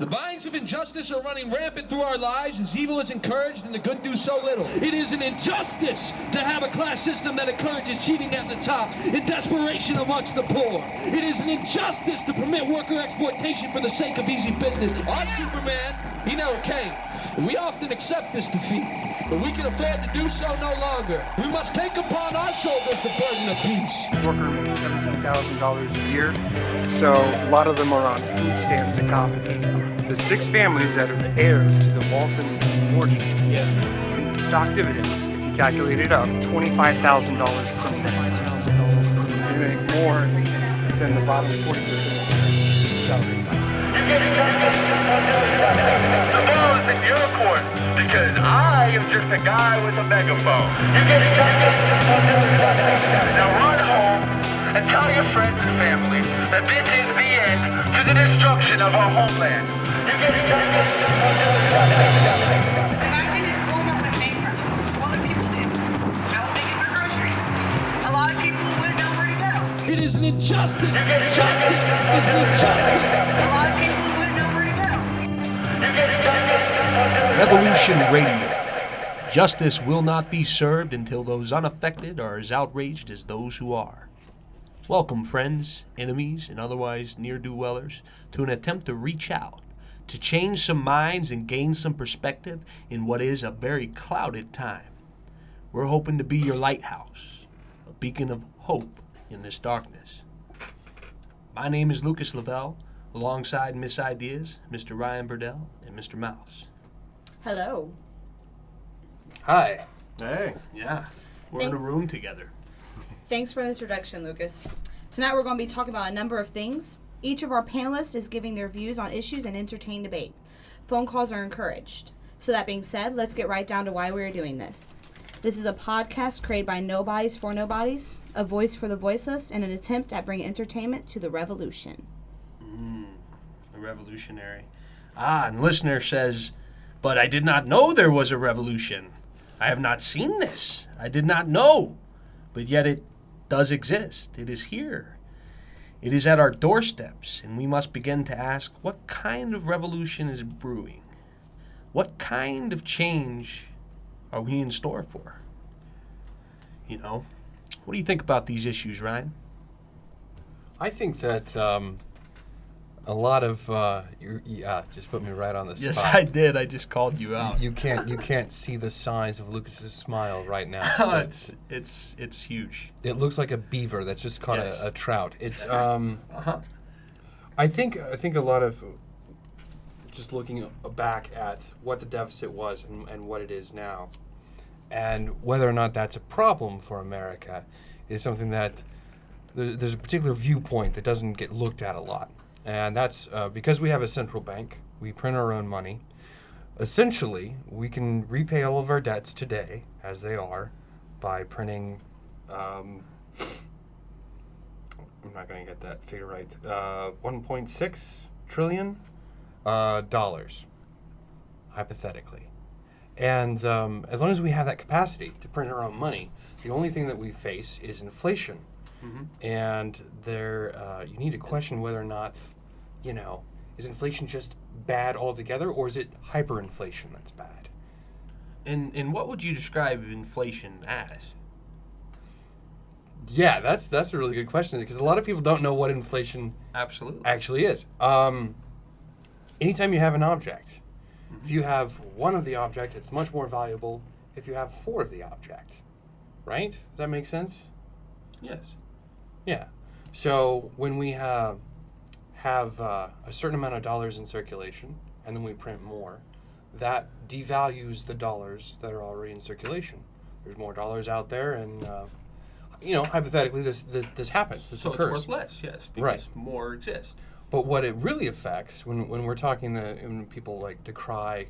The vines of injustice are running rampant through our lives as evil is encouraged and the good do so little. It is an injustice to have a class system that encourages cheating at the top and desperation amongst the poor. It is an injustice to permit worker exploitation for the sake of easy business. Our Superman, he never came. And we often accept this defeat, but we can afford to do so no longer. We must take upon our shoulders the burden of peace. Worker makes $17,000 a year, so a lot of them are on food stamps to compensate. The 6 families that are heirs to the Walton fortune can stock dividends. If you calculate it up, $25,000 per month. You make more than the bottom 40% of the salary. The ball is in your court because I am just a guy with a megaphone. Now run home and tell your friends and family that this is the end to the destruction of our homeland. Imagine if Walmart went bankrupt. What would people do? How would they get their groceries? A lot of people wouldn't know where to go. It is an injustice. Justice is an injustice. A lot of people wouldn't know where to go. Revolution Radio. Justice will not be served until those unaffected are as outraged as those who are. Welcome, friends, enemies, and otherwise near-do-wellers, to an attempt to reach out, to change some minds and gain some perspective in what is a very clouded time. We're hoping to be your lighthouse, a beacon of hope in this darkness. My name is Lucas Lavelle, alongside Miss Ideas, Mr. Ryan Burdell, and Mr. Mouse. Hello. Hi. Hey. Yeah, we're in a room together. Thanks for the introduction, Lucas. Tonight we're going to be talking about a number of things. Each of our panelists is giving their views on issues and entertain debate. Phone calls are encouraged. So that being said, let's get right down to why we are doing this. This is a podcast created by nobodies for nobodies, a voice for the voiceless, and an attempt at bringing entertainment to the revolution. A revolutionary. And the listener says, but I did not know there was a revolution. I have not seen this. I did not know. But yet it does exist. It is here. It is at our doorsteps, and we must begin to ask, what kind of revolution is brewing? What kind of change are we in store for? You know, what do you think about these issues, Ryan? I think that a lot of just put me right on the spot. Yes, I did. I just called you out. You can't see the signs of Lucas's smile right now. It's huge. It looks like a beaver that's just caught Yes. a trout. It's I think a lot of just looking back at what the deficit was and what it is now, and whether or not that's a problem for America, is something that there's a particular viewpoint that doesn't get looked at a lot. And that's because we have a central bank, we print our own money. Essentially, we can repay all of our debts today, as they are, by printing, I'm not going to get that figure right, $1.6 trillion dollars, hypothetically. And as long as we have that capacity to print our own money, the only thing that we face is inflation. Mm-hmm. And you need to question whether or not, is inflation just bad altogether, or is it hyperinflation that's bad? And what would you describe inflation as? Yeah, that's a really good question, because a lot of people don't know what inflation Absolutely. actually is. Anytime you have an object, if you have one of the object, it's much more valuable if you have 4 of the object, right? Does that make sense? Yes. Yeah. So when we have a certain amount of dollars in circulation, and then we print more, that devalues the dollars that are already in circulation. There's more dollars out there, and hypothetically, this happens. This so occurs. it's worth less, yes, because Right. more exist. But what it really affects, when we're talking, when people like decry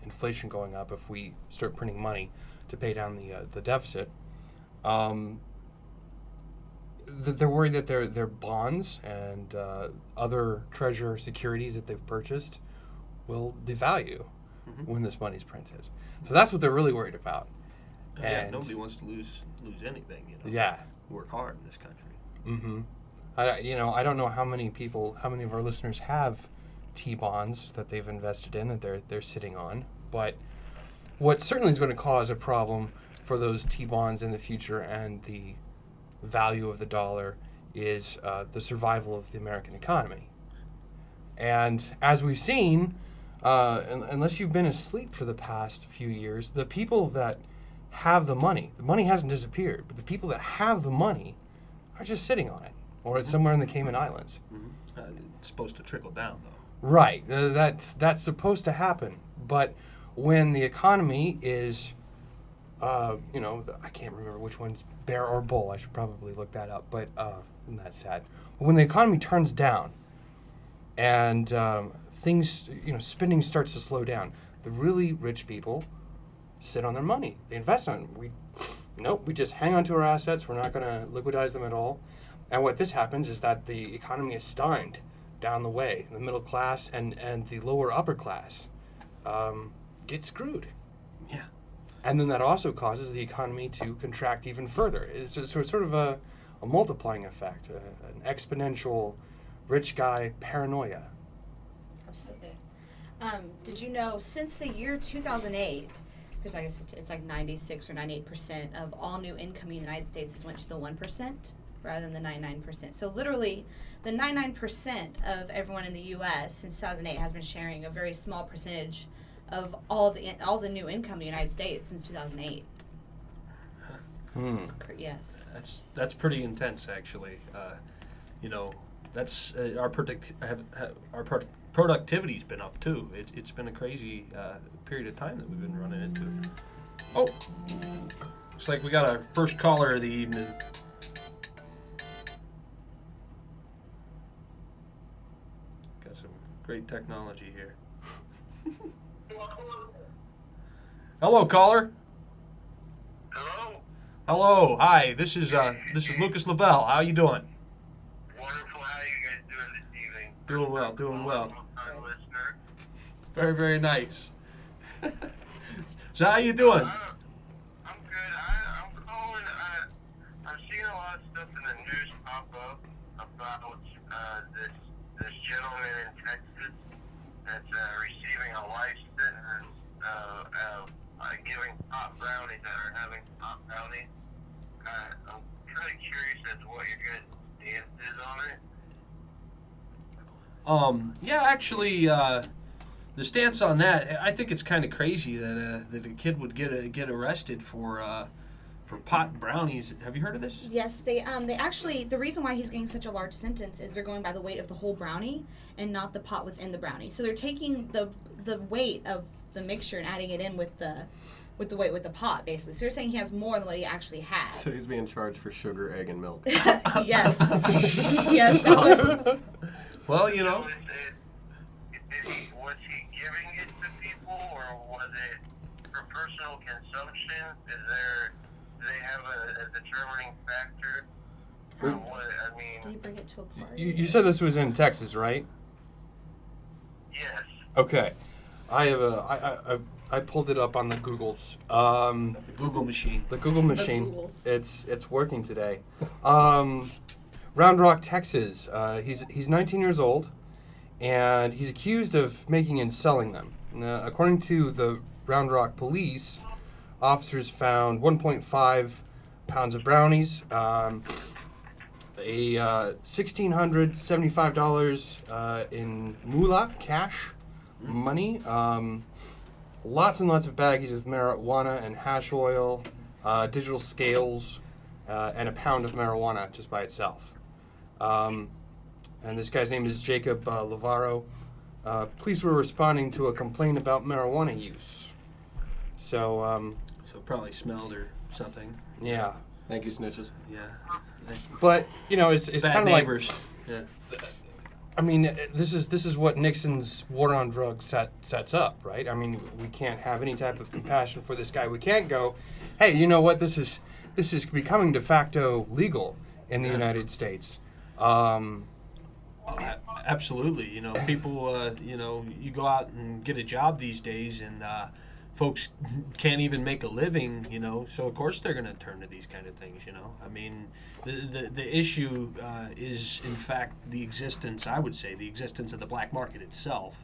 inflation going up, if we start printing money to pay down the deficit, they're worried that their bonds and other treasury securities that they've purchased will devalue when this money's printed. So that's what they're really worried about. Yeah, And nobody wants to lose anything. yeah. Work hard in this country. Mm-hmm. I don't know how many of our listeners have T-bonds that they've invested in that they're sitting on. But what certainly is going to cause a problem for those T-bonds in the future and the value of the dollar is the survival of the American economy. And as we've seen, unless you've been asleep for the past few years, the people that have the money hasn't disappeared, but the people that have the money are just sitting on it, or it's somewhere in the Cayman Islands. It's supposed to trickle down, though. Right, that's supposed to happen. But when the economy is, I can't remember which one's bear or bull. I should probably look that up. But isn't that sad? But when the economy turns down, and things, spending starts to slow down, the really rich people sit on their money. They invest on it. We just hang on to our assets. We're not going to liquidize them at all. And what this happens is that the economy is stymied down the way. The middle class and the lower upper class get screwed. Yeah. And then that also causes the economy to contract even further. It's sort of a multiplying effect, an exponential rich guy paranoia. Absolutely. Did you know since the year 2008, because I guess it's like 96 or 98% of all new income in the United States has went to the 1% rather than the 99%. So literally, the 99% of everyone in the U.S. since 2008 has been sharing a very small percentage of all the new income in the United States since 2008. Yes. That's pretty intense, actually. That's our productivity's been up too. It's been a crazy period of time that we've been running into. Oh, looks like we got our first caller of the evening. Got some great technology here. Hello, caller. Hello? Hello. Hi. This is Lucas Lavelle. How you doing? Wonderful. How are you guys doing this evening? Doing well. Doing well. Long-time listener. Very, very nice. So how you doing? I'm good. I'm calling. I've seen a lot of stuff in the news pop up about this gentleman in Texas that's receiving a life sentence giving pot brownies that are having pot brownies. I'm kind of curious as to what your guys' stance is on it. Yeah, actually, the stance on that, I think it's kind of crazy that a kid would get arrested for pot brownies. Have you heard of this? Yes, they actually, the reason why he's getting such a large sentence is they're going by the weight of the whole brownie and not the pot within the brownie. So they're taking the weight of the mixture and adding it in with the weight with the pot, basically. So you're saying he has more than what he actually had. So he's being charged for sugar, egg, and milk. Yes. Yes. That was, Well, Was he giving it to people, or was it for personal consumption? Do they have a determining factor? Or what? did he bring it to a party? You said this was in Texas, right? Yes. Okay. I pulled it up on the Googles. The Google machine. The Google machine. Googles. It's working today. Round Rock, Texas. He's 19 years old, and he's accused of making and selling them. According to the Round Rock police, officers found 1.5 pounds of brownies, $1,675 in moolah, cash, money, lots and lots of baggies with marijuana and hash oil, digital scales, and a pound of marijuana just by itself. And this guy's name is Jacob Lavaro. Police were responding to a complaint about marijuana use. So probably smelled or something. yeah. Thank you, snitches. Yeah. But it's Bad kind of like, neighbors. Yeah. I mean, this is what Nixon's war on drugs sets up, right? I mean, we can't have any type of compassion for this guy. We can't go, hey, you know what? This is becoming de facto legal in the United States. Absolutely. People, you go out and get a job these days, and folks can't even make a living, you know, so of course they're going to turn to these kind of things, you know. I mean, the issue is, in fact, the existence, I would say, the existence of the black market itself.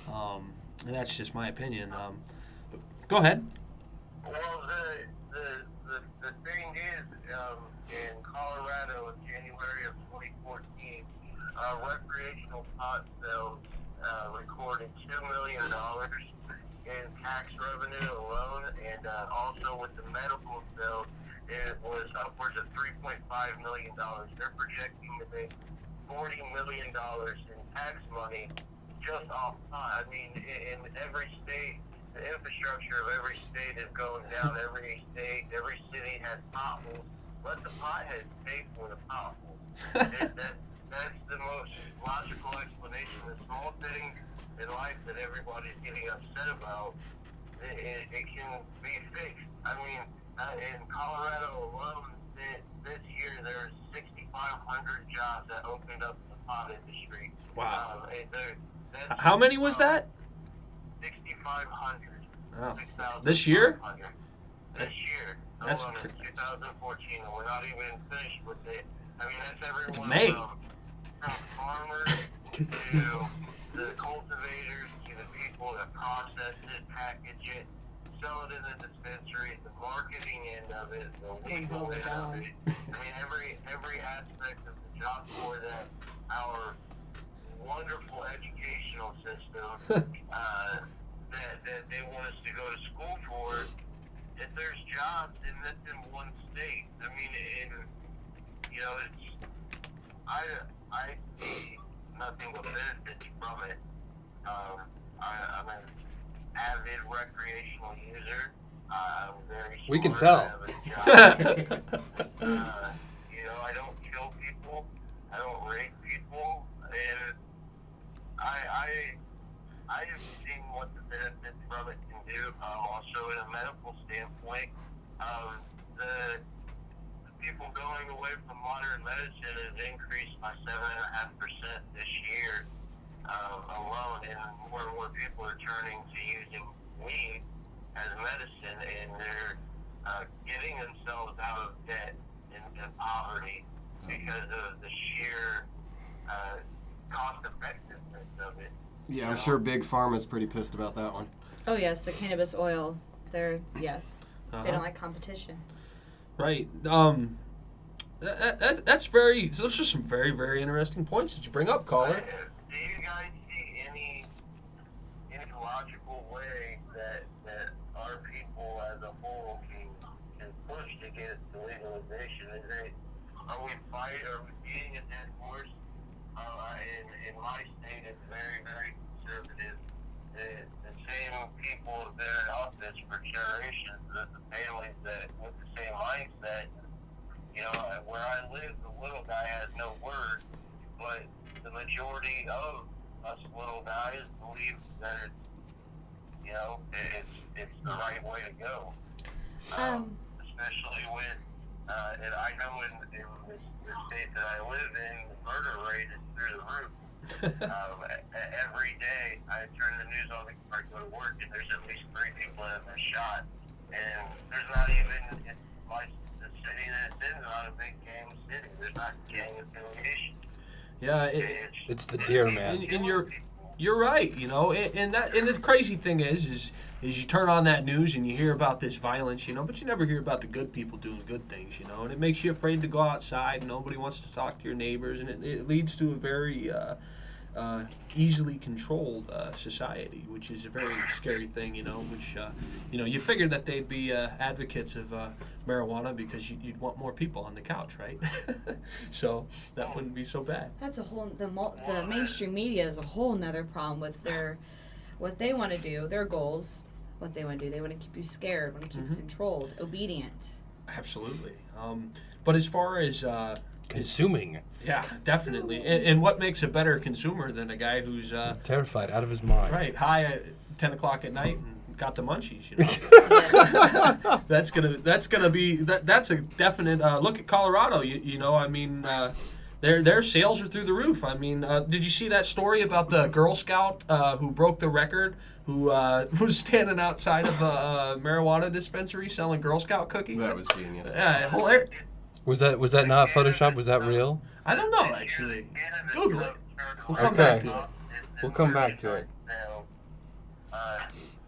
And that's just my opinion. Go ahead. Well, the thing is, in Colorado in January of 2014, recreational pot sales recorded $2 million in tax revenue alone, and also with the medical sales, it was upwards of $3.5 million. They're projecting to make $40 million in tax money just off pot. I mean, in every state, the infrastructure of every state is going down. Every state, every city has potholes. Let the potheads pay for the potholes. That's the most logical explanation. The small things in life that everybody's getting upset about, it can be fixed. I mean, in Colorado alone, this year there's 6,500 jobs that opened up in the pot industry. Wow. How many was that? 6,500. Oh. 6,500. This year? This year. That's alone in crazy. 2014, and we're not even finished with it. I mean, that's everyone It's May. From farmers to the cultivators to the people that process it, package it, sell it in the dispensary, the marketing end of it, the legal end of it. I mean, every aspect of the job for that our wonderful educational system that they want us to go to school for. If there's jobs and that's in one state, I mean, it's I see nothing but benefits from it. I'm an avid recreational user. I'm very smart. We can tell. I have a job. I don't kill people. I don't rape people, and I have seen what the benefits from it can do. Also, in a medical standpoint, the people going away from modern medicine has increased by 7.5% this year alone, and more people are turning to using weed as medicine, and they're getting themselves out of debt and poverty because of the sheer cost effectiveness of it. Yeah, I'm sure Big Pharma's pretty pissed about that one. Oh yes, the cannabis oil. Yes. Uh-huh. They don't like competition. Right. That's very. Those are some very, very interesting points that you bring up, caller. Do you guys see any logical way that our people as a whole can push to get to legalization? Are we beating a dead horse? In my state, it's very, very conservative. The same people have been in office for generations, the families that with the same mindset. Where I live, the little guy has no word, but the majority of us little guys believe that it's the right way to go. Especially with, and I know in the state that I live in, the murder rate is through the roof. Every day I turn the news on before I go to work, and there's at least 3 people that have been shot. And there's not even, the city that it's in is not a big gang city. There's not gang affiliation. Yeah, It's the deer man. and you're right, and the crazy thing is you turn on that news and you hear about this violence, but you never hear about the good people doing good things, and it makes you afraid to go outside. Nobody wants to talk to your neighbors, and it leads to a very easily controlled society, which is a very scary thing, which, you figured that they'd be advocates of marijuana because you'd want more people on the couch, right? So that wouldn't be so bad. That's the mainstream media is a whole nother problem with what they want to do, their goals, what they want to do. They want to keep you scared, want to keep you controlled, obedient. Absolutely. But as far as Consuming. yeah, definitely. And what makes a better consumer than a guy who's Terrified, out of his mind. right high at 10 o'clock at night and got the munchies? That's a definite look at Colorado. Their sales are through the roof. I mean, did you see that story about the Girl Scout who broke the record, who was standing outside of a marijuana dispensary selling Girl Scout cookies? That was genius. Yeah, hilarious. Was that not Photoshop? Was that real? I don't know, actually. Google it. We'll come Okay. back to it. We'll come back to it.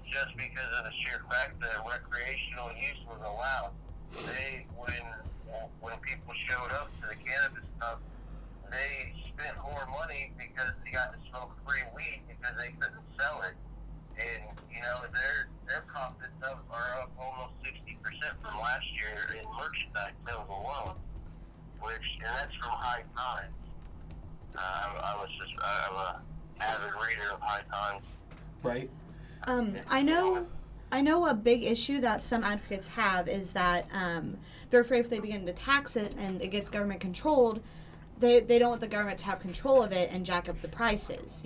Just because of the sheer fact that recreational use was allowed, when people showed up to the cannabis stuff, they spent more money because they got to smoke free weed because they couldn't sell it. And, their profits are up almost 60% from last year in merchandise sales alone, and that's from High Times. I'm a avid reader of High Times. Right. I know a big issue that some advocates have is that they're afraid if they begin to tax it and it gets government controlled, they don't want the government to have control of it and jack up the prices,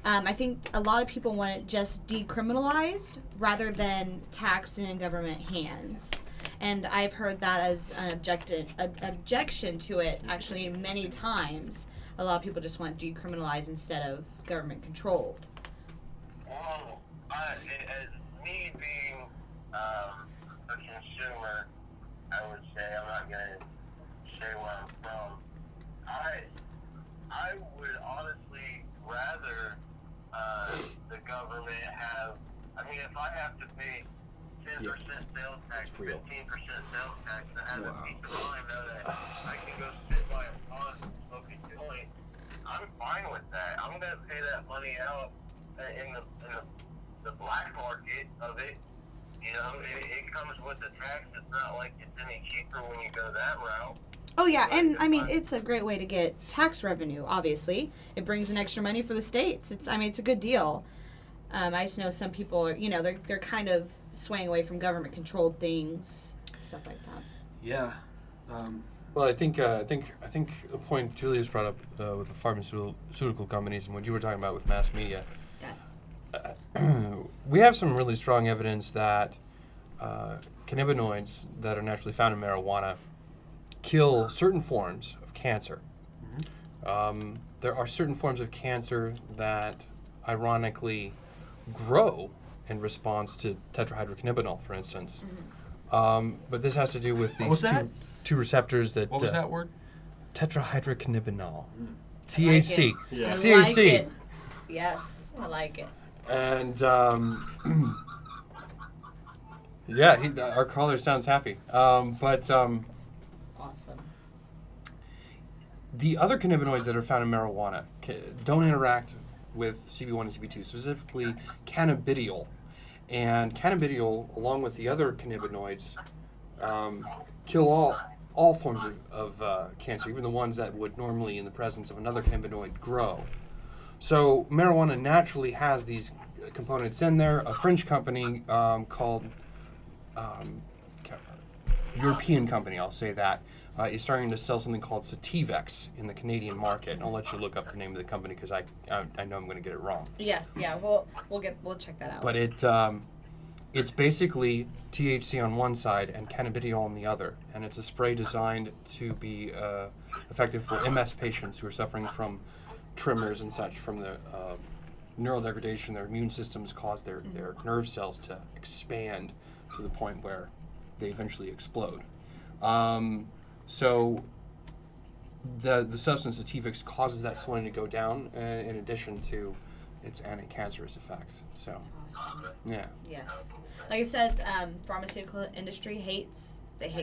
I think a lot of people want it just decriminalized rather than taxed and in government hands. And I've heard that as an objection to it actually many times. A lot of people just want decriminalized instead of government controlled. Well, as me being a consumer, I would say, I'm not going to say where I'm from, I would honestly rather the government have, if I have to pay 10% sales tax, 15% sales tax, to have a piece of mind that I can go sit by a pond and smoke a joint, I'm fine with that. I'm going to pay that money out in the black market of it. It comes with the tax. It's not like it's any cheaper when you go that route. Oh yeah, and it's a great way to get tax revenue. Obviously, it brings in extra money for the states. It's a good deal. I just know some people are, they're kind of swaying away from government controlled things, stuff like that. Yeah. Well, I think the point Julia's brought up with the pharmaceutical companies and what you were talking about with mass media. Yes. We have some really strong evidence that cannabinoids that are naturally found in marijuana kill certain forms of cancer. Mm-hmm. There are certain forms of cancer that, ironically, grow in response to tetrahydrocannabinol, for instance. Mm-hmm. But this has to do with these two receptors that... What was that word? Tetrahydrocannabinol. Like THC. Yeah. THC. Like it. Yes, I like it. And, yeah, our caller sounds happy. Awesome. The other cannabinoids that are found in marijuana don't interact with CB1 and CB2, specifically cannabidiol. And cannabidiol, along with the other cannabinoids, kill all forms of cancer, even the ones that would normally, in the presence of another cannabinoid, grow. So marijuana naturally has these components in there. A French company called European company, I'll say that, is starting to sell something called Sativex in the Canadian market. And I'll let you look up the name of the company because I know I'm going to get it wrong. Yes, yeah, we'll check that out. But it's basically THC on one side and cannabidiol on the other, and it's a spray designed to be effective for MS patients who are suffering from tremors and such from the neural degradation. Their immune systems cause their nerve cells to expand to the point where they eventually explode. So the substance Sativex causes that swelling to go down in addition to its anti-cancerous effects. So, That's awesome. yeah. Yes. Like I said, pharmaceutical industry hate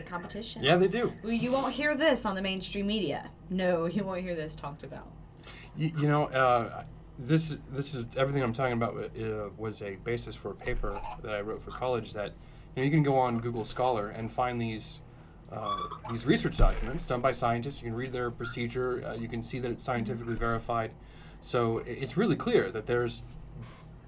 competition. Yeah, they do. You won't hear this on the mainstream media. No, you won't hear this talked about. This is everything I'm talking about was a basis for a paper that I wrote for college that you can go on Google Scholar and find these research documents done by scientists. You can read their procedure. You can see that it's scientifically verified. So it's really clear that there's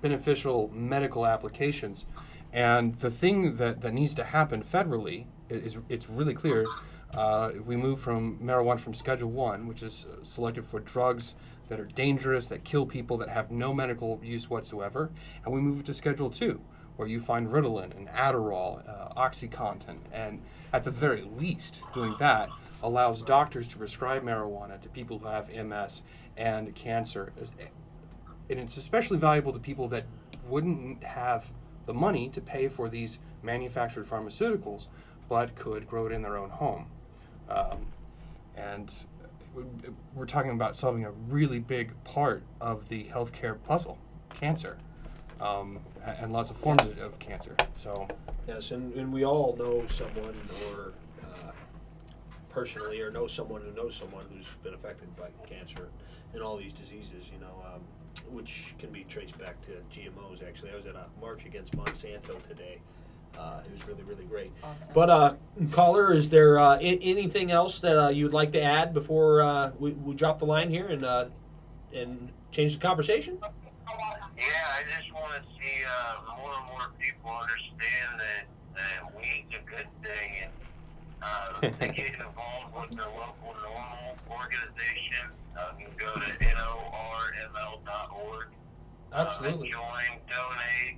beneficial medical applications. And the thing that needs to happen federally is it's really clear. If we move from marijuana from Schedule 1, which is selected for drugs that are dangerous, that kill people, that have no medical use whatsoever, and we move it to Schedule 2, where you find Ritalin and Adderall, OxyContin, and at the very least, doing that allows doctors to prescribe marijuana to people who have MS and cancer. And it's especially valuable to people that wouldn't have the money to pay for these manufactured pharmaceuticals, but could grow it in their own home. And we're talking about solving a really big part of the healthcare puzzle, cancer, and lots of forms of cancer. So Yes, and we all know someone or personally or know someone who knows someone who's been affected by cancer and all these diseases, which can be traced back to GMOs. Actually, I was at a march against Monsanto today. It was really, really great. Awesome. But, caller, is there anything else that you'd like to add before we drop the line here and change the conversation? Yeah, I just want to see more and more people understand that weed's a good thing, and they get involved with their local NORML organization. You can go to norml.org. Absolutely. Join, donate,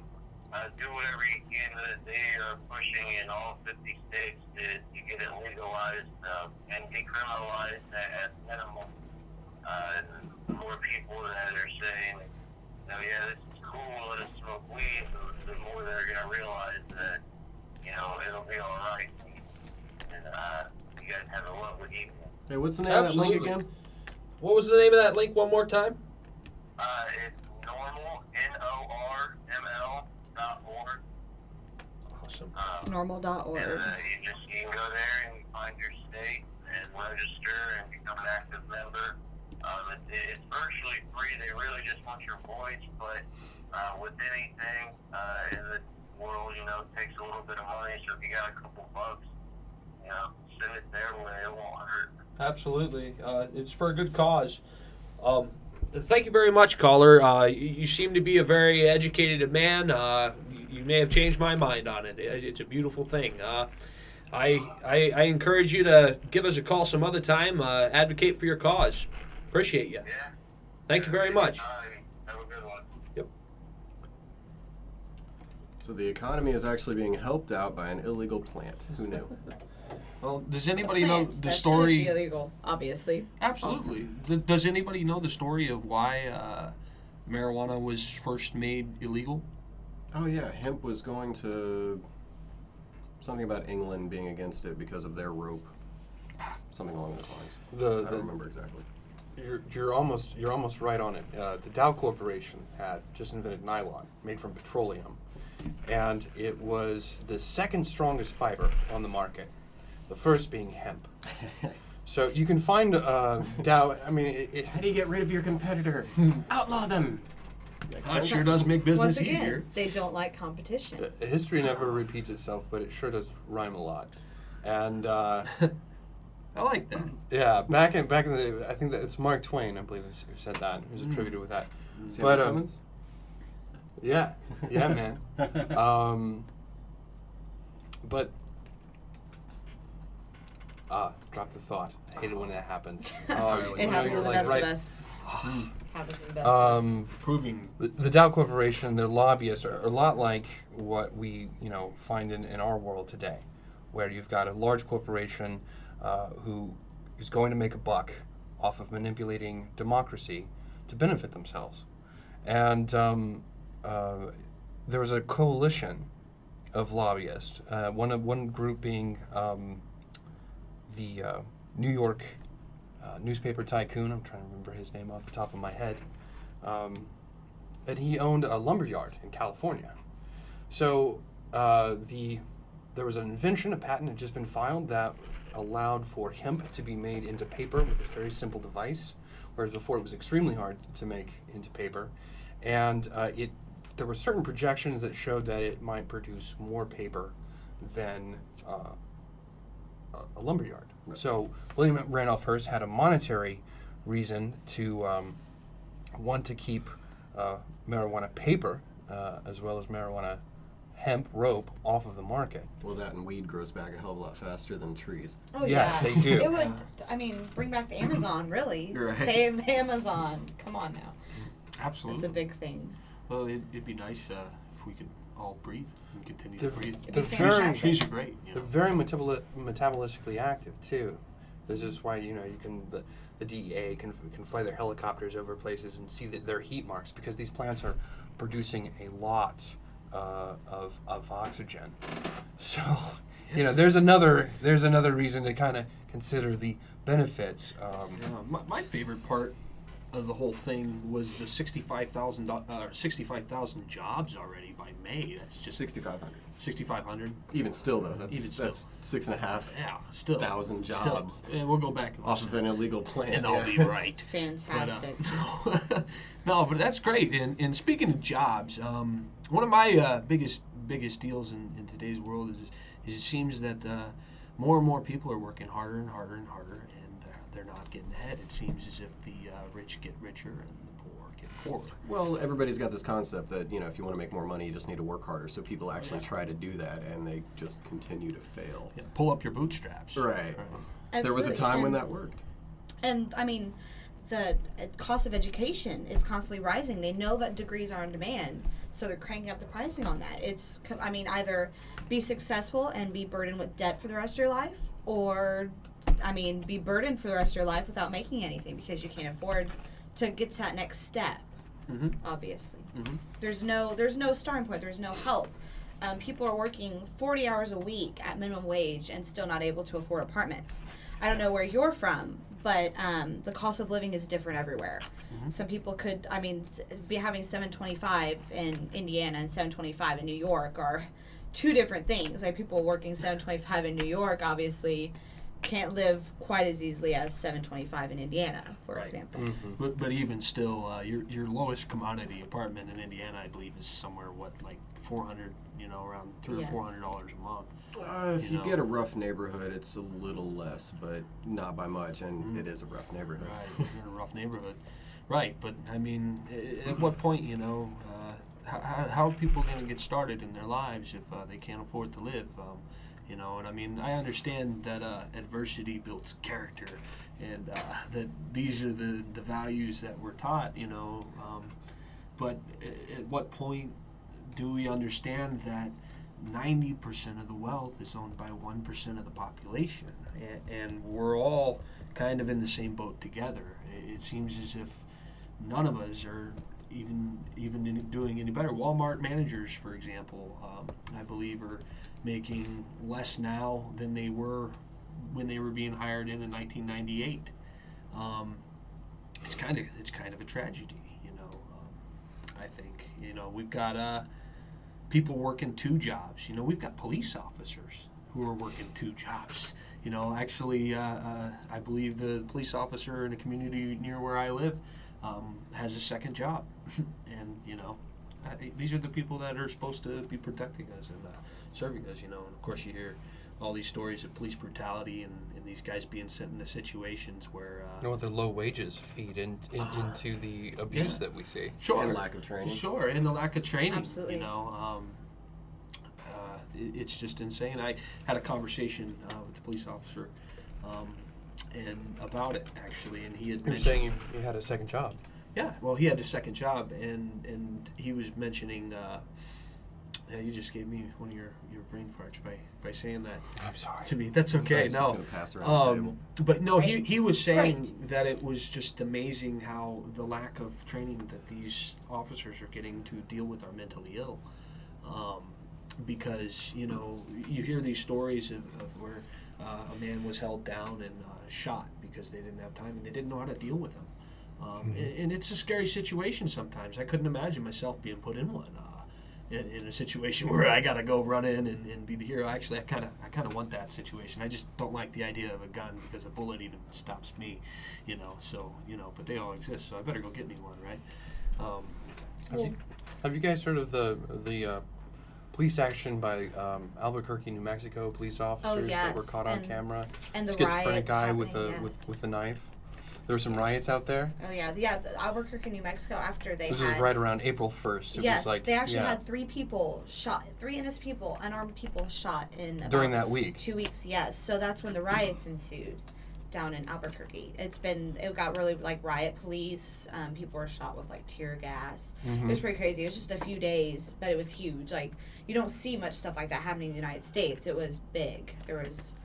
do whatever you can. They are pushing in all 50 states to get it legalized and decriminalized at minimum. The more people that are saying, yeah, this is cool, let us smoke weed, the more they're going to realize that, it'll be all right. And you guys have a lovely evening. Hey, what's the name of that link again? What was the name of that link one more time? It's NORML, NORML.org. Awesome. Normal.org. And you can go there and you find your state and register and become an active member. It's virtually free. They really just want your voice, but with anything in the world, it takes a little bit of money. So if you got a couple bucks, send it their way. It won't hurt. Absolutely. It's for a good cause. Thank you very much, caller. You seem to be a very educated man. You may have changed my mind on it. It's a beautiful thing. I encourage you to give us a call some other time. Advocate for your cause. Appreciate you. Yeah. Thank you very much. Have a good one. Yep. So the economy is actually being helped out by an illegal plant. Who knew? Well, does anybody know the That story? shouldn't be illegal, obviously. Absolutely. Does anybody know the story of why marijuana was first made illegal? Oh yeah, hemp was going to something about England being against it because of their rope. Something along those lines. I don't remember exactly. You're almost right on it. The Dow Corporation had just invented nylon, made from petroleum, and it was the second strongest fiber on the market. The first being hemp. So you can find Dow. I mean, How do you get rid of your competitor? Outlaw them. That sure does make business Once again, easier. they don't like competition. history never repeats itself, but it sure does rhyme a lot. And I like that. yeah, back in the, I think that it's Mark Twain, I believe, who said that. Who's attributed with that. But Cummins? Yeah, man. But drop the thought. I hate it when that happens. It happens to the best of us. Happens to the best of us. Proving The Dow Corporation, their lobbyists are a lot like what we find in our world today, where you've got a large corporation who is going to make a buck off of manipulating democracy to benefit themselves. And there was a coalition of lobbyists, one group being the New York newspaper tycoon. I'm trying to remember his name off the top of my head. And he owned a lumberyard in California. So there was an invention, a patent had just been filed that allowed for hemp to be made into paper with a very simple device, whereas before it was extremely hard to make into paper. And there were certain projections that showed that it might produce more paper than a lumberyard. Right. So William Randolph Hearst had a monetary reason to want to keep marijuana paper as well as marijuana hemp rope off of the market. Well, that and weed grows back a hell of a lot faster than trees. Oh Yeah, they do. It would, bring back the Amazon, really. Right. Save the Amazon. Come on now. absolutely. It's a big thing. Well, it'd be nice if we could all breathe and continue to breathe. Trees are great. They're very metabolistically active too. This is why you can the DEA can fly their helicopters over places and see their heat marks, because these plants are producing a lot of oxygen. So there's another reason to kind of consider the benefits. My favorite part of the whole thing was the 65,000 jobs already by May. That's just 6,500. 6,500. Even still, though, that's 6,500 thousand jobs. Still. And we'll go back off of an illegal plant, and I'll be right. Fantastic. But, no, but that's great. And speaking of jobs, one of my biggest deals in today's world is it seems that more and more people are working harder and harder and harder, and they're not getting ahead. It seems as if the rich get richer and the poor get poorer. Well, everybody's got this concept that, if you want to make more money, you just need to work harder. So people actually try to do that, and they just continue to fail. Yeah, pull up your bootstraps. Right. There was a time when that worked. And, I mean, the cost of education is constantly rising. They know that degrees are in demand, so they're cranking up the pricing on that. Either be successful and be burdened with debt for the rest of your life, or be burdened for the rest of your life without making anything because you can't afford to get to that next step. Mm-hmm. Obviously, mm-hmm. There's no starting point. There's no help. People are working 40 hours a week at minimum wage and still not able to afford apartments. I don't know where you're from, but the cost of living is different everywhere. Mm-hmm. Some people could, be having $725 in Indiana and $725 in New York are two different things. Like, people working $725 in New York obviously can't live quite as easily as $725 in Indiana, for example. Mm-hmm. But even still, your lowest commodity apartment in Indiana, I believe, is somewhere like $400, around $300 or $400 a month. If you get a rough neighborhood, it's a little less, but not by much, and it is a rough neighborhood. Right, you're in a rough neighborhood, right? But at what point, how are people going to get started in their lives if they can't afford to live? I understand that adversity builds character, and that these are the values that we're taught, but at what point do we understand that 90% of the wealth is owned by 1% of the population, and we're all kind of in the same boat together? It seems as if none of us are even doing any better. Walmart managers, for example, I believe are making less now than they were when they were being hired in 1998. It's kind of a tragedy, I think. We've got people working two jobs. We've got police officers who are working two jobs. Actually, I believe the police officer in a community near where I live has a second job, and these are the people that are supposed to be protecting us and serving us. And of course you hear all these stories of police brutality and these guys being sent into situations where the low wages feed into the abuse that we see. Sure. And lack of training. Sure, and the lack of training. Absolutely. It's just insane. I had a conversation with the police officer and about it, actually, and he had mentioned... You're saying you had a second job. Yeah, well, he had a second job, and he was mentioning... you just gave me one of your brain farts by saying that. I'm sorry. To me, that's okay. Just no, gonna pass around the table. But no, he was saying that it was just amazing how the lack of training that these officers are getting to deal with our mentally ill, because you hear these stories of where a man was held down and shot because they didn't have time and they didn't know how to deal with him, and it's a scary situation sometimes. I couldn't imagine myself being put in one. In a situation where I gotta go run in and be the hero. Actually, I kind of want that situation. I just don't like the idea of a gun because a bullet even stops me, So but they all exist, so I better go get me one, right? Have you guys heard of the police action by Albuquerque, New Mexico police officers that were caught on camera? And the schizophrenic guy with a a knife. There were some riots out there. Oh yeah, the Albuquerque, New Mexico. After they this was right around April 1st. It was like, they actually had 3 people shot, 3 innocent people, unarmed people shot in during that week. 2 weeks. Yes, so that's when the riots ensued. down in Albuquerque. It got really like riot police. People were shot with like tear gas. It was pretty crazy. It was just a few days, but it was huge. Like you don't see much stuff like that happening in the United States. It was big. It's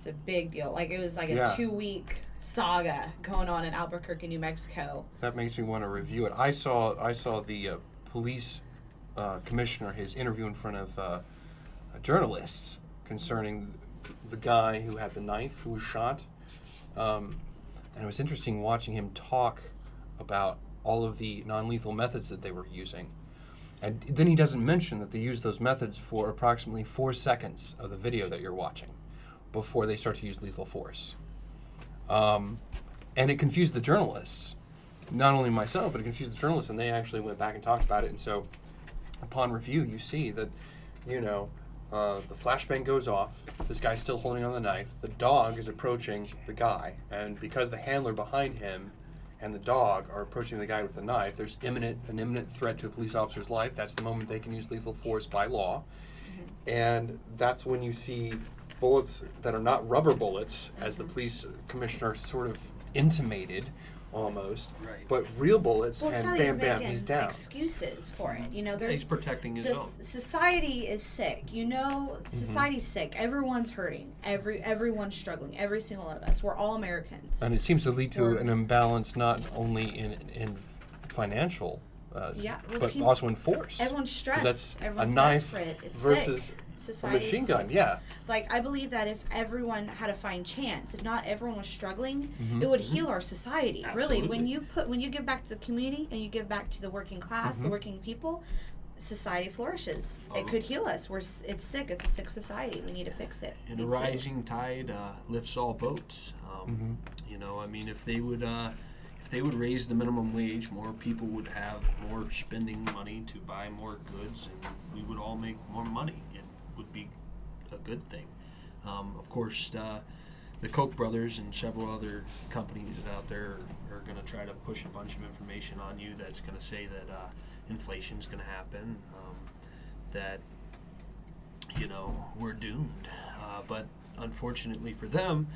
a big deal. Like it was like a 2-week saga going on in Albuquerque, New Mexico. That makes me want to review it. I saw the police commissioner, his interview in front of journalists concerning the guy who had the knife who was shot. And it was interesting watching him talk about all of the non-lethal methods that they were using. And then he doesn't mention that they used those methods for approximately 4 seconds of the video that you're watching before they start to use lethal force. And it confused the journalists. Not only myself, but it confused the journalists, and they actually went back and talked about it. And so upon review, you see that, the flashbang goes off. This guy's still holding on the knife. The dog is approaching the guy, and because the handler behind him and the dog are approaching the guy with the knife, there's an imminent threat to the police officer's life. That's the moment they can use lethal force by law. And that's when you see bullets that are not rubber bullets, as the police commissioner sort of intimated, almost, but real bullets, and bam, bam, he's down. Excuses for it, He's protecting his own. Society is sick, Society's sick. Everyone's hurting. Everyone's struggling. Every single one of us. We're all Americans. And it seems to lead to an imbalance not only in financial, but also in force. Everyone's stressed. That's everyone's a knife desperate. It's versus sick. A machine gun, yeah. Like, I believe that if everyone had a fine chance, if not everyone was struggling, it would heal our society. Absolutely. Really, when you give back to the community and you give back to the working class, the working people, society flourishes. It could heal us. It's sick. It's a sick society. We need to fix it. And a rising tide lifts all boats. If they would raise the minimum wage, more people would have more spending money to buy more goods, and we would all make more money. It would be a good thing. Of course, the Koch brothers and several other companies out there are going to try to push a bunch of information on you that's going to say that inflation's going to happen, that we're doomed. But unfortunately for them,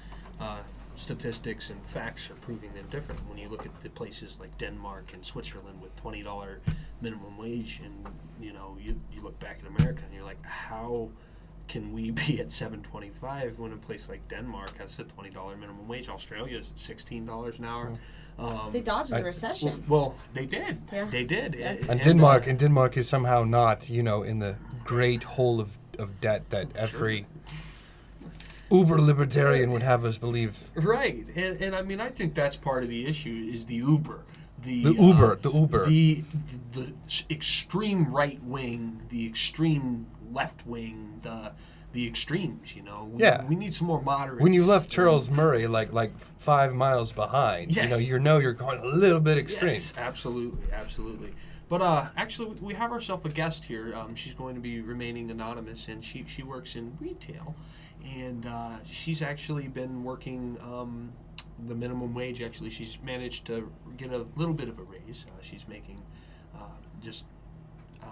statistics and facts are proving them different. When you look at the places like Denmark and Switzerland with $20 minimum wage, and you look back in America and you're like, how can we be at $7.25 when a place like Denmark has a $20 minimum wage? Australia is at $16 an hour. They dodged the recession. Well, they did. Yeah. They did. Yes. And Denmark is somehow not, in the great hole of debt that every uber libertarian would have us believe. Right, and I mean, I think that's part of the issue is the Uber. The extreme right wing, the extreme left wing, the extremes. We need some more moderate. When you left Charles Murray like 5 miles behind, yes. you're going a little bit extreme. Yes, absolutely. But actually, we have ourselves a guest here. She's going to be remaining anonymous, and she works in retail, and she's actually been working the minimum wage. Actually, she's managed to get a little bit of a raise. She's making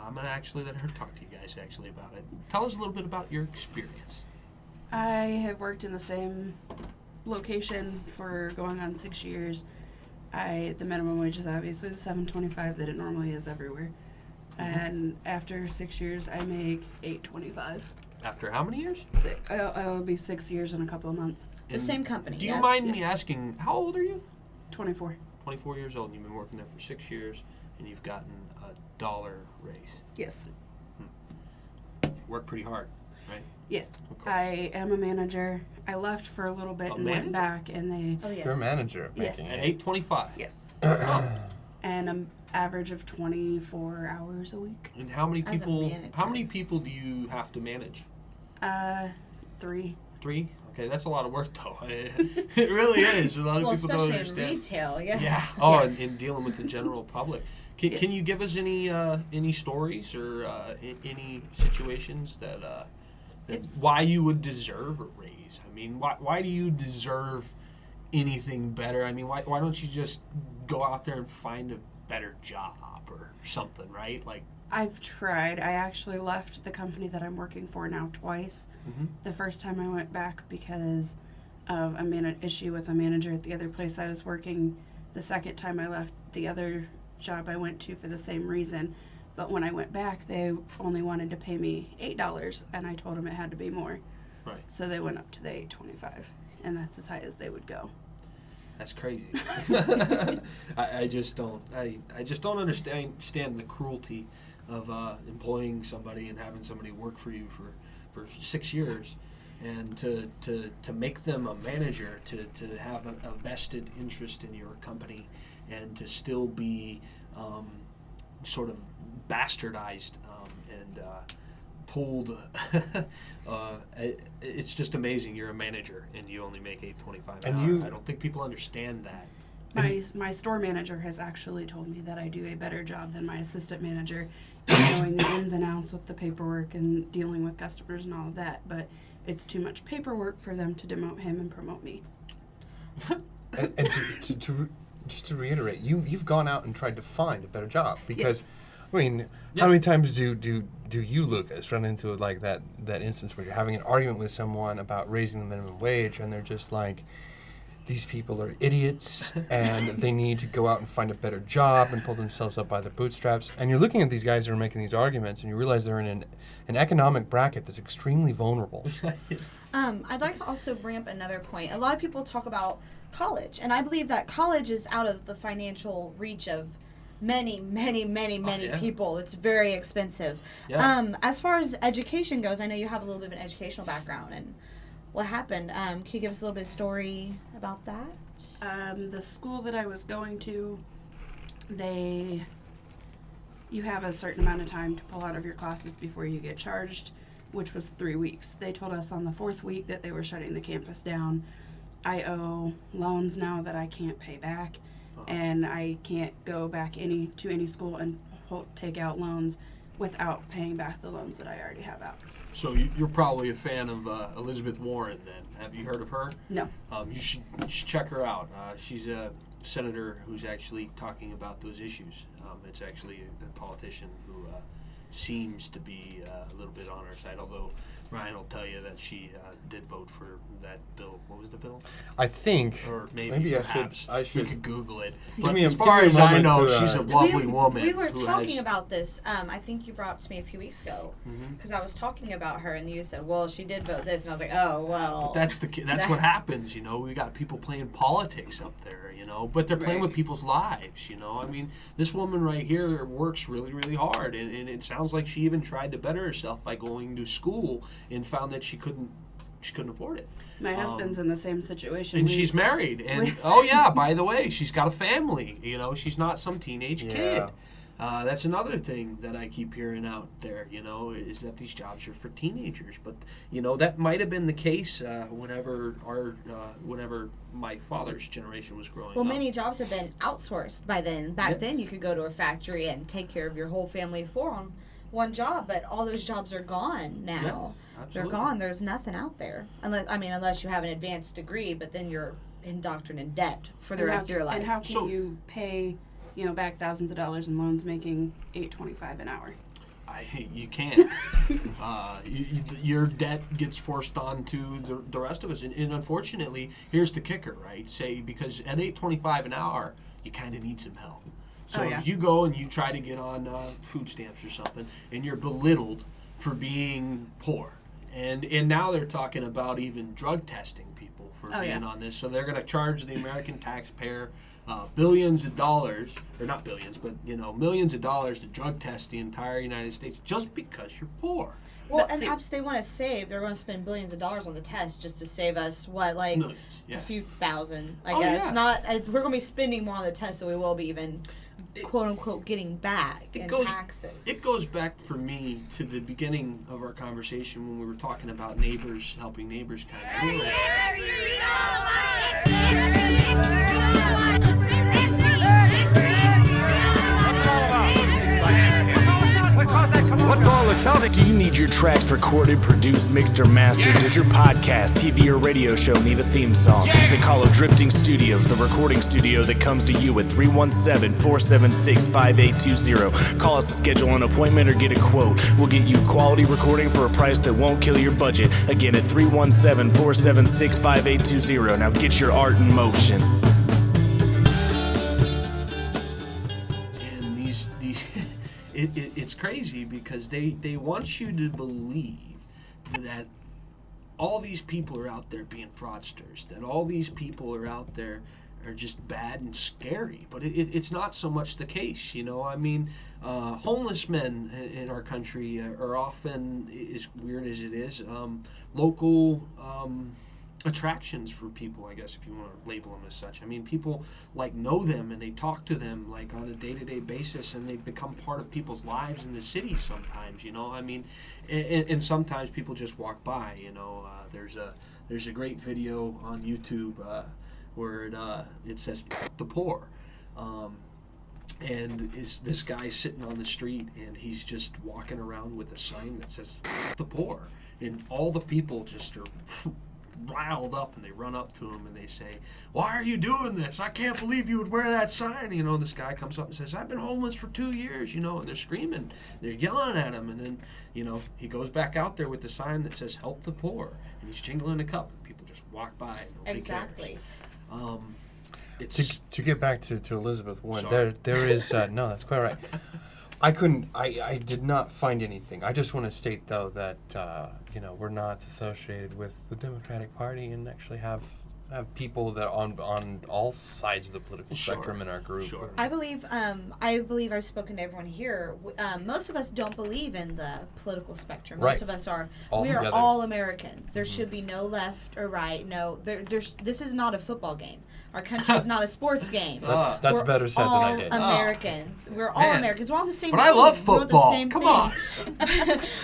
I'm going to actually let her talk to you guys actually about it. Tell us a little bit about your experience. I have worked in the same location for going on 6 years. The minimum wage is obviously the $7.25 that it normally is everywhere. And after 6 years, I make $8.25. After how many years? It'll be 6 years in a couple of months. The same company. Do you mind me asking, how old are you? 24. 24 years old, and you've been working there for 6 years, and you've gotten a $1 raise. Yes. Work pretty hard, right? Yes. I am a manager. I left for a little bit and went back, and they... Oh, yes. You're a manager. Yes. At $8.25? Yes. And an average of 24 hours a week. And how many people do you have to manage? 3. 3? Okay, that's a lot of work, though. It really is. A lot of people don't understand. Especially in retail, yes. Yeah. Oh, yeah. And dealing with the general public. Can you give us any stories or any situations that why you would deserve a raise? I mean, why do you deserve anything better? I mean, why don't you just go out there and find a better job or something, right? Like, I've tried. I actually left the company that I'm working for now twice. Mm-hmm. The first time I went back because an issue with a manager at the other place I was working the second time I left the other job I went to for the same reason. But when I went back, they only wanted to pay me $8, and I told them it had to be more. Right. So they went up to the $8.25, and that's as high as they would go. That's crazy. I just don't understand the cruelty of employing somebody and having somebody work for you for 6 years, and to make them a manager, to have a vested interest in your company, and to still be sort of bastardized and pulled. It's just amazing. You're a manager and you only make $8.25 an hour. I don't think people understand that. My store manager has actually told me that I do a better job than my assistant manager in knowing the ins and outs with the paperwork and dealing with customers and all of that, but it's too much paperwork for them to demote him and promote me. and just to reiterate, you've gone out and tried to find a better job because, yes. I mean, how many times do you, Lucas, run into like that instance where you're having an argument with someone about raising the minimum wage and they're just like, these people are idiots and they need to go out and find a better job and pull themselves up by their bootstraps. And you're looking at these guys who are making these arguments and you realize they're in an economic bracket that's extremely vulnerable. I'd like to also bring up another point. A lot of people talk about college, and I believe that college is out of the financial reach of many people. It's very expensive. Yeah. As far as education goes, I know you have a little bit of an educational background, and what happened? Can you give us a little bit of story about that? The school that I was going to, you have a certain amount of time to pull out of your classes before you get charged, which was 3 weeks. They told us on the 4th week that they were shutting the campus down. I owe loans now that I can't pay back, and I can't go back to any school and take out loans without paying back the loans that I already have out. So you're probably a fan of Elizabeth Warren, then. Have you heard of her? No. You should check her out. She's a senator who's actually talking about those issues. It's actually a politician who seems to be a little bit on our side, although Ryan will tell you that she did vote for that bill. What was the bill? I think. Or maybe perhaps. I should. You could Google it. But as far as I know, she's a lovely woman. We were talking about this. I think you brought up to me a few weeks ago because I was talking about her, and you said, "Well, she did vote this," and I was like, "Oh, well." But that's what happens, We got people playing politics up there, But they're playing with people's lives, I mean, this woman right here works really, really hard, and it sounds like she even tried to better herself by going to school and found that she couldn't afford it. My husband's in the same situation. And she's married. And, by the way, she's got a family. She's not some teenage kid. That's another thing that I keep hearing out there, is that these jobs are for teenagers. But, that might have been the case whenever my father's generation was growing up. Well, many jobs have been outsourced by then. Back then, you could go to a factory and take care of your whole family on one job, but all those jobs are gone now. Yes, they're gone. There's nothing out there. Unless you have an advanced degree, but then you're indoctrinated in debt for the rest of your life. And how can you pay back thousands of dollars in loans making $8.25 an hour? You can't. Your debt gets forced on to the rest of us. And unfortunately, here's the kicker, right? Because at $8.25 an hour, you kind of need some help. So if you go and you try to get on food stamps or something, and you're belittled for being poor, and now they're talking about even drug testing people for being on this. So they're going to charge the American taxpayer billions of dollars, or not billions, but millions of dollars to drug test the entire United States just because you're poor. Well, and perhaps they want to save. They're going to spend billions of dollars on the test just to save us millions, a few thousand. I guess we're going to be spending more on the test than we will be even quote unquote getting back in taxes. It goes back for me to the beginning of our conversation when we were talking about neighbors helping neighbors kind of. What's it all about? What caused that commotion? What's all the shouting? Do you need your tracks recorded, produced, mixed, or mastered? Yeah. Does your podcast, TV, or radio show need a theme song? Yeah. They call it Drifting Studios, the recording studio that comes to you at 317-476-5820. Call us to schedule an appointment or get a quote. We'll get you quality recording for a price that won't kill your budget. Again, at 317-476-5820. Now get your art in motion. It's crazy because they want you to believe that all these people are out there being fraudsters, that all these people are out there are just bad and scary. But it's not so much the case, you know. I mean, homeless men in our country are often, as weird as it is, local attractions for people, I guess, if you want to label them as such. I mean, people know them and they talk to them on a day-to-day basis, and they become part of people's lives in the city sometimes, you know. I mean, and sometimes people just walk by, you know. There's a great video on YouTube where it says the poor, and is this guy sitting on the street and he's just walking around with a sign that says the poor, and all the people just are riled up, and they run up to him and they say, "Why are you doing this? I can't believe you would wear that sign." You know, this guy comes up and says, "I've been homeless for 2 years," you know, and they're screaming, they're yelling at him, and then, you know, he goes back out there with the sign that says "Help the Poor," and he's jingling a cup, and people just walk by and nobody Exactly. cares. To get back to Elizabeth Warren, there is no, that's quite right. I did not find anything. I just want to state, though, that you know, we're not associated with the Democratic Party, and actually have people that on all sides of the political spectrum in our group. Sure. I believe I've spoken to everyone here. Most of us don't believe in the political spectrum. Most of us are. We are all Americans. There should be no left or right. No, this is not a football game. Our country is not a sports game. That's better said than I did. Americans. We're all Americans. We're all the same team. But I love football. Come on.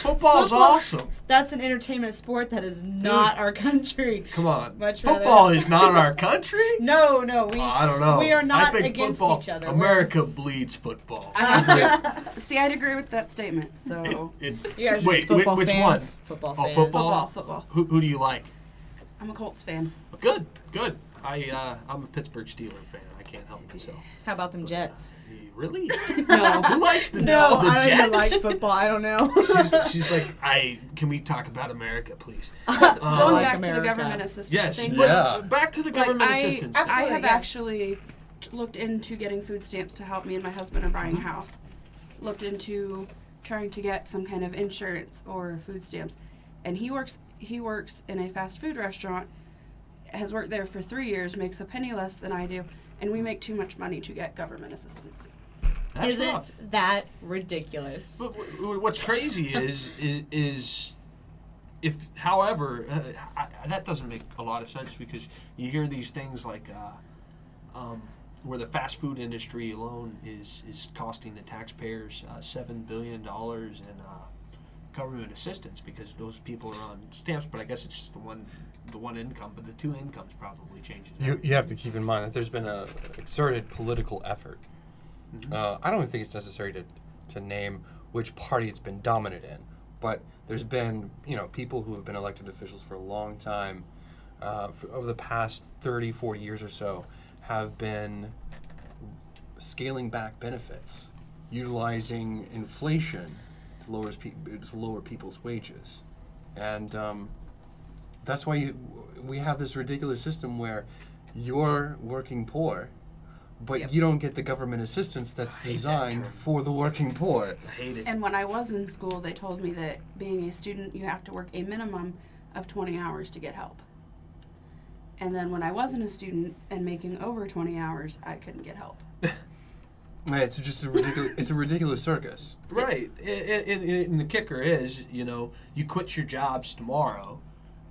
Football's awesome. That's an entertainment sport that is not our country. Come on. Football is not our country? No. I don't know. We are not I think against football, each other. America bleeds football. See, I'd agree with that statement. So you guys are wait, football which fans? one? Football Oh, fans. Football. Who do you like? I'm a Colts fan. Good. I'm a Pittsburgh Steelers fan. I can't help myself. How about them Jets? Really? No. Who likes the No, the I don't Jets? even like football. I don't know. She's like, can we talk about America, please? Going like back America. to the government assistance. Yes. thing, Back to the government assistance. I have yes. actually looked into getting food stamps to help me and my husband are buying a house. Looked into trying to get some kind of insurance or food stamps, and he works in a fast food restaurant. Has worked there for 3 years, makes a penny less than I do, and we make too much money to get government assistance. That's Isn't rough. that ridiculous? But what's crazy is if, however, that doesn't make a lot of sense, because you hear these things like where the fast food industry alone is costing the taxpayers $7 billion in government assistance, because those people are on stamps. But I guess it's just the one income, but the two incomes probably changes. You have to keep in mind that there's been a exerted political effort. I don't think it's necessary to name which party it's been dominant in, but there's been, you know, people who have been elected officials for a long time, over the past 30, 40 years or so, have been scaling back benefits, utilizing inflation to lower people's wages, and that's why we have this ridiculous system where you're working poor, but you don't get the government assistance that's designed for the working poor. I hate it. And when I was in school, they told me that being a student, you have to work a minimum of 20 hours to get help. And then when I wasn't a student and making over 20 hours, I couldn't get help. It's just a ridiculous circus. Right. And the kicker is, you know, you quit your jobs tomorrow,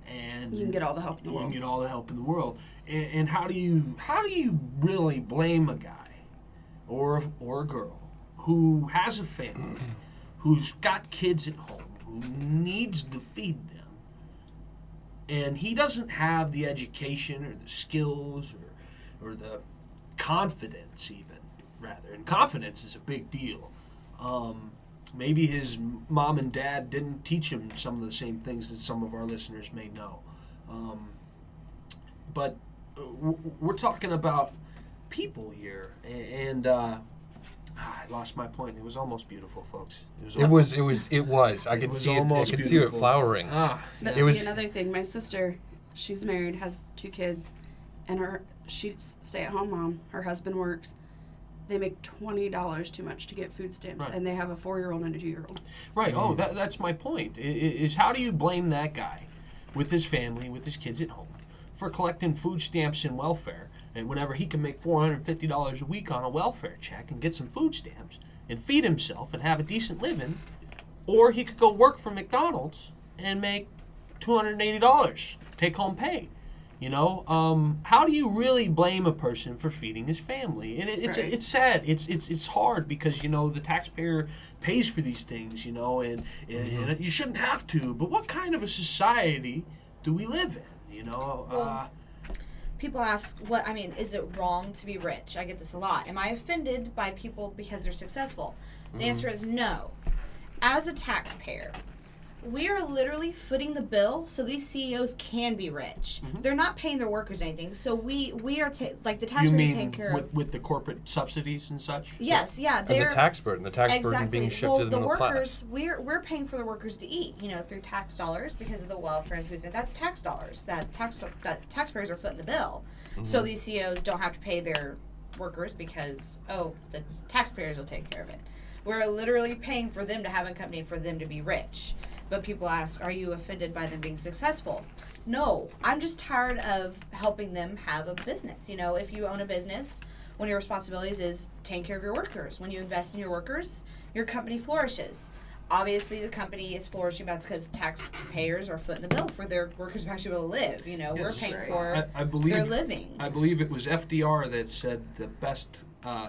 and you can get all the help in the world. You can get all the help in the world. And how do you really blame a guy or a girl who has a family, who's got kids at home, who needs to feed them, and he doesn't have the education or the skills or the confidence even, rather, and confidence is a big deal, maybe his mom and dad didn't teach him some of the same things that some of our listeners may know. But we're talking about people here, and I lost my point. It was almost beautiful, folks. It was. I could see it. I could see it flowering. But see, another thing. My sister, she's married, has 2 kids, and she's stay-at-home mom. Her husband works. They make $20 too much to get food stamps, and they have a 4-year-old and a 2-year-old. Right. Oh, that's my point. Is how do you blame that guy with his family, with his kids at home, for collecting food stamps and welfare, and whenever he can make $450 a week on a welfare check and get some food stamps and feed himself and have a decent living, or he could go work for McDonald's and make $280 take-home pay? You know, how do you really blame a person for feeding his family? And it's sad. It's hard because, you know, the taxpayer pays for these things, you know, and you shouldn't have to. But what kind of a society do we live in? You know, people ask, is it wrong to be rich? I get this a lot. Am I offended by people because they're successful? The answer is no. As a taxpayer, we are literally footing the bill so these CEOs can be rich. They're not paying their workers anything, so we are the taxpayers take care of. With the corporate subsidies and such? Yes, yeah. And the tax burden being shifted to the middle class. We're paying for the workers to eat, you know, through tax dollars because of the welfare and food. That's tax dollars that taxpayers are footing the bill. So these CEOs don't have to pay their workers because the taxpayers will take care of it. We're literally paying for them to have a company for them to be rich. But people ask, are you offended by them being successful? No, I'm just tired of helping them have a business. You know, if you own a business, one of your responsibilities is taking care of your workers. When you invest in your workers, your company flourishes. Obviously, the company is flourishing. That's because taxpayers are footing the bill for their workers to actually be able to live. You know, we're paying for their living. I believe it was FDR that said the best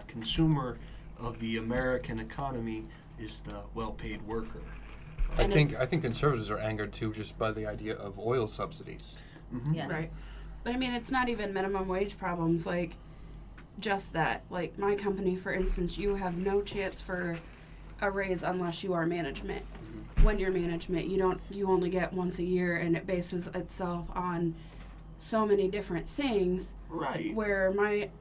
consumer of the American economy is the well-paid worker. I think conservatives are angered too just by the idea of oil subsidies. Yes. Right. But I mean, it's not even minimum wage problems, like just that. Like my company, for instance, you have no chance for a raise unless you are management. When you're management, you only get once a year, and it bases itself on so many different things. Right. Where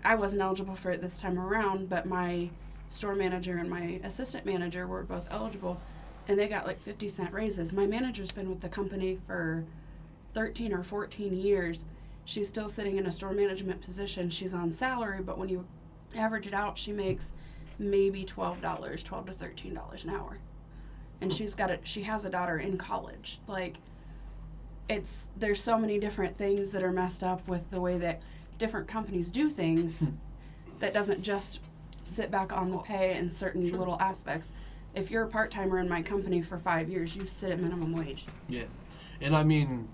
I wasn't eligible for it this time around, but my store manager and my assistant manager were both eligible. And they got like 50-cent raises. My manager's been with the company for 13 or 14 years. She's still sitting in a store management position. She's on salary, but when you average it out, she makes maybe $12 to $13 an hour. And she has a daughter in college. Like, there's so many different things that are messed up with the way that different companies do things that doesn't just sit back on the pay in certain little aspects. If you're a part-timer in my company for 5 years, you sit at minimum wage. Yeah. And I mean,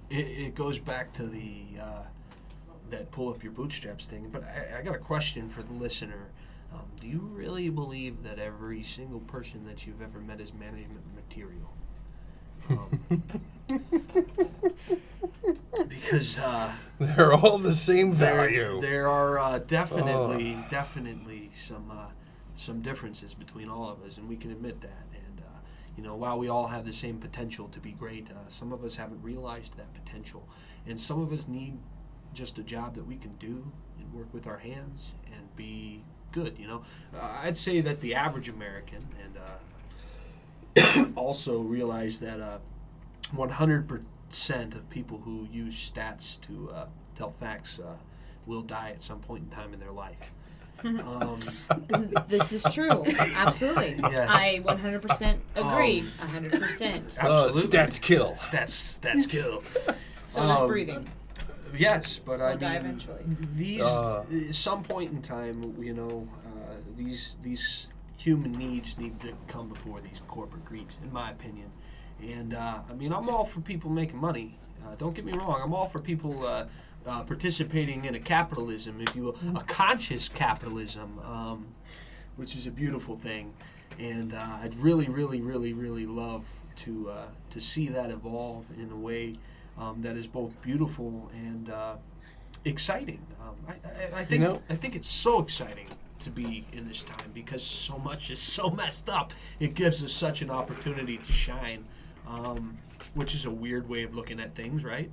it goes back to the that pull up your bootstraps thing. But I got a question for the listener. Do you really believe that every single person that you've ever met is management material? Because they're all the same value. There are definitely some differences between all of us, and we can admit that. And you know, while we all have the same potential to be great, some of us haven't realized that potential, and some of us need just a job that we can do and work with our hands and be good. You know, I'd say that the average American, and also realize that 100% of people who use stats to tell facts will die at some point in time in their life. This is true. Absolutely. Yeah. I 100% agree. 100%. Absolutely. Stats kill. Stats kill. So does breathing. Yes, but I die mean, eventually. Some point in time, you know, these human needs need to come before these corporate greeds, in my opinion. And I mean, I'm all for people making money. Don't get me wrong. I'm all for people participating in a capitalism, if you will, a conscious capitalism, which is a beautiful thing. And I'd really, really, really, really love to see that evolve in a way that is both beautiful and exciting. I think it's so exciting. to be in this time because so much is so messed up. It gives us such an opportunity to shine, which is a weird way of looking at things, right?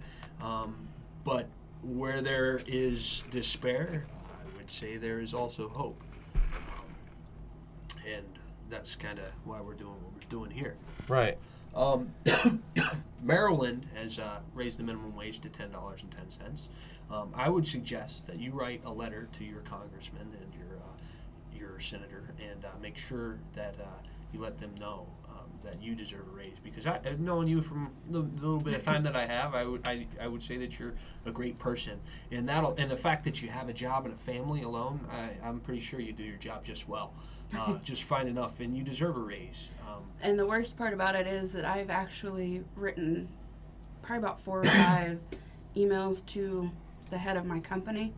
But where there is despair, I would say there is also hope. And that's kind of why we're doing what we're doing here. Right. Maryland has raised the minimum wage to $10.10. I would suggest that you write a letter to your congressman and your senator and make sure that you let them know that you deserve a raise. Because knowing you from the little bit of time that I have, I would say that you're a great person, and the fact that you have a job and a family alone, I'm pretty sure you do your job just well. Just fine enough, and you deserve a raise. And the worst part about it is that I've actually written probably about 4 or 5 emails to the head of my company,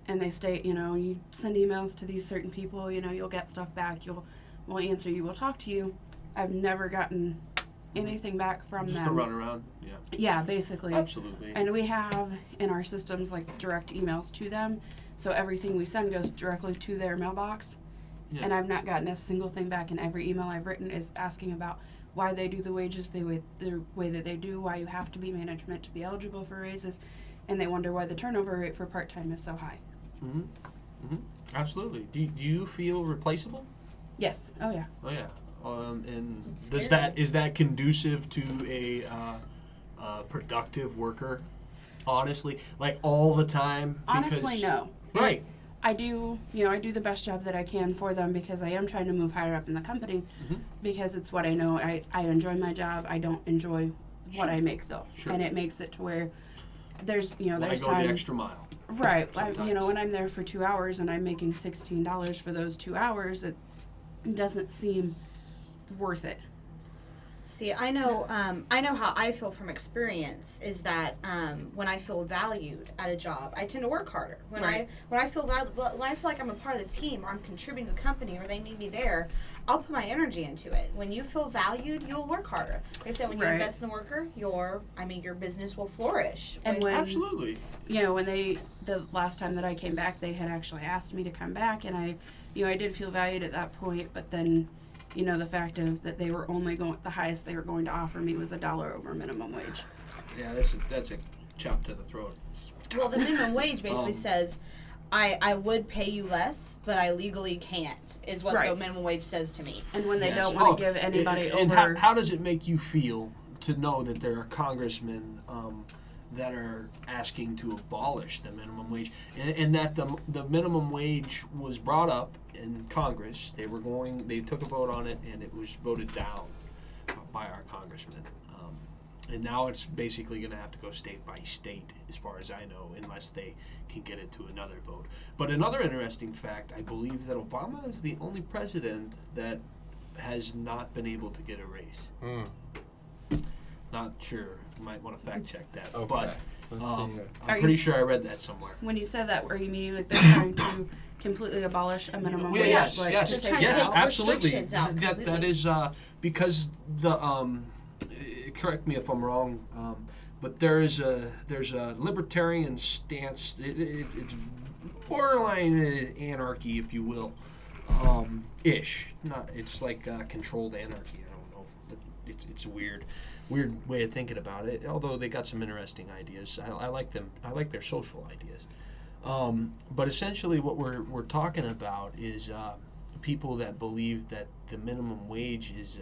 and they state, you send emails to these certain people, you'll get stuff back, we'll answer you, we'll talk to you. I've never gotten anything back from them. Just a runaround, yeah. Yeah, basically. Absolutely. And we have in our systems like direct emails to them, so everything we send goes directly to their mailbox. Yes. And I've not gotten a single thing back, and every email I've written is asking about why they do the wages the way that they do, why you have to be management to be eligible for raises, and they wonder why the turnover rate for part-time is so high. Absolutely. Do you feel replaceable? Yes. Oh, yeah. Oh, yeah. And is that conducive to a productive worker? Honestly, like all the time? Honestly, no. Right. I do the best job that I can for them because I am trying to move higher up in the company because it's what I know. I enjoy my job. I don't enjoy what I make though. Sure. And it makes it to where there's there's go the extra mile. Right. When I'm there for 2 hours and I'm making $16 for those 2 hours, it doesn't seem worth it. See, I know how I feel from experience is that when I feel valued at a job, I tend to work harder. When I feel like I'm a part of the team or I'm contributing to the company or they need me there, I'll put my energy into it. When you feel valued, you'll work harder. Like I said, when you invest in the worker, your business will flourish. And absolutely. When the last time that I came back, they had actually asked me to come back, and I did feel valued at that point, but then the fact of that they were only the highest they were going to offer me was $1 over minimum wage. Yeah, that's a chop to the throat. Well, the minimum wage basically says, I would pay you less, but I legally can't, is what the minimum wage says to me. And when they don't want to give anybody over... And how does it make you feel to know that there are congressmen that are asking to abolish the minimum wage, and that the minimum wage was brought up in Congress? They took a vote on it, and it was voted down by our congressman. And now it's basically going to have to go state by state, as far as I know, unless they can get it to another vote. But another interesting fact, I believe that Obama is the only president that has not been able to get a raise. Not sure. You might want to fact check that. Okay. But I'm pretty sure I read that somewhere. When you said that, were you meaning like they're trying to completely abolish a minimum wage? Yes, absolutely. That is because the correct me if I'm wrong, but there's a libertarian stance. It's borderline anarchy, if you will, ish. It's like controlled anarchy. I don't know. It's a weird way of thinking about it. Although they got some interesting ideas. I like them. I like their social ideas. But essentially, what we're talking about is people that believe that the minimum wage is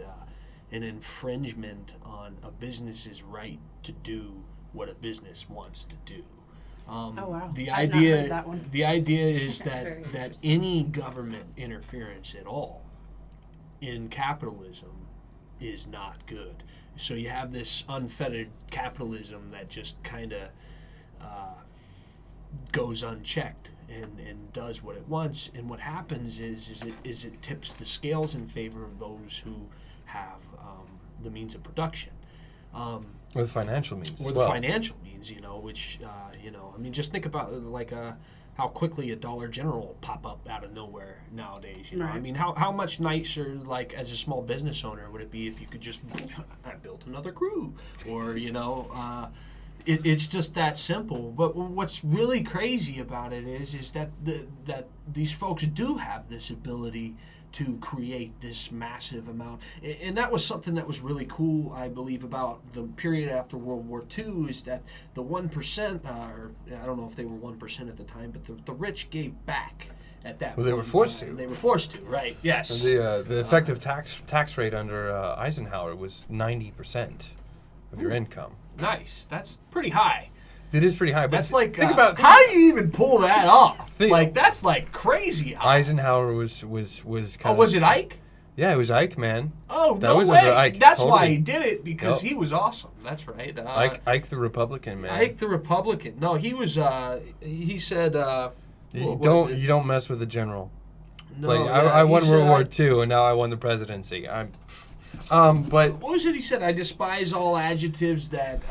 an infringement on a business's right to do what a business wants to do. Oh wow! The I've idea, not heard that one. The idea is that any government interference at all in capitalism is not good. So you have this unfettered capitalism that just kind of goes unchecked and does what it wants. And what happens is it tips the scales in favor of those who have the means of production. With financial means. Or the financial means, which, just think about how quickly a Dollar General will pop up out of nowhere nowadays. Right. I mean, how much nicer, as a small business owner, would it be if you could just, I built another crew, or It's just that simple. But what's really crazy about it is that that these folks do have this ability to create this massive amount. And that was something that was really cool, I believe, about the period after World War II, is that the 1%, or I don't know if they were 1% at the time, but the rich gave back at that point. Well, they were forced to. They were forced to, right, yes. The effective tax rate under Eisenhower was 90% of your income. Nice. That's pretty high. It is pretty high. But That's like, think about how do you even pull that off? That's like crazy high. Eisenhower was kind of. Was it Ike? Yeah, it was Ike, man. Oh, that no was way. Under Ike. That's totally. why he did it, because he was awesome. That's right. Ike the Republican, man. Ike the Republican. No, he was, he said, you don't mess with the general. No, like, yeah, I won he World said, War II, and now I won the presidency. But what was it he said? I despise all adjectives that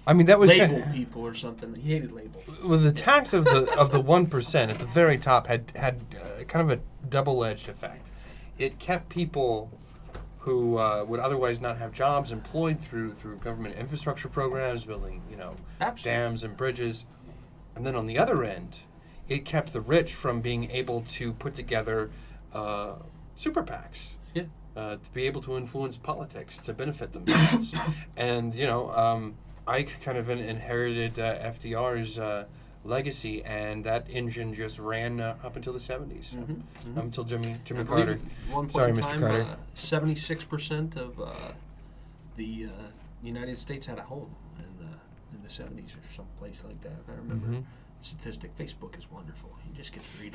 I mean, that was label people or something. He hated labels. Well, the tax of the 1% at the very top had kind of a double-edged effect. It kept people who would otherwise not have jobs employed through government infrastructure programs, building dams and bridges, and then on the other end, it kept the rich from being able to put together super PACs. Yeah. To be able to influence politics to benefit themselves. And, Ike kind of inherited FDR's legacy, and that engine just ran up until the 70s, up until Jimmy Carter. Sorry, Mr. Carter. 76% of the United States had a home in the 70s or some place like that. I remember the statistic. Facebook is wonderful. You just get to read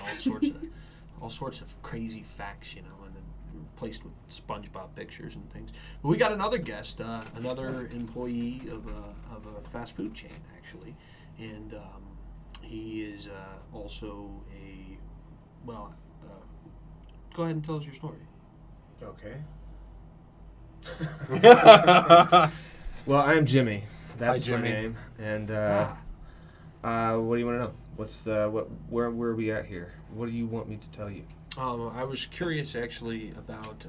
all sorts of crazy facts, and then replaced with SpongeBob pictures and things. But we got another guest, another employee of a fast food chain, actually, and he is also go ahead and tell us your story. Okay. Well, I'm Jimmy. That's Hi, Jimmy. my name. And what do you want to know? Where are we at here? What do you want me to tell you? I was curious actually about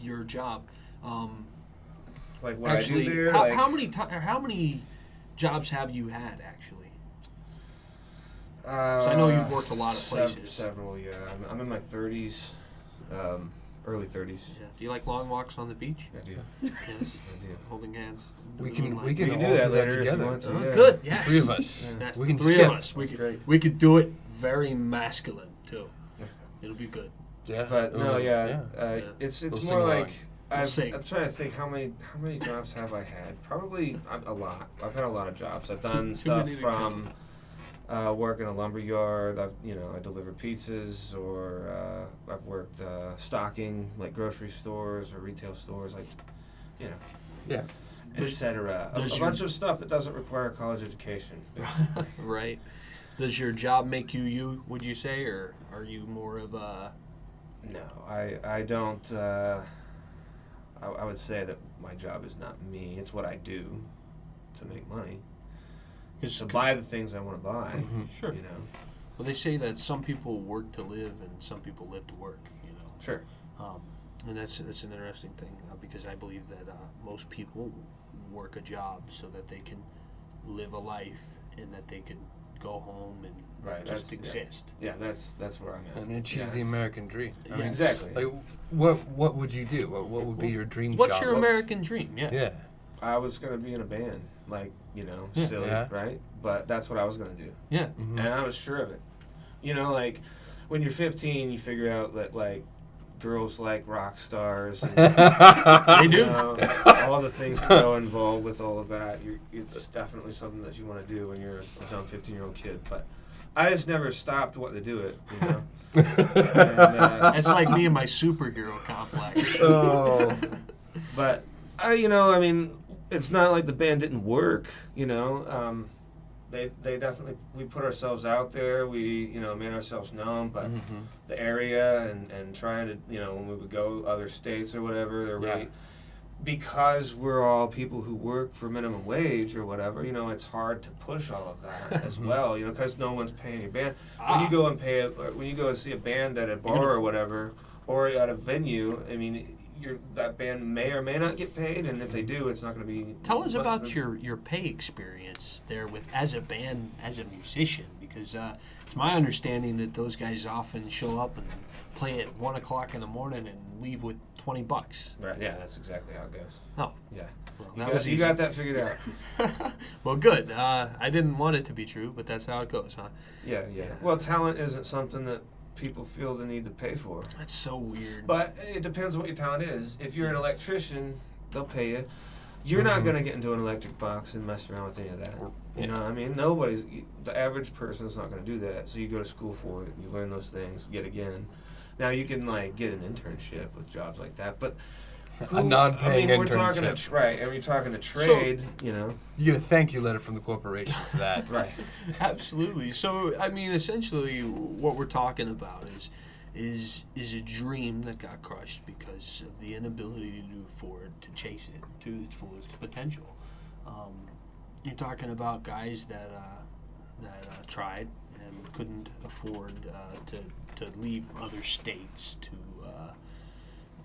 your job. Like what actually, I do there? How many jobs have you had actually? So I know you've worked a lot of places. Several, yeah. I'm in my 30s, early 30s. Yeah. Do you like long walks on the beach? I do. Yes. I do. Holding hands. We can all do do that that later if together. you want to, Oh, yeah. good. Yes. The three of us. Yeah. That's We the can three skip. of us. We could do it very masculine too. It'll be good. Yeah. But no, yeah. It's We'll more sing like along. I'm sing. trying to think how many jobs have I had? Probably a lot. I've had a lot of jobs. I've done Too stuff many to from work in a lumber yard. I deliver pizzas, or I've worked stocking like grocery stores or retail stores, Yeah. etc. A does bunch of stuff that doesn't require a college education. Right. Does your job make you, would you say, or are you more of a... No, I don't. I would say that my job is not me. It's what I do to make money. To buy the things I want to buy. Sure. Well, they say that some people work to live and some people live to work, Sure. And that's an interesting thing because I believe that most people work a job so that they can live a life and that they can go home and just exist. Yeah, that's where I'm at. And achieve the American dream. I mean, exactly. Like, what would you do? What would be your dream What's job? your American dream? Yeah. I was going to be in a band, silly, Yeah. right? But that's what I was going to do. Yeah. Mm-hmm. And I was sure of it. When you're 15, you figure out that, girls like rock stars. And, They do. All the things that go involved with all of that. It's definitely something that you want to do when you're a dumb 15-year-old kid. But I just never stopped wanting to do it, And, That's like me and my superhero complex. Oh. But it's not like the band didn't work. They definitely, we put ourselves out there. We made ourselves known, but the area and trying to when we would go other states or whatever, they're really, because we're all people who work for minimum wage or whatever. It's hard to push all of that as well. Because no one's paying your band. When you go and see a band at a bar or whatever, or at a venue, that band may or may not get paid, and if they do, it's not going to be. Tell us about your pay experience there with as a band, as a musician, because it's my understanding that those guys often show up and play at 1 o'clock in the morning and leave with $20. Right. Yeah, that's exactly how it goes. Oh. Yeah. Well, you got that figured out. Well, good. I didn't want it to be true, but that's how it goes, huh? Yeah. Well, talent isn't something that people feel the need to pay for. That's so weird. But it depends what your talent is. If you're an electrician, they'll pay you. You're not going to get into an electric box and mess around with any of that. You know what I mean? The average person is not going to do that. So you go to school for it. You learn those things yet again. Now you can get an internship with jobs like that, but a non-paying internship. We're talking and we're talking to trade. So, you get a thank you letter from the corporation for that. Right. Absolutely. So I mean, essentially, what we're talking about is a dream that got crushed because of the inability to afford to chase it to its fullest potential. You're talking about guys that tried and couldn't afford to leave other states to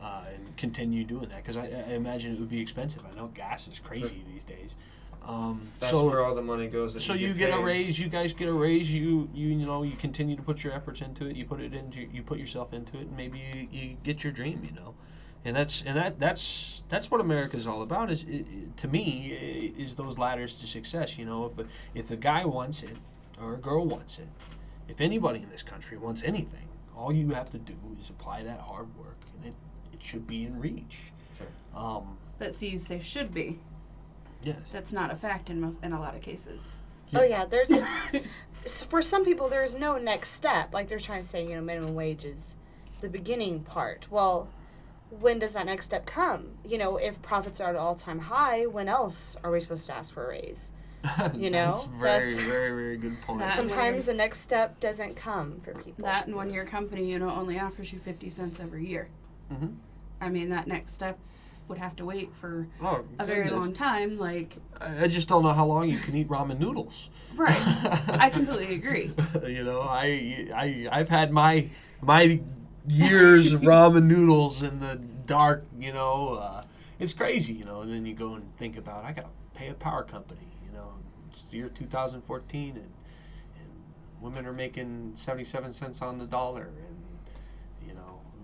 and continue doing that, because I imagine it would be expensive. I know gas is crazy these days. That's where all the money goes. So you get a raise. You guys get a raise. You continue to put your efforts into it. You put yourself into it, and maybe you get your dream. And that's what America's all about. To me, is those ladders to success. If a guy wants it or a girl wants it, if anybody in this country wants anything, all you have to do is apply that hard work, and it should be in reach. Sure. But see, you say should be. Yes. That's not a fact in a lot of cases. Yeah. Oh yeah, for some people there's no next step. Like they're trying to say, minimum wage is the beginning part. Well, when does that next step come? If profits are at an all-time high, when else are we supposed to ask for a raise? That's very, very, very good point. Sometimes the next step doesn't come for people. That, and when your company, only offers you 50 cents every year. Mm-hmm. I mean, that next step would have to wait for a very long time. I just don't know how long you can eat ramen noodles. Right. I completely agree. I've had my years of ramen noodles in the dark. It's crazy. And then you go and think about, I gotta pay a power company. It's the year 2014, and women are making 77 cents on the dollar, and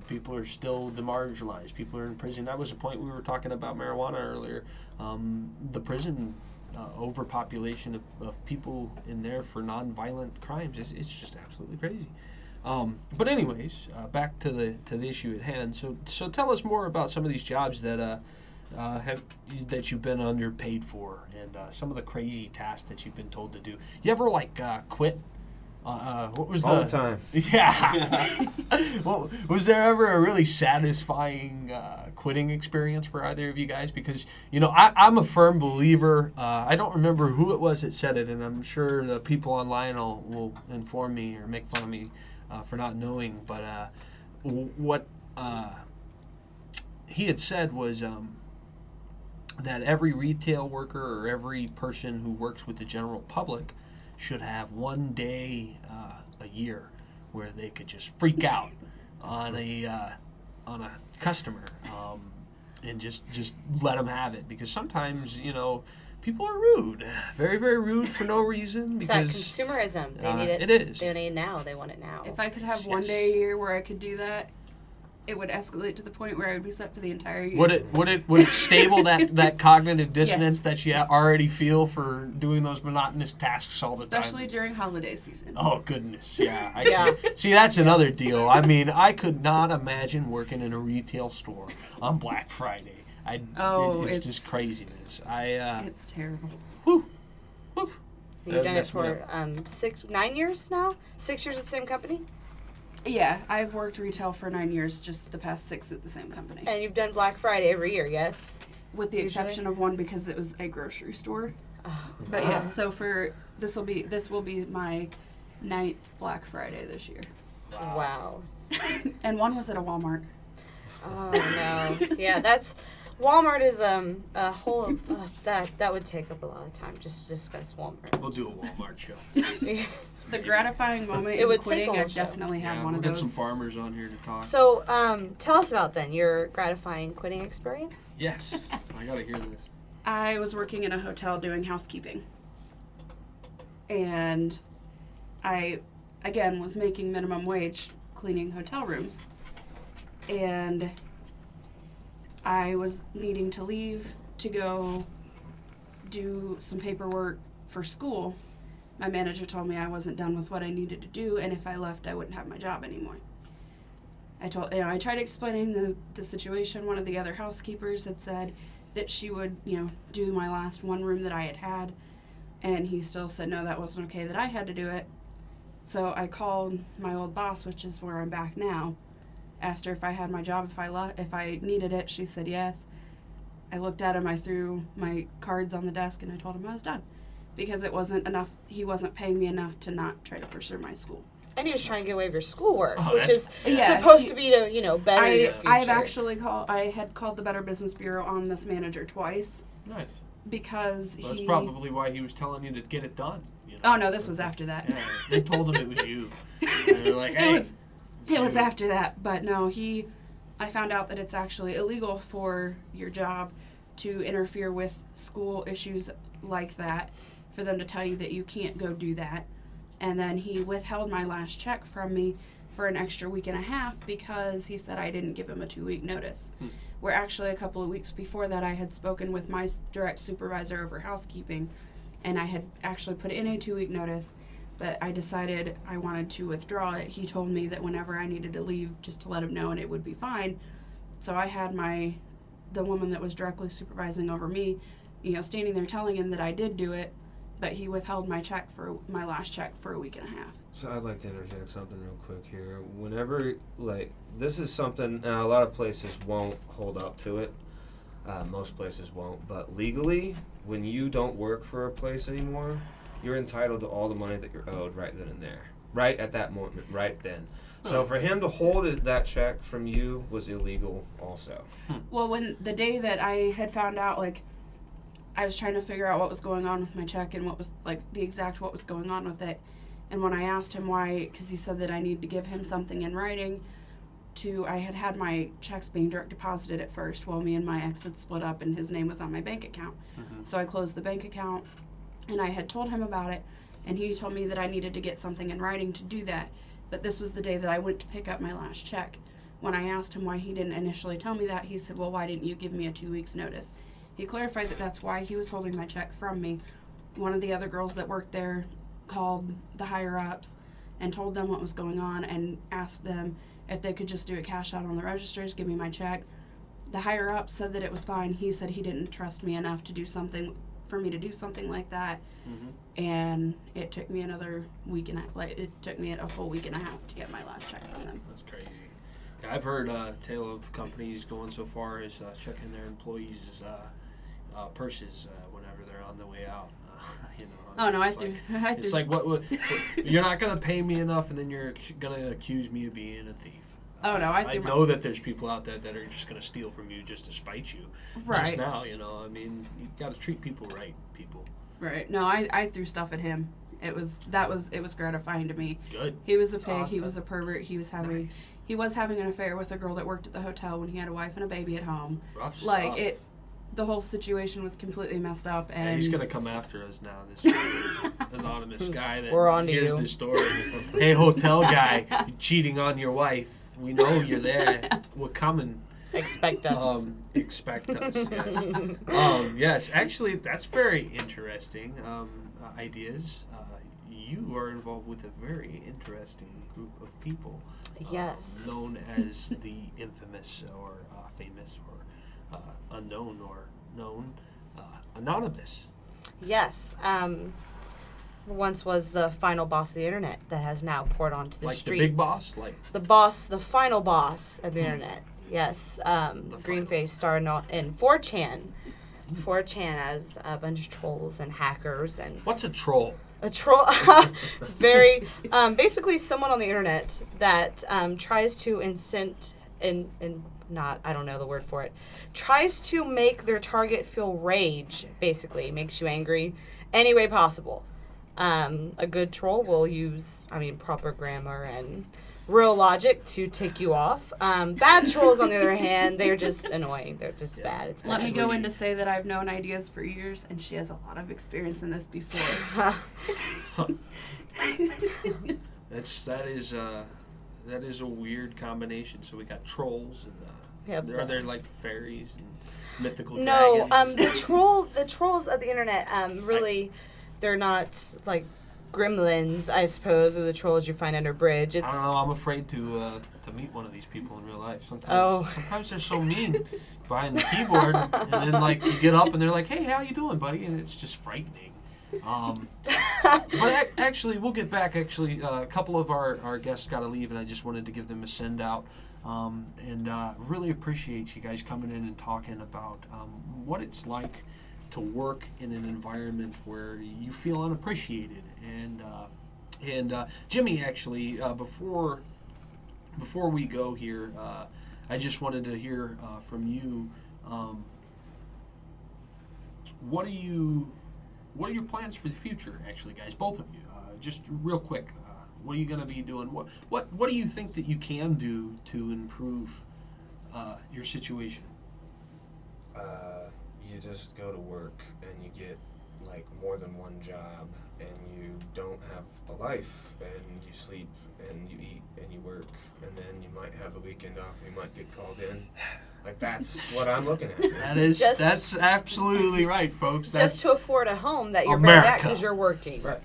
people are still demarginalized. People are in prison. That was a point we were talking about marijuana earlier. The prison overpopulation of people in there for nonviolent crimes. It's just absolutely crazy. But anyways, back to the issue at hand. So tell us more about some of these jobs that you've been underpaid for, and some of the crazy tasks that you've been told to do. You ever quit? What was all the time? Yeah. Well, was there ever a really satisfying quitting experience for either of you guys? Because I'm a firm believer. I don't remember who it was that said it, and I'm sure the people online will inform me or make fun of me for not knowing. But what he had said was that every retail worker or every person who works with the general public should have one day a year where they could just freak out on a customer and just let them have it, because sometimes people are rude, very, very rude for no reason. Because it's that consumerism. They need it. It is. They need it now. They want it now. If I could have one day a year where I could do that, it would escalate to the point where I would be set for the entire year. Would it stable that cognitive dissonance Yes. that you already feel for doing those monotonous tasks all the time? Especially during holiday season. Oh goodness, yeah. See, that's another deal. I mean, I could not imagine working in a retail store on Black Friday. It's just craziness. It's terrible. Whew. You've done it for 9 years now? 6 years at the same company? Yeah, I've worked retail for 9 years, just the past 6 at the same company. And you've done Black Friday every year, yes? With the exception of one because it was a grocery store. Oh, but yes, so this will be my 9th Black Friday this year. Wow. And one was at a Walmart. Oh no. Yeah, Walmart is a whole that would take up a lot of time just to discuss Walmart. We'll do a Walmart show. The gratifying moment It in would quitting, take I all show. definitely had one we'll of get those. some farmers on here to talk. So, tell us about then your gratifying quitting experience. Yes, I gotta hear this. I was working in a hotel doing housekeeping. And I, again, was making minimum wage cleaning hotel rooms. And I was needing to leave to go do some paperwork for school. My manager told me I wasn't done with what I needed to do, and if I left, I wouldn't have my job anymore. I tried explaining the situation. One of the other housekeepers had said that she would, do my last one room that I had, and he still said no, that wasn't okay, that I had to do it. So I called my old boss, which is where I'm back now, asked her if I had my job, if I needed it. She said yes. I looked at him, I threw my cards on the desk, and I told him I was done. Because it wasn't enough, he wasn't paying me enough to not try to pursue my school. And he was trying to get away with your schoolwork, Oh, which is Yeah, supposed to be to, better your future. I had called the Better Business Bureau on this manager twice. Nice. Because Well, that's he... probably why he was telling you to get it done. Oh, no, this was after that. Yeah, they told him it was you. And they're like, hey. It was after that, but no, I found out that it's actually illegal for your job to interfere with school issues like that, for them to tell you that you can't go do that. And then he withheld my last check from me for an extra week and a half because he said I didn't give him a 2-week notice. Where actually a couple of weeks before that I had spoken with my direct supervisor over housekeeping, and I had actually put in a 2-week notice, but I decided I wanted to withdraw it. He told me that whenever I needed to leave, just to let him know and it would be fine. So I had the woman that was directly supervising over me, standing there telling him that I did do it, but he withheld my last check for a week and a half. So I'd like to interject something real quick here. Whenever, this is something, a lot of places won't hold up to it. Most places won't. But legally, when you don't work for a place anymore, you're entitled to all the money that you're owed right then and there. Right at that moment, right then. So for him to hold that check from you was illegal also. Well, when the day that I had found out, I was trying to figure out what was going on with my check and what was, what was going on with it. And when I asked him why, because he said that I needed to give him something in writing I had my checks being direct deposited at first while me and my ex had split up and his name was on my bank account. So I closed the bank account and I had told him about it, and he told me that I needed to get something in writing to do that. But this was the day that I went to pick up my last check. When I asked him why he didn't initially tell me that, he said, well, why didn't you give me a 2 weeks notice? He clarified that that's why he was holding my check from me. One of the other girls that worked there called the higher-ups and told them what was going on and asked them if they could just do a cash out on the registers, give me my check. The higher-ups said that it was fine. He said he didn't trust me enough to do something like that. And it took me another week and it took me a full week and a half to get my last check from them. That's crazy. Yeah, I've heard tale of companies going so far as checking their employees' purses whenever they're on the way out. Oh no, It's like what you're not gonna pay me enough, and then you're gonna accuse me of being a thief. Oh no, I know that there's people out there that are just gonna steal from you just to spite you. Right. Just now, you gotta treat people right, people. Right. No, I threw stuff at him. It was gratifying to me. Good. He was a pig. Awesome. He was a pervert. He was having an affair with a girl that worked at the hotel when he had a wife and a baby at home. Rough stuff. The whole situation was completely messed up, and he's gonna come after us now. This anonymous guy that We're on to hears you. the story. Hey, hotel guy, you're cheating on your wife. We know you're there. We're coming. Expect us. Expect us. Yes. Yes. Actually, that's very interesting. Ideas. You are involved with a very interesting group of people. Yes. Known as the infamous or famous or unknown or known Anonymous. Yes. Once was the final boss of the internet that has now poured onto the streets. Like the big boss? The final boss of the internet. Yes. Greenface started in 4chan. 4chan as a bunch of trolls and hackers and. What's a troll? A troll, basically someone on the internet that tries to I don't know the word for it, tries to make their target feel rage, basically, makes you angry any way possible. A good troll will use, proper grammar and real logic to tick you off. Bad trolls, on the other hand, they're just annoying. They're just bad. It's Let me go in to say that I've known Ideas for years, and she has a lot of experience in this before. That is a weird combination. So we got trolls and are there like fairies and mythical dragons? No, the trolls of the internet, really, they're not like gremlins, I suppose, or the trolls you find under a bridge. I don't know. I'm afraid to meet one of these people in real life. Sometimes they're so mean behind the keyboard, and then like you get up and they're like, "Hey, how you doing, buddy?" And it's just frightening. But actually, we'll get back. Actually, a couple of our guests got to leave, and I just wanted to give them a send out. And really appreciate you guys coming in and talking about what it's like to work in an environment where you feel unappreciated. And Jimmy, actually, before we go here, I just wanted to hear from you. What are your plans for the future, actually, guys? Both of you, just real quick. What are you going to be doing? What do you think that you can do to improve your situation? You just go to work and you get like more than one job, and you don't have a life, and you sleep and you eat and you work, and then you might have a weekend off and you might get called in. Like, that's what I'm looking at. That's absolutely right, folks. That's just to afford a home that you're buried at because you're working. Right.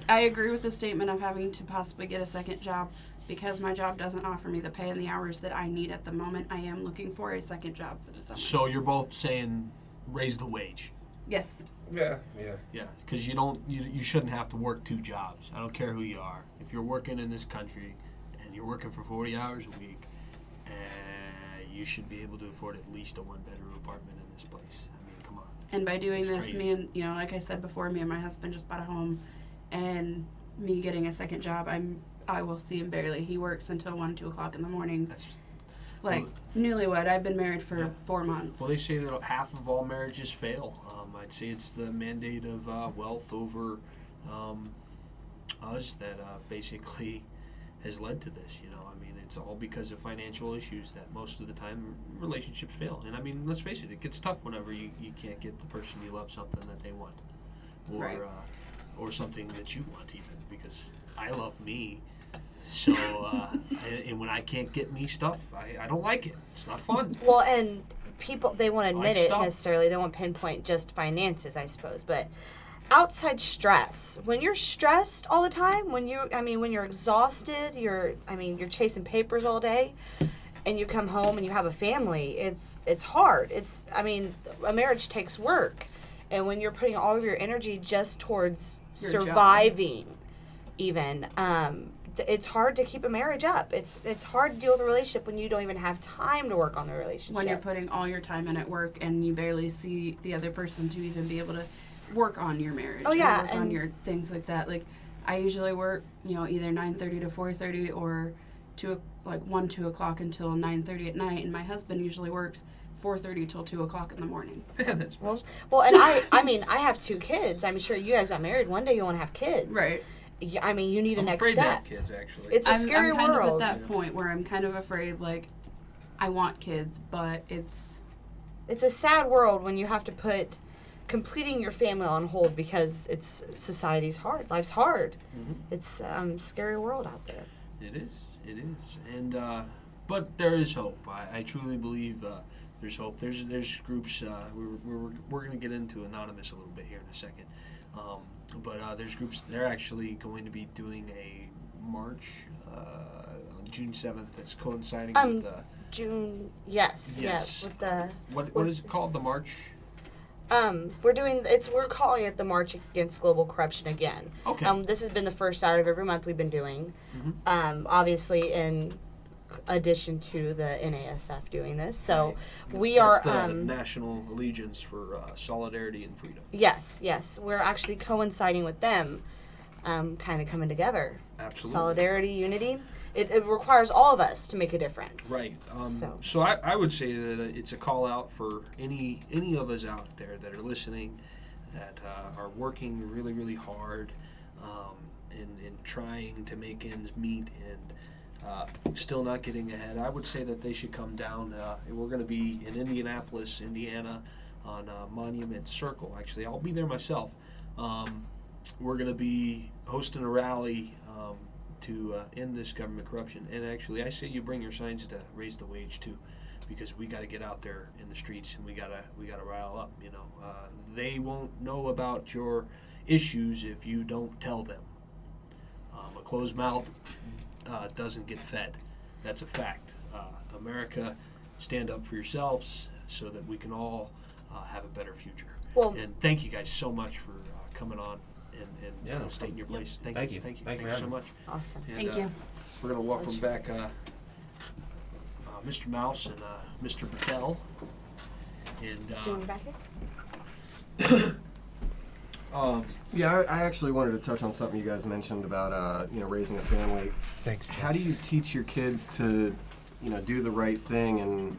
I agree with the statement of having to possibly get a second job, because my job doesn't offer me the pay and the hours that I need at the moment. I am looking for a second job for the summer. So you're both saying raise the wage. Yes. Yeah. Because you shouldn't have to work two jobs. I don't care who you are. If you're working in this country and you're working for 40 hours a week, you should be able to afford at least a one-bedroom apartment in this place. I mean, come on. And by doing It's this, crazy. me and, like I said before, me and my husband just bought a home, and me getting a second job, I will see him barely. He works until 1, 2 o'clock in the mornings. Newlywed. I've been married for 4 months. Well, they say that half of all marriages fail. I'd say it's the mandate of wealth over us that basically has led to this. I mean, it's all because of financial issues that most of the time relationships fail. And I mean, let's face it gets tough whenever you can't get the person you love something that they want, or Right. Or something that you want even, because I love me. So, and when I can't get me stuff, I don't like it. It's not fun. Well, and people, they won't admit it stuff. necessarily. They won't pinpoint just finances, I suppose. But outside stress, when you're stressed all the time, when you're exhausted, you're chasing papers all day, and you come home and you have a family, it's hard. A marriage takes work. And when you're putting all of your energy just towards Your surviving, even, it's hard to keep a marriage up. It's hard to deal with a relationship when you don't even have time to work on the relationship. When you're putting all your time in at work and you barely see the other person to even be able to work on your marriage. Oh, yeah, Work on your things like that. Like, I usually work, either 9:30 to 4:30 or 1, 2 o'clock until 9:30 at night. And my husband usually works 4:30 till 2 o'clock in the morning. That's well, and I have 2 kids. I'm sure you guys got married. One day you want to have kids. Right. You need a next afraid to step. have kids, actually. It's a scary I'm kind world. of at that point where I'm kind of afraid, like, I want kids, but it's a sad world when you have to put completing your family on hold because society's hard. Life's hard. Mm-hmm. It's a scary world out there. It is, and but there is hope. I truly believe there's hope. There's groups. We're going to get into Anonymous a little bit here in a second, but there's groups. They're actually going to be doing a march on June 7th. That's coinciding with June. Yes. With the what is it called? The march. We're calling it the March Against Global Corruption again. Okay. This has been the first Saturday of every month we've been doing. Mm-hmm. Obviously in addition to the NASF doing this. So we That's are the National Allegiance for Solidarity and Freedom. Yes. We're actually coinciding with them, kind of coming together. Absolutely. Solidarity, unity. It requires all of us to make a difference. Right. So I would say that it's a call out for any of us out there that are listening. that are working really, really hard in trying to make ends meet and still not getting ahead. I would say that they should come down. We're going to be in Indianapolis, Indiana, on Monument Circle. Actually, I'll be there myself. We're going to be hosting a rally to end this government corruption. And actually, I say you bring your signs to raise the wage too, because we got to get out there in the streets and we gotta rile up. You know, they won't know about your issues if you don't tell them. A closed mouth doesn't get fed. That's a fact. America, stand up for yourselves so that we can all have a better future. Well, and thank you guys so much for coming on and stating your place. Thank you. Thank you so much. Awesome. And, Thank you. We're going to welcome back Mr. Mouse and Mr. Bell. And Do you want me back here? Yeah, I actually wanted to touch on something you guys mentioned about raising a family. Thanks. How do you teach your kids to do the right thing and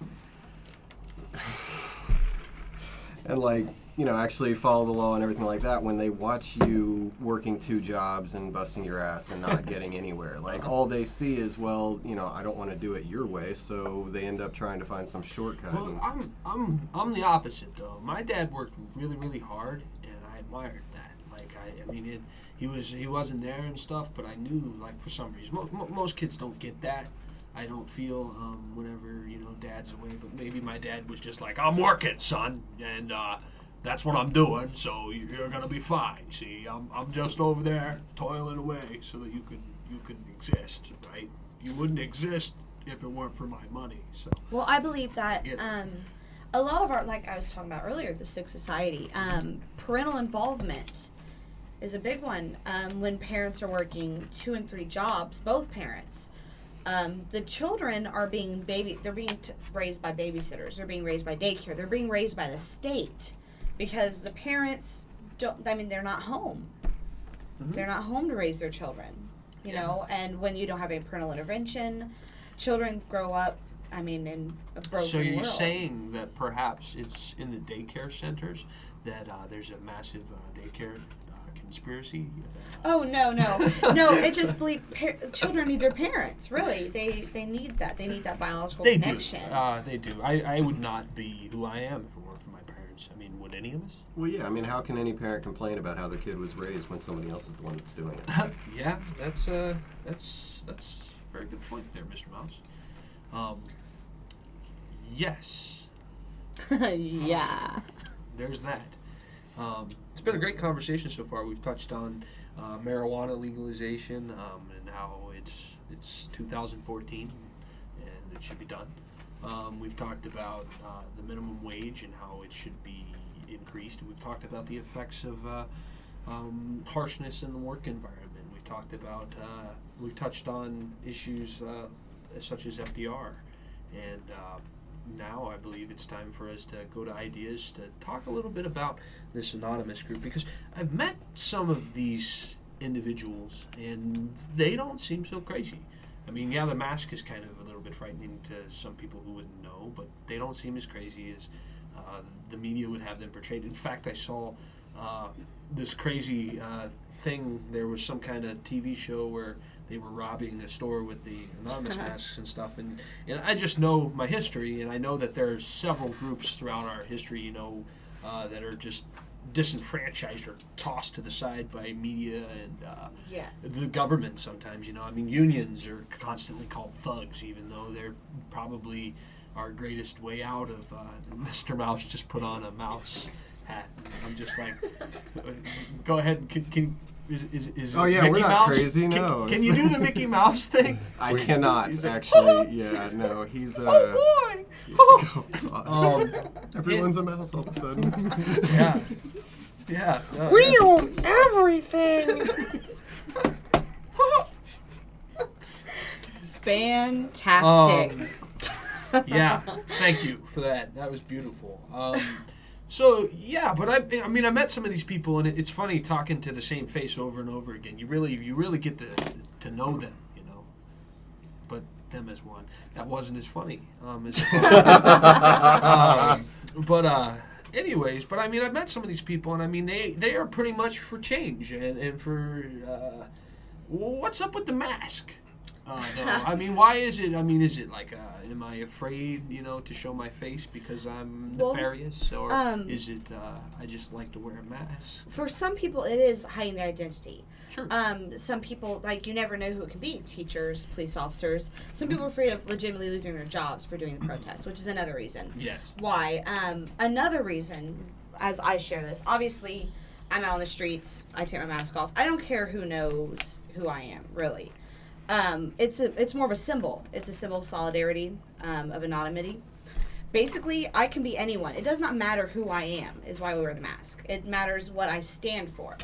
actually follow the law and everything like that when they watch you working 2 jobs and busting your ass and not getting anywhere? Like, all they see is, well, I don't want to do it your way, so they end up trying to find some shortcut. Well, I'm the opposite though. My dad worked really, really hard, and I admired that. Like, I mean, he wasn't there and stuff, but I knew, like, for some reason, most kids don't get that. I don't feel whenever dad's away, but maybe my dad was just like, I'm working, son, and that's what I'm doing, so you're gonna be fine. See, I'm just over there toiling away so that you could exist, right? You wouldn't exist if it weren't for my money. So. Well, I believe that a lot of our, like I was talking about earlier, the Sikh society, parental involvement is a big one. When parents are working 2 and 3 jobs, both parents. The children are being raised by babysitters. They're being raised by daycare. They're being raised by the state because the parents they're not home. Mm-hmm. They're not home to raise their children, you know, and when you don't have a parental intervention, children grow up, in a broken world. So you're saying that perhaps it's in the daycare centers that there's a massive daycare conspiracy? Oh, no. It just believe children need their parents. Really, they need that. They need that biological connection. They do. I would not be who I am if it weren't for my parents. I mean, would any of us? Well, yeah. I mean, how can any parent complain about how their kid was raised when somebody else is the one that's doing it? Yeah, that's a very good point there, Mr. Mouse. Yes. Yeah. There's that. It's been a great conversation so far. We've touched on marijuana legalization and how it's 2014 and it should be done. We've talked about the minimum wage and how it should be increased. We've talked about the effects of harshness in the work environment. We've touched on issues such as FDR, and now I believe it's time for us to go to ideas to talk a little bit about this anonymous group, because I've met some of these individuals and they don't seem so crazy. I mean, yeah, the mask is kind of a little bit frightening to some people who wouldn't know, but they don't seem as crazy as the media would have them portrayed. In fact, I saw this crazy thing. There was some kind of TV show where they were robbing a store with the anonymous masks and stuff, and I just know my history, and I know that there's several groups throughout our history, that are just disenfranchised or tossed to the side by media and the government sometimes. Unions are constantly called thugs, even though they're probably our greatest way out of. Mr. Mouse just put on a mouse hat. I'm just like, go ahead. Can is oh yeah, Mickey we're not Mouse? crazy. No. Can you do the Mickey Mouse thing? I cannot actually. Yeah, no. He's oh boy. Oh God. Everyone's a mouse all of a sudden. Yeah. Yeah. We own everything. Fantastic. Yeah. Thank you for that. That was beautiful. So yeah, but I met some of these people, and it's funny talking to the same face over and over again. You really get to know them, but them as one. That wasn't as funny. anyways, but I mean, I've met some of these people, and I mean, they are pretty much for change and for what's up with the mask? Though? I mean, why is it? I mean, is it like, am I afraid, to show my face because I'm nefarious, or is it I just like to wear a mask? For some people, it is hiding their identity. Sure. Some people, you never know who it can be. Teachers, police officers. Some people are afraid of legitimately losing their jobs for doing the protest, which is another reason. Yes. Why? Another reason, as I share this, obviously, I'm out on the streets. I take my mask off. I don't care who knows who I am, really. It's more of a symbol. It's a symbol of solidarity, of anonymity. Basically, I can be anyone. It does not matter who I am, is why we wear the mask. It matters what I stand for,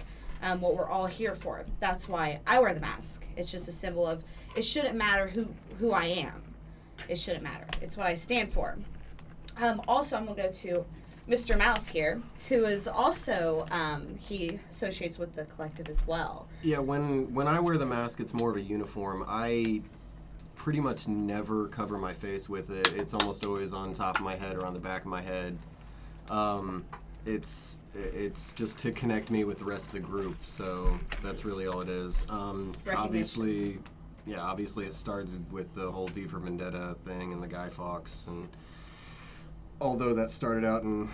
what we're all here for. That's why I wear the mask. It's just a symbol of, it shouldn't matter who I am. It shouldn't matter. It's what I stand for. Also, I'm going to go to Mr. Mouse here, who is also, he associates with the collective as well. Yeah, when I wear the mask, it's more of a uniform. I pretty much never cover my face with it. It's almost always on top of my head or on the back of my head. It's just to connect me with the rest of the group, so that's really all it is. Obviously it started with the whole V for Vendetta thing and the Guy Fawkes, and although that started out in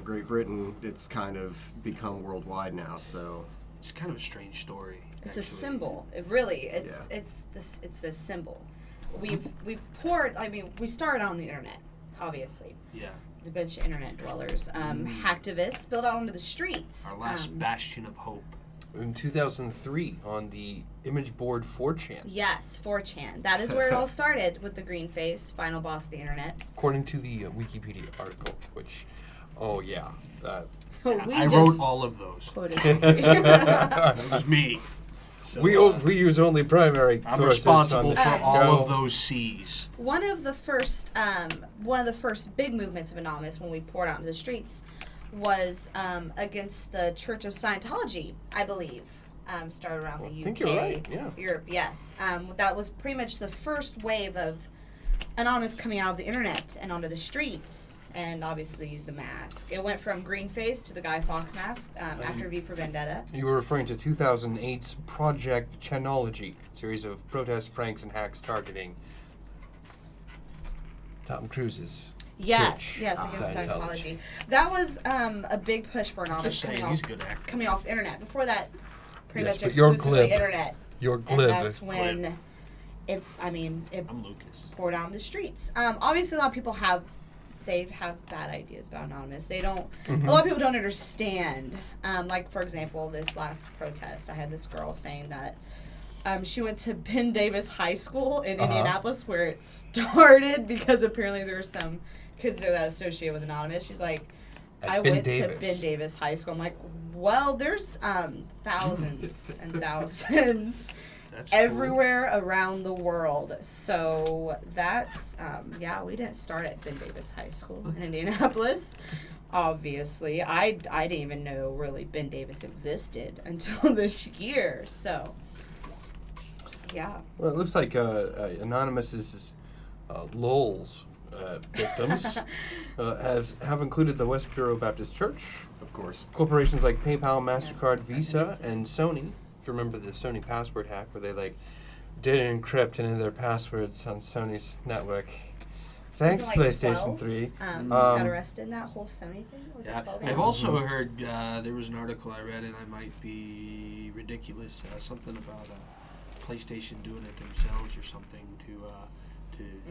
Great Britain, it's kind of become worldwide now. So it's kind of a strange story. It's a symbol. It really it's a symbol. We've poured. I mean, we started on the internet, obviously. Yeah. It's a bunch of internet dwellers, hacktivists spilled out onto the streets. Our last bastion of hope. In 2003, on the image board 4chan. Yes, 4chan. That is where it all started, with the green face, final boss of the internet. According to the Wikipedia article, which, that. I wrote all of those. It was me. So, we use only primary I'm sources. responsible for all of those C's. One of the first big movements of Anonymous when we poured out into the streets was against the Church of Scientology, I believe. Started around the UK. I think you're right, yeah. Europe, yes. That was pretty much the first wave of Anonymous coming out of the internet and onto the streets, and obviously used the mask. It went from green face to the Guy Fawkes mask after V for Vendetta. You were referring to 2008's Project Chanology, series of protests, pranks, and hacks targeting Tom Cruise's Yes, against Scientology. That was a big push for Anonymous coming off the internet. Before that, pretty much exclusively internet. You're glib. And that's when it I'm Lucas. poured out in the streets. Obviously, a lot of people have bad ideas about Anonymous. They don't. A lot of people don't understand. Like, for example, this last protest, I had this girl saying that she went to Ben Davis High School in Indianapolis, where it started, because apparently there were some kids there that associated with Anonymous. She's like, I went to Ben Davis High School. I'm like, well, there's thousands and thousands everywhere around the world. So that's, we didn't start at Ben Davis High School in Indianapolis. Obviously, I didn't even know really Ben Davis existed until this year. So, yeah. Well, it looks like Anonymous's LOL's victims have included the Westboro Baptist Church, of course, corporations like PayPal, MasterCard, Visa, and Sony. If you remember the Sony password hack, where they did encrypt into their passwords on Sony's network. Thanks, PlayStation 3. Got arrested in that whole Sony thing? Was it 12 I've also heard there was an article I read, and I might be ridiculous, something about PlayStation doing it themselves or something to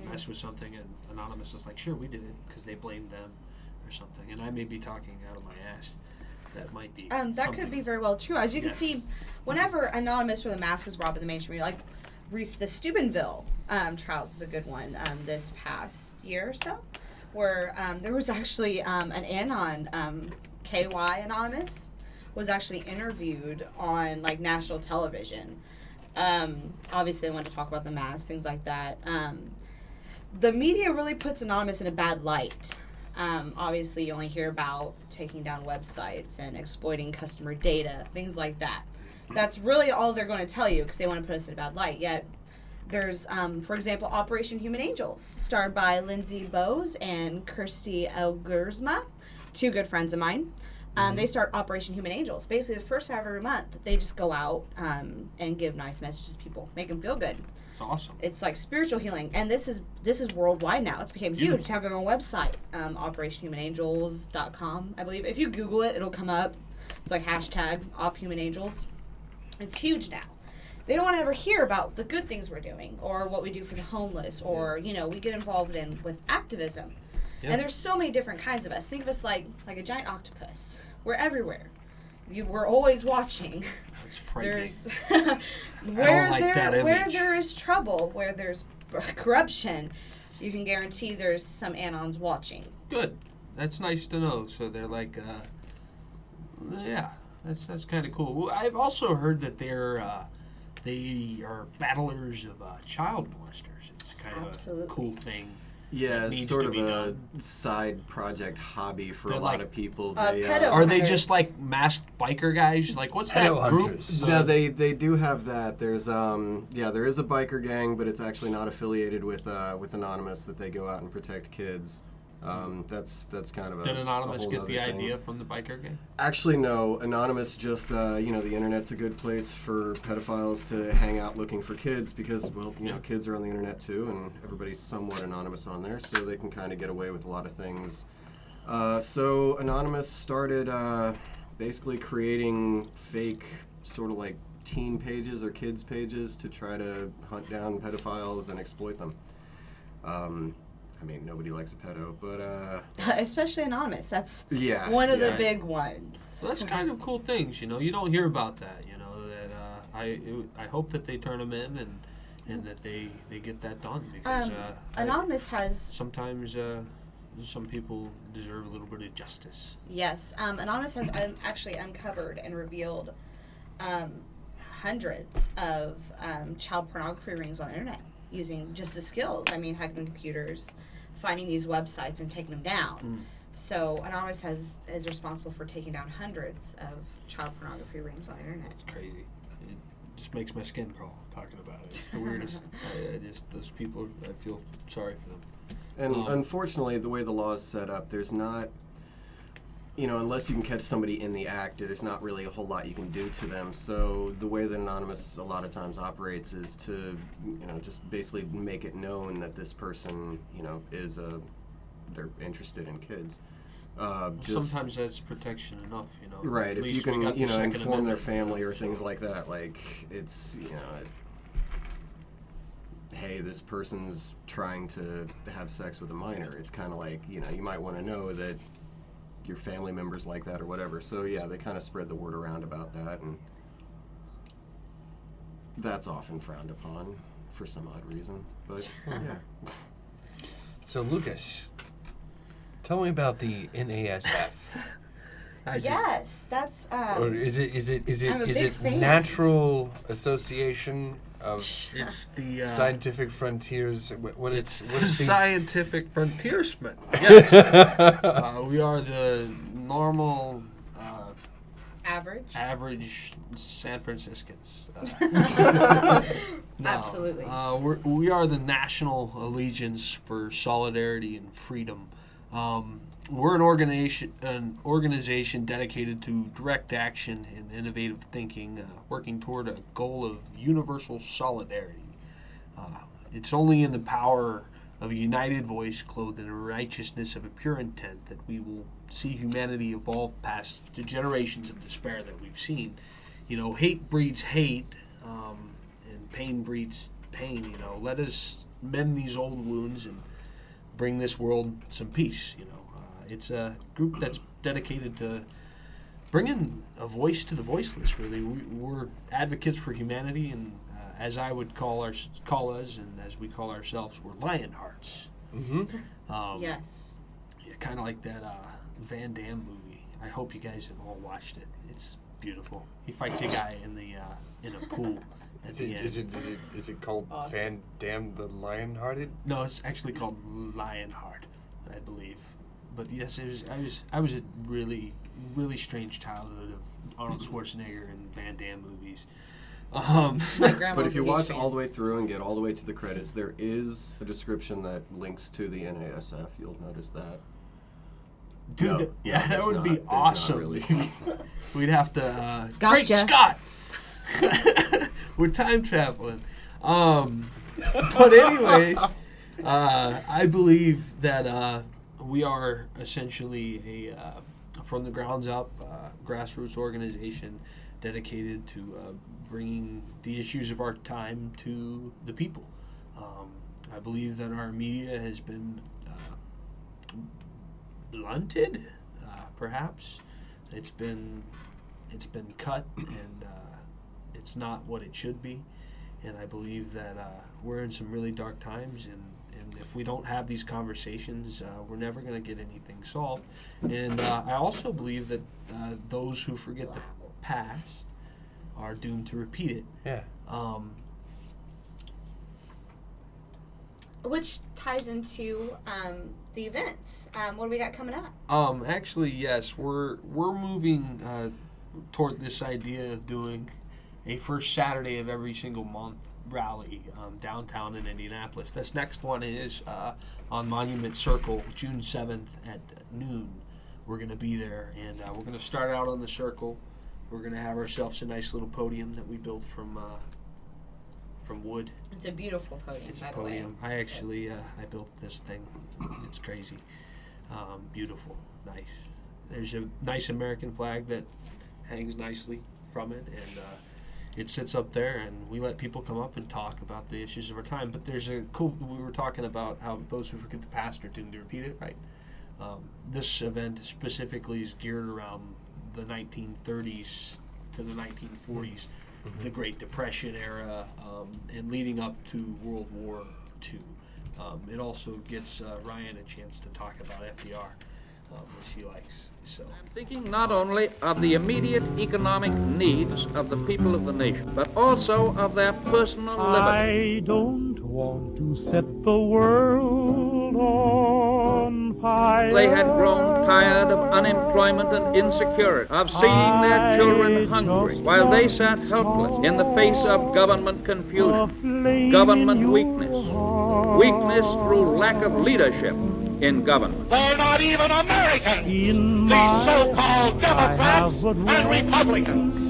mess with something, and Anonymous was like, sure, we did it, because they blamed them or something. And I may be talking out of my ass. That might be that could be very well true. As you can see, whenever Anonymous or the mask is brought up in the mainstream, like the Steubenville trials is a good one this past year or so, where there was actually an Anon, KY Anonymous, was actually interviewed on national television. Obviously, they wanted to talk about the mask, things like that. The media really puts Anonymous in a bad light. Obviously, you only hear about taking down websites and exploiting customer data, things like that. That's really all they're going to tell you, because they want to put us in a bad light. Yet, There's, for example, Operation Human Angels, starred by Lindsay Bowes and Kirsty Elgersma, two good friends of mine. They start Operation Human Angels. Basically, the first half of every month, they just go out and give nice messages to people, make them feel good. It's awesome. It's like spiritual healing, and this is worldwide now. It's became huge to have their own website, OperationHumanAngels.com, I believe. If you Google it, it'll come up. It's like hashtag #OpHumanAngels. It's huge now. They don't want to ever hear about the good things we're doing or what we do for the homeless, or we get involved with activism. Yeah. And there's so many different kinds of us. Think of us like a giant octopus. We're everywhere. We're always watching. That's frightening. Where there is trouble, where there's corruption, you can guarantee there's some Anons watching. Good. That's nice to know. So they're like, that's kind of cool. Well, I've also heard that they are battlers of child molesters. It's kind of a cool thing. Yeah, it's sort of a side project hobby for a lot of people. Are they just like masked biker guys? Like, what's that group? No, they do have that. There's there is a biker gang, but it's actually not affiliated with Anonymous. That they go out and protect kids. That's kind of a. Did Anonymous get the idea from the biker gang? Actually, no. Anonymous just the internet's a good place for pedophiles to hang out looking for kids because kids are on the internet too, and everybody's somewhat anonymous on there, so they can kind of get away with a lot of things. So Anonymous started basically creating fake sort of like teen pages or kids pages to try to hunt down pedophiles and exploit them. I mean, nobody likes a pedo, but especially Anonymous. That's one of the big ones. So that's kind of cool things, you don't hear about that. That I hope that they turn them in and that they get that done because Anonymous has sometimes some people deserve a little bit of justice. Yes, Anonymous has actually uncovered and revealed hundreds of child pornography rings on the internet using just the skills. I mean, hacking computers, finding these websites and taking them down. So Anonymous is responsible for taking down hundreds of child pornography rings on the internet. It's crazy. It just makes my skin crawl talking about it. It's the weirdest. Those people, I feel sorry for them. And unfortunately, the way the law is set up, there's not, unless you can catch somebody in the act, there's not really a whole lot you can do to them. So the way that Anonymous a lot of times operates is to, just basically make it known that this person, they're interested in kids. Sometimes that's protection enough, Right, if you can, inform their family or things like that, like it's, hey, this person's trying to have sex with a minor. It's kind of like, you might want to know that your family members like that or whatever. So yeah, they kind of spread the word around about that, and that's often frowned upon for some odd reason. But yeah. So Lucas, tell me about the NASF. That's. Or is it fan. Natural Association of it's the Scientific Frontiers? What the Scientific Frontiersmen. Yes, we are the normal. Average San Franciscans. Absolutely. We are the National Allegiance for Solidarity and Freedom. We're an organization dedicated to direct action and innovative thinking, working toward a goal of universal solidarity. It's only in the power of a united voice clothed in the righteousness of a pure intent that we will see humanity evolve past the generations of despair that we've seen. Hate breeds hate, and pain breeds pain. Let us mend these old wounds and bring this world some peace. It's a group that's dedicated to bringing a voice to the voiceless. Really, we're advocates for humanity, and as I would call us, and as we call ourselves, we're Lionhearts. Mm-hmm. Yes. Yeah, kind of like that Van Damme movie. I hope you guys have all watched it. It's beautiful. He fights a guy in a pool. Is it called awesome. Van Damme the Lionhearted? No, it's actually called Lionheart, I believe. But yes, I was a really, really strange childhood of Arnold Schwarzenegger and Van Damme movies. My grandma But was if you a huge watch fan. all the way through and get all the way to the credits, there is a description that links to the NASF. You'll notice that. Dude, No, that there's would not. be There's not awesome. really. We'd have to. Gotcha. Great Scott! We're time traveling. But anyways, I believe that we are essentially a from the grounds up grassroots organization dedicated to bringing the issues of our time to the people. I believe that our media has been blunted, perhaps. It's been cut, and it's not what it should be. And I believe that we're in some really dark times, and if we don't have these conversations, we're never going to get anything solved. And I also believe that those who forget the past are doomed to repeat it. Yeah. Which ties into the events. What do we got coming up? Actually, yes, we're moving toward this idea of doing a first Saturday of every single month rally downtown in Indianapolis. This next one is on Monument Circle, June 7th at noon. We're going to be there, and we're going to start out on the circle. We're going to have ourselves a nice little podium that we built from wood. It's a beautiful podium. It's a by the way. podium. I actually I built this thing. It's crazy. Beautiful, nice. There's a nice American flag that hangs nicely from it, and it sits up there, and we let people come up and talk about the issues of our time. But there's a cool. We were talking about how those who forget the past are doomed to repeat it, right? This event specifically is geared around the 1930s to the 1940s. The Great Depression era, and leading up to World War II. It also gets Ryan a chance to talk about FDR, which he likes. So I'm thinking not only of the immediate economic needs of the people of the nation, but also of their personal liberty. I don't want to set the world on fire. They had grown tired of unemployment and insecurity, of seeing their children hungry, while they sat helpless in the face of government confusion, government weakness through lack of leadership in government. They're not even Americans, these so-called Democrats and Republicans.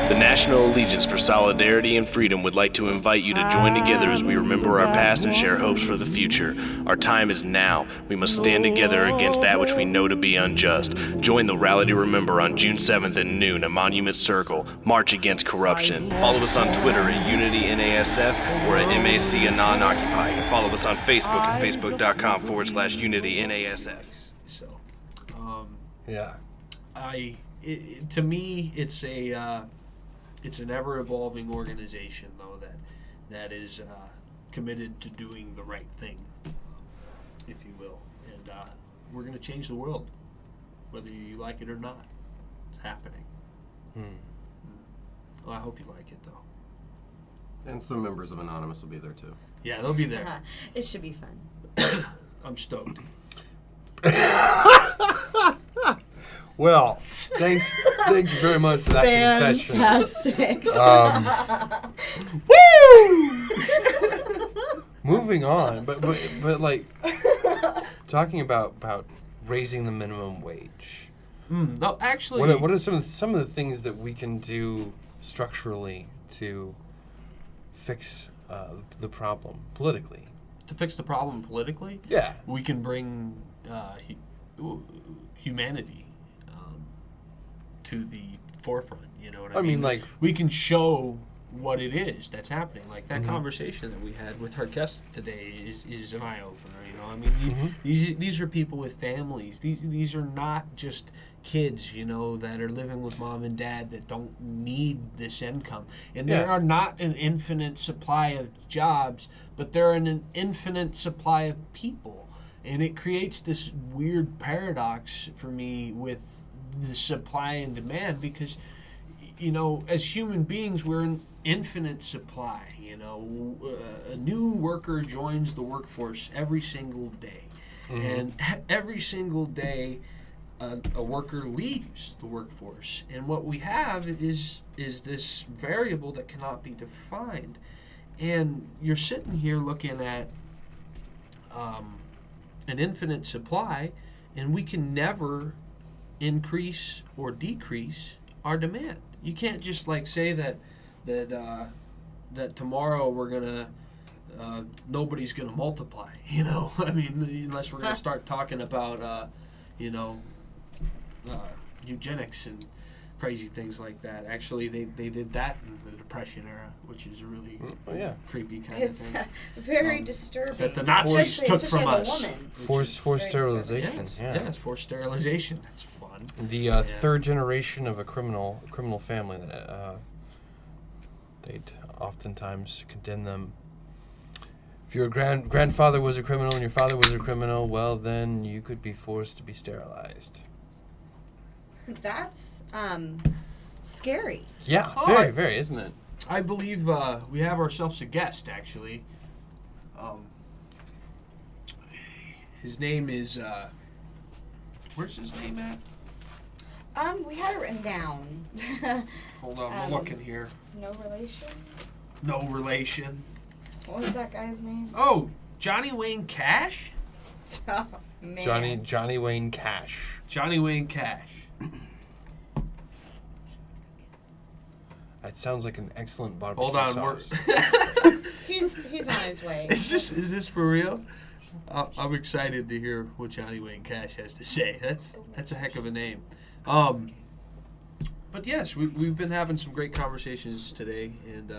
The National Allegiance for Solidarity and Freedom would like to invite you to join together as we remember our past and share hopes for the future. Our time is now. We must stand together against that which we know to be unjust. Join the Rally to Remember on June 7th at noon at Monument Circle. March against corruption. Follow us on Twitter at UnityNASF or at MAC Anon Occupy. And follow us on Facebook at facebook.com/UnityNASF. So, yeah. To me, it's an ever-evolving organization, though, that is committed to doing the right thing, if you will. And we're going to change the world, whether you like it or not. It's happening. Well, I hope you like it, though. And some members of Anonymous will be there, too. Yeah, they'll be there. It should be fun. I'm stoked. Well, thank you very much for that confession. Fantastic. Woo! Moving on, but like talking about raising the minimum wage. No, actually, what are some of the things that we can do structurally to fix the problem politically? To fix the problem politically, yeah, we can bring humanity to the forefront. You know what I mean? Like, we can show what it is that's happening. Like that conversation that we had with our guest today is an eye opener. You know, I mean, these are people with families. These are not just kids, you know, that are living with mom and dad that don't need this income. And there are not an infinite supply of jobs, but there are an infinite supply of people. And it creates this weird paradox for me with the supply and demand, because, you know, as human beings, we're an infinite supply. You know, a new worker joins the workforce every single day. And every single day, a worker leaves the workforce, and what we have is this variable that cannot be defined. And you're sitting here looking at an infinite supply, and we can never increase or decrease our demand. You can't just like say that tomorrow we're gonna nobody's gonna multiply. You know, I mean, unless we're gonna start talking about eugenics and crazy things like that. Actually, they did that in the Depression era, which is a really creepy kind of thing. It's very disturbing. That the Nazis took from us. Forced sterilization. Yes, forced sterilization. That's fun. The third generation of a criminal family that they'd oftentimes condemn them. If your grandfather was a criminal and your father was a criminal, well, then you could be forced to be sterilized. That's scary. Yeah, very, isn't it? I believe we have ourselves a guest, actually. His name is, where's his name at? We had it written down. Hold on, I'm looking here. No relation? No relation. What was that guy's name? Oh, Johnny Wayne Cash? Oh, man. Johnny Wayne Cash. Johnny Wayne Cash. That sounds like an excellent barbecue Hold on, sauce. He's on his way. Is this for real? I'm excited to hear what Johnny Wayne Cash has to say. That's a heck of a name. But yes, we've been having some great conversations today, and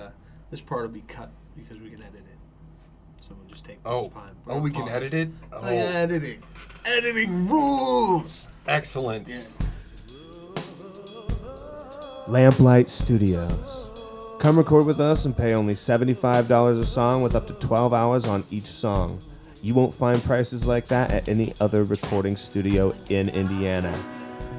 this part will be cut because we can edit it. So we'll just take this time. Oh, we can edit it? Oh, yeah, editing. Editing rules! Excellent. Yeah. Lamplight Studios. Come record with us and pay only $75 a song with up to 12 hours on each song. You won't find prices like that at any other recording studio in Indiana.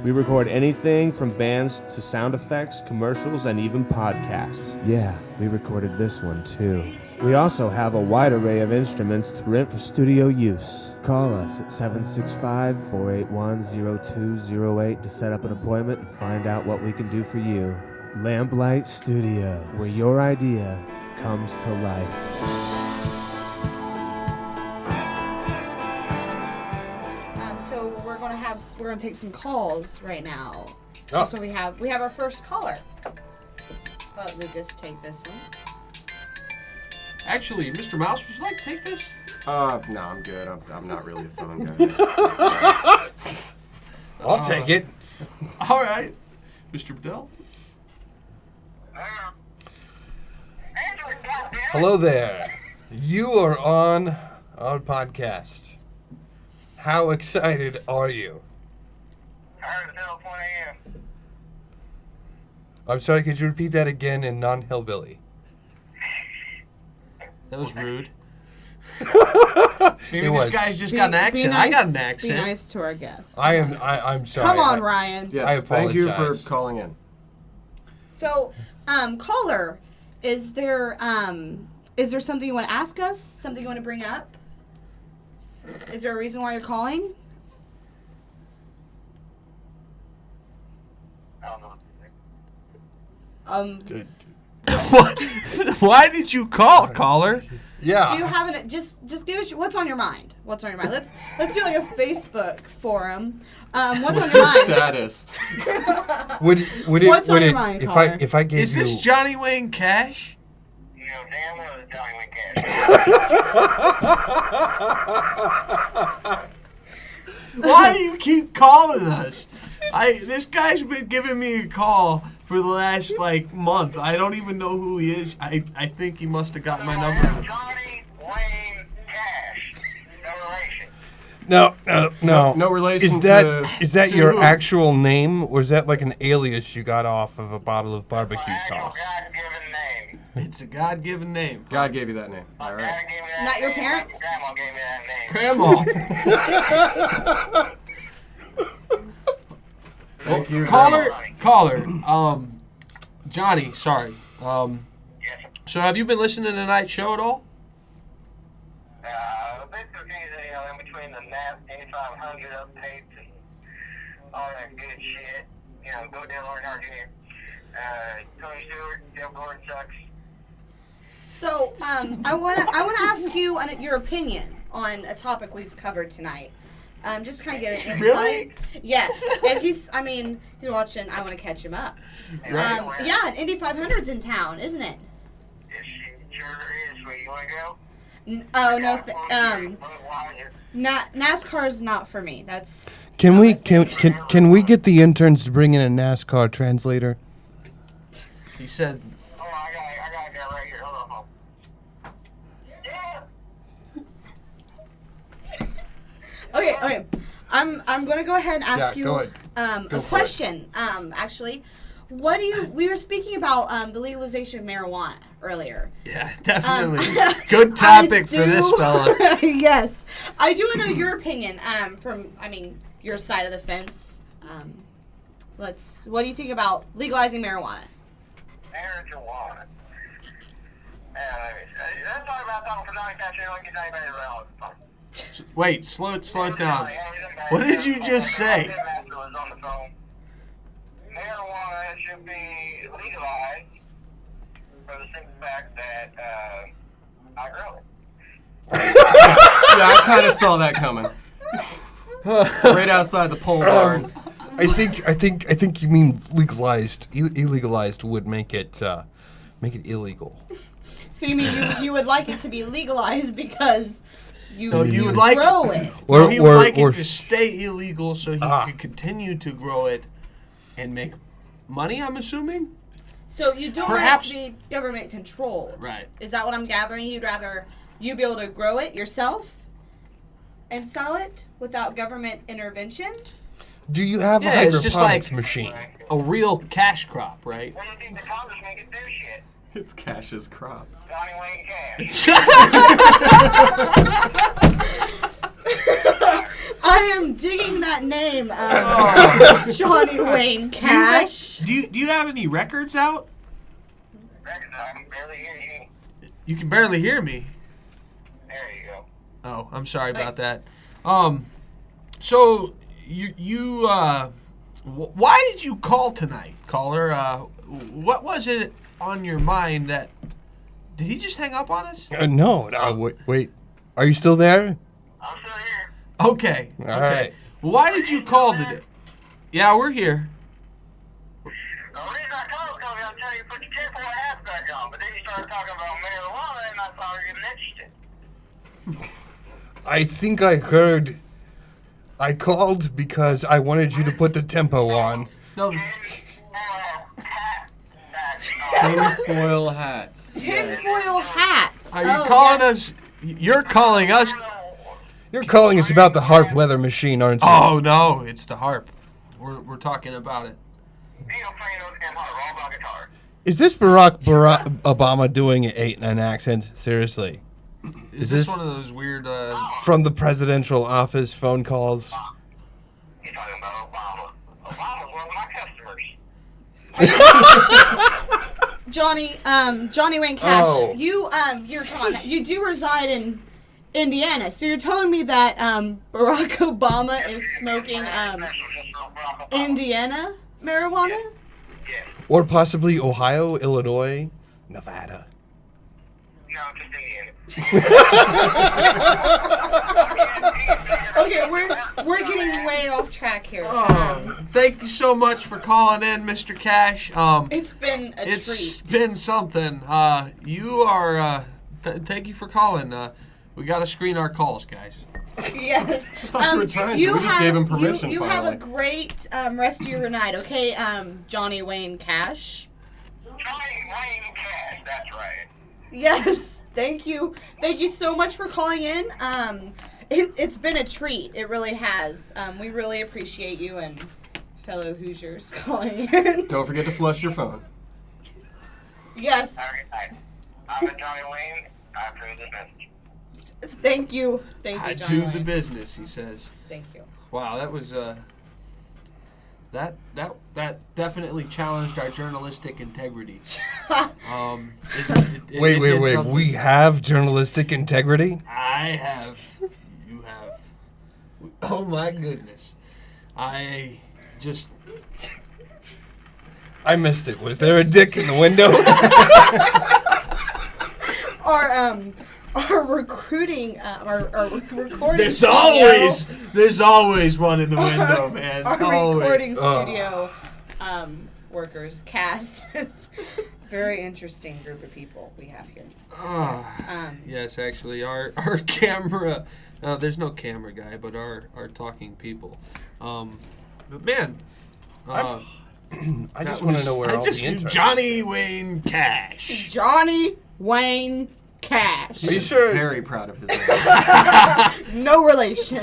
We record anything from bands to sound effects, commercials, and even podcasts. Yeah, we recorded this one too. We also have a wide array of instruments to rent for studio use. Call us at 765-481-0208 to set up an appointment and find out what we can do for you. Lamplight Studio, where your idea comes to life. So we're gonna take some calls right now. Oh. So we have our first caller. Let Lucas take this one. Actually, Mr. Mouse, would you like to take this? No, I'm good. I'm not really a phone guy. I'll take it. All right. Mr. Bedell? Hello there. You are on our podcast. How excited are you? I'm sorry, could you repeat that again in non-hillbilly? That was rude. Maybe It this was. guy's just got an accent. I got an accent. Be nice to our guests. I'm sorry. Come on, Ryan. Yes, I apologize. thank you for calling in. So, caller, is there something you want to ask us? Something you want to bring up? Is there a reason why you're calling? Good. Why did you call, caller? Yeah. Do you have an just give us what's on your mind? What's on your mind? Let's do like a Facebook forum. What's on your mind? Status? Would it What's on your mind, if caller? I gave Is this you Johnny Wayne Cash? Damn well it's Johnny Wayne Cash. Why do you keep calling us? This guy's been giving me a call for the last month. I don't even know who he is. I think he must have got my number. Johnny Wayne Cash. No relation. No. No relation Is that your who? actual name, or is that like an alias you got off of a bottle of barbecue sauce? God-given name. It's a God-given name. God gave you that name. All right. Dad gave me that Not your name. parents? Grandma gave me that name. Grandma. Thank you. Caller, Johnny, sorry. So have you been listening to tonight's show at all? The bits of things, in between the NAP 8500 updates and all that good shit. You know, go Dale Earnhardt Jr. Tony Stewart, Dale Gordon sucks. So, I wanna ask you your opinion on a topic we've covered tonight. Just kind of get an insight. Really? Yes. And he's watching I Want to Catch Him Up. Right. Yeah, and Indy 500's in town, isn't it? It sure is. Where you want to go? Oh no, NASCAR's not for me. That's. Can we get the interns to bring in a NASCAR translator? He says. Oh, I got a guy right here. Hold on. Yeah. Okay. I'm gonna go ahead and ask Yeah, you go ahead. a question. Actually, we were speaking about the legalization of marijuana earlier. Yeah, definitely. Good topic for this fella. Yes, I do want to know your opinion. From your side of the fence. What do you think about legalizing marijuana? Marijuana. Let's talk about something for Johnny Cash. Don't get anybody around. Wait, slow it down. What did you just say? Marijuana should be legalized for the simple fact that I grow it. Yeah, I kind of saw that coming. Right outside the pole barn. I think you mean legalized. Illegalized would make it illegal. So you mean you would like it to be legalized because you would like grow it? Or he would like it to stay illegal so he could continue to grow it and make money, I'm assuming? So you don't want it to be government controlled. Right. Is that what I'm gathering? You'd rather you be able to grow it yourself and sell it without government intervention? Do you have a it's just hydroponics like machine? A real cash crop, right? What do you think the congressman can do shit? It's Cash's crop. Johnny Wayne Cash. I am digging that name, Johnny Wayne Cash. Do you have any records out? Records, I can barely hear you. You can barely hear me. There you go. Oh, I'm sorry about that. So you why did you call tonight, caller? What was it on your mind that? Did he just hang up on us? No. Wait. Are you still there? I'm still here. Okay. All okay. right. Well, why did you call today? Yeah, we're here. The reason I called is because I'll tell you put your tinfoil hat back on, but then you started talking about marijuana and I thought you were getting interested. I think I heard. I called because I wanted you to put the tempo on. No. Tinfoil hat. Tinfoil hats. Are you calling us? You're calling us. You're calling us about the harp weather machine, aren't you? Oh no, it's the harp. We're talking about it. Is this Barack Obama doing an accent? Seriously. Is this one of those weird from the presidential office phone calls? You're talking about Obama. Obama's one of my customers. Johnny Wayne Cash, Oh. you do reside in Indiana, so you're telling me that Barack Obama is smoking Indiana marijuana? Or possibly Ohio, Illinois, Nevada. No, just Indiana. Okay, we're getting way off track here. Thank you so much for calling in, Mr. Cash. It's been a It's treat. been something. You are. Thank you for calling. We got to screen our calls, guys. Yes. I thought you were trying to. We just gave him permission You have finally. a great rest of your night, okay? Johnny Wayne Cash. Johnny Wayne Cash, that's right. Yes. Thank you. Thank you so much for calling in. It's been a treat. It really has. We really appreciate you and fellow Hoosiers calling in. Don't forget to flush your phone. Yes. I'm at Johnny Wayne. I approve this message. Thank you. Thank you, I Johnny do the Wayne. business, he says. Thank you. Wow, that was that definitely challenged our journalistic integrity. It Wait. did something. We have journalistic integrity? I have. You have. Oh my goodness. Just. I missed it. Was there a dick in the window? Our recruiting, our recording. There's studio, always one in the window, man. Our Always. recording studio workers cast. Very interesting group of people we have here. Yes, actually, our camera. There's no camera guy, but our talking people. But man, I just want to know where all the interns. Johnny Wayne Cash. Johnny Wayne Cash. Are you sure? Very proud of his name. No relation.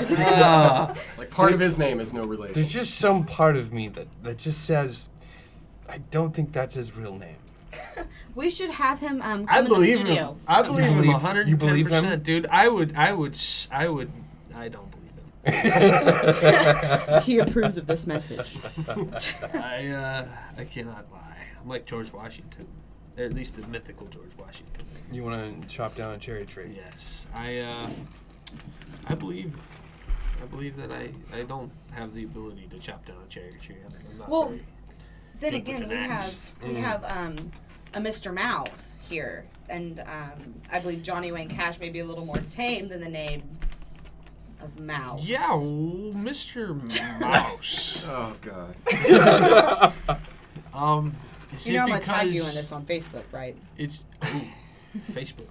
Like part of his name is no relation. There's just some part of me that just says, I don't think that's his real name. We should have him come I in the believe studio. him. I believe him 110%, you believe him? dude. I don't believe him. He approves of this message. I cannot lie. I'm like George Washington, or at least the mythical George Washington. You want to chop down a cherry tree? Yes, I believe that I don't have the ability to chop down a cherry tree. I'm not Well, very then good again, with we an axe. have a Mr. Mouse here, and I believe Johnny Wayne Cash may be a little more tame than the name of Mouse. Yeah, Mr. Mouse. Oh God. Is You know it I'm gonna tag you because in this on Facebook, right? It's Facebook.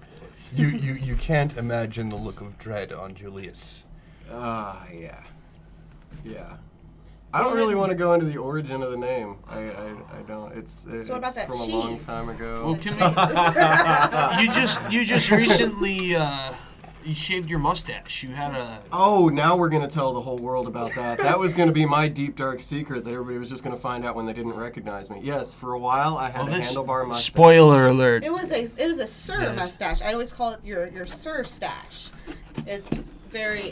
You can't imagine the look of dread on Julius. Yeah. Yeah. I don't really want to go into the origin of the name. I don't. It's what about that from a cheese? long time ago. Well, can we? you just recently you shaved your mustache. You had a. Oh, now we're gonna tell the whole world about that. That was gonna be my deep dark secret that everybody was just gonna find out when they didn't recognize me. Yes, for a while I had a handlebar mustache. Spoiler alert. It was a sir Yes. mustache. I always call it your sir stash. It's very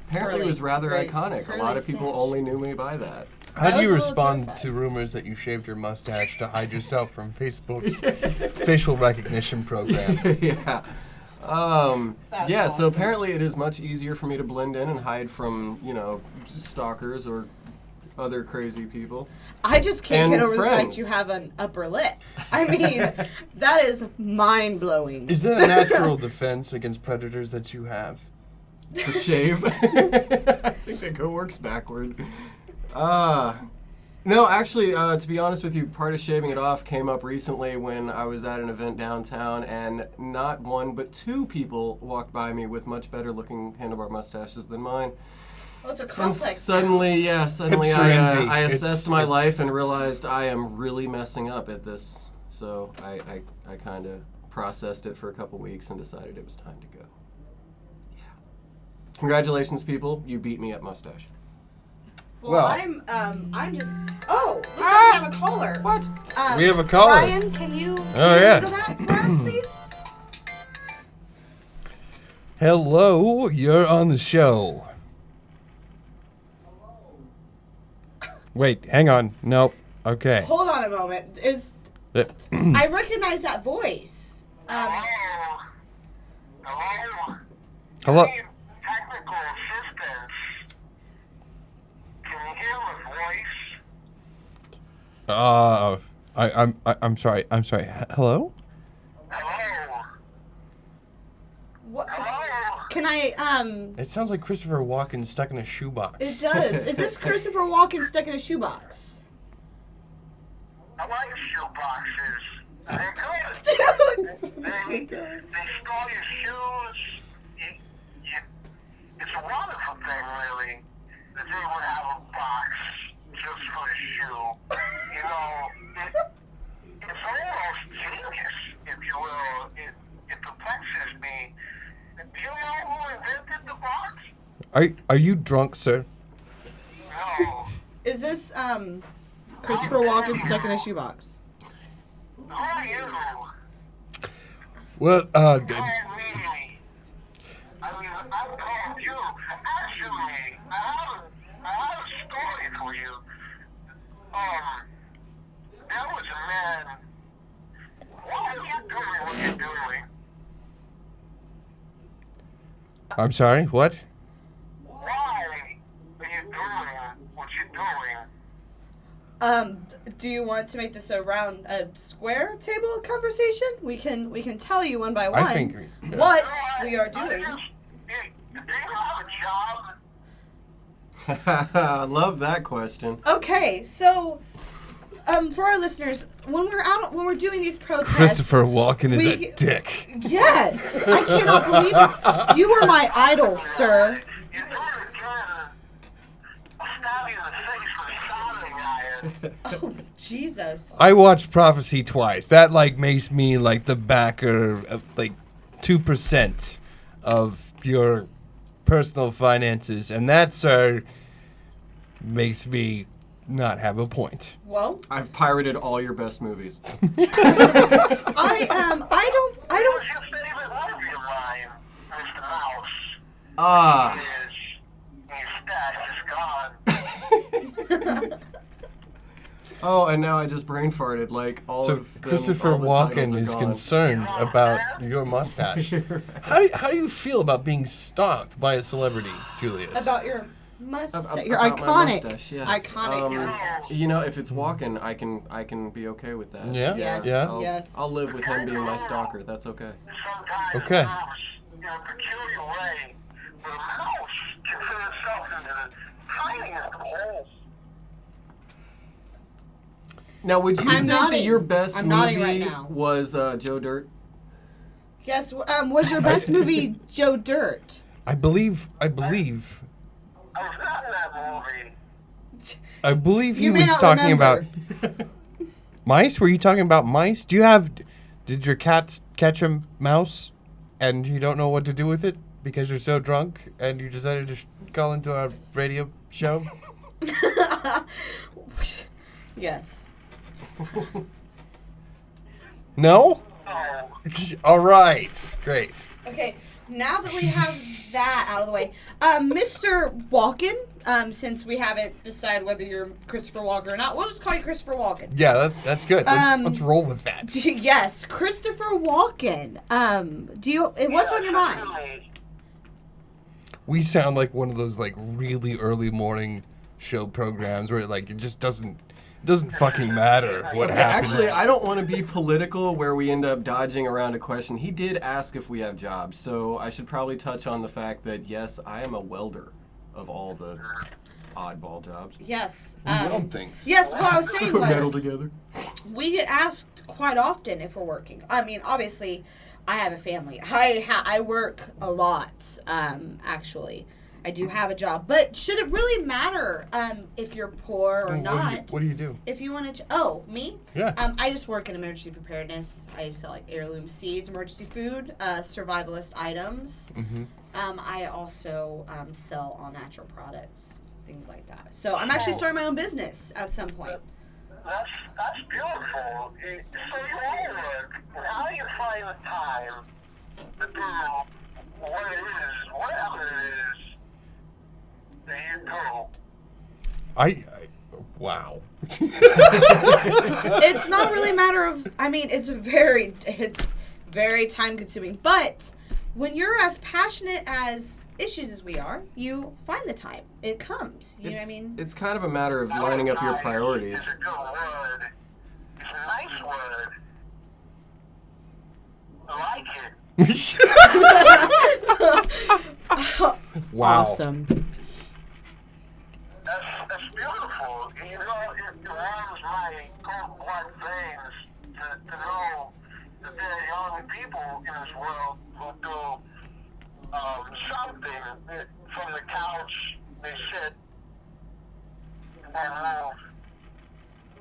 Apparently, it was rather iconic. A lot of people only knew me by that. How do you respond to rumors that you shaved your mustache to hide yourself from Facebook's facial recognition program? Yeah. Yeah, so apparently it is much easier for me to blend in and hide from, stalkers or other crazy people. I just can't And get over the friends. fact you have an upper lip. I mean, that is mind-blowing. Is that a natural defense against predators that you have? To shave? I think that works backward. No, actually, to be honest with you, part of shaving it off came up recently when I was at an event downtown, and not one but two people walked by me with much better looking handlebar mustaches than mine. Well, it's a And complex. suddenly Hipster envy. I assessed my It's- life and realized I am really messing up at this. So I kind of processed it for a couple weeks and decided it was time to go. Yeah. Congratulations, people. You beat me at mustache. Well, I'm just. Oh, looks like we have a caller. What? We have a caller. Brian, can you? yeah. handle that for us, please? Hello, you're on the show. Wait, hang on. Nope. Okay. Hold on a moment. I recognize that voice. Hello. Technical assistance. Can you hear my voice? I'm sorry. I'm sorry. Hello? Hello? What? Can I? It sounds like Christopher Walken stuck in a shoebox. It does. Is this Christopher Walken stuck in a shoebox? I like shoeboxes. They're good. They store your shoes. It's a wonderful thing, really, that they would have a box just for a shoe. It's almost genius, if you will. It perplexes me. Do you know who invented the box? Are you drunk, sir? No. Is this Christopher Walken stuck in a shoebox? Who are you? Well, Call me. I mean, I called you. Actually, I have a story for you. There was a man. Why are you doing what you're doing? I'm sorry, what? Why are you doing what you're doing? Do you want to make this a square table conversation? We can tell you one by one I think what we are doing. I love that question. Okay, so for our listeners, when we're doing these protests, Christopher Walken is a dick. Yes, I cannot believe this. You were my idol, sir. Oh, Jesus. I watched Prophecy twice. That makes me the backer of 2% of your personal finances, and that, sir, makes me not have a point. Well, I've pirated all your best movies. I don't. Ah. Oh, and now I just brain farted all so of them, Christopher all the Walken is gone. concerned about your mustache. How do you feel about being stalked by a celebrity, Julius? About your mustache. You're About my iconic. mustache, yes. Iconic mustache. If it's Walken, I can be okay with that. Yeah? Yes. Yeah? Yes. I'll live with him being my stalker. That's okay. Okay. Now, would you think that your best I'm nodding movie right now. was Joe Dirt? Yes. Was your best movie Joe Dirt? I believe he You may was not talking remember. about mice. Were you talking about mice? Did your cat catch a mouse and you don't know what to do with it because you're so drunk and you decided to call into our radio show? Yes. No? All right. Great. Okay. Now that we have that out of the way, Mr. Walken. Since we haven't decided whether you're Christopher Walken or not, we'll just call you Christopher Walken. Yeah, that's good. Let's roll with that. Yes, Christopher Walken. What's on your mind? We sound like one of those really early morning show programs where it just doesn't fucking matter what happens. Actually, I don't want to be political where we end up dodging around a question. He did ask if we have jobs, so I should probably touch on the fact that yes, I am a welder of all the oddball jobs. Yes. We weld things. Yes, what I was saying Put was metal together. we get asked quite often if we're working. I mean, obviously, I have a family. I work a lot, actually. I do have a job. But should it really matter if you're poor or not? What do you do? If you want to... me? Yeah. I just work in emergency preparedness. I sell heirloom seeds, emergency food, survivalist items. Mm-hmm. I also sell all natural products, things like that. So I'm actually starting my own business at some point. That's beautiful. So you all work, and how do you find the time to do what it is, whatever it is that you do? Wow. It's not really a matter of, it's very time consuming, but when you're as passionate as issues as we are, you find the time. It comes. You know what I mean? It's kind of a matter of lining up your priorities. It's a good word. It's a nice word. I like it. Wow. Awesome. That's beautiful. You know, it warms my cold blood veins to know that there are young people in this world who do something from the couch. They sit and move.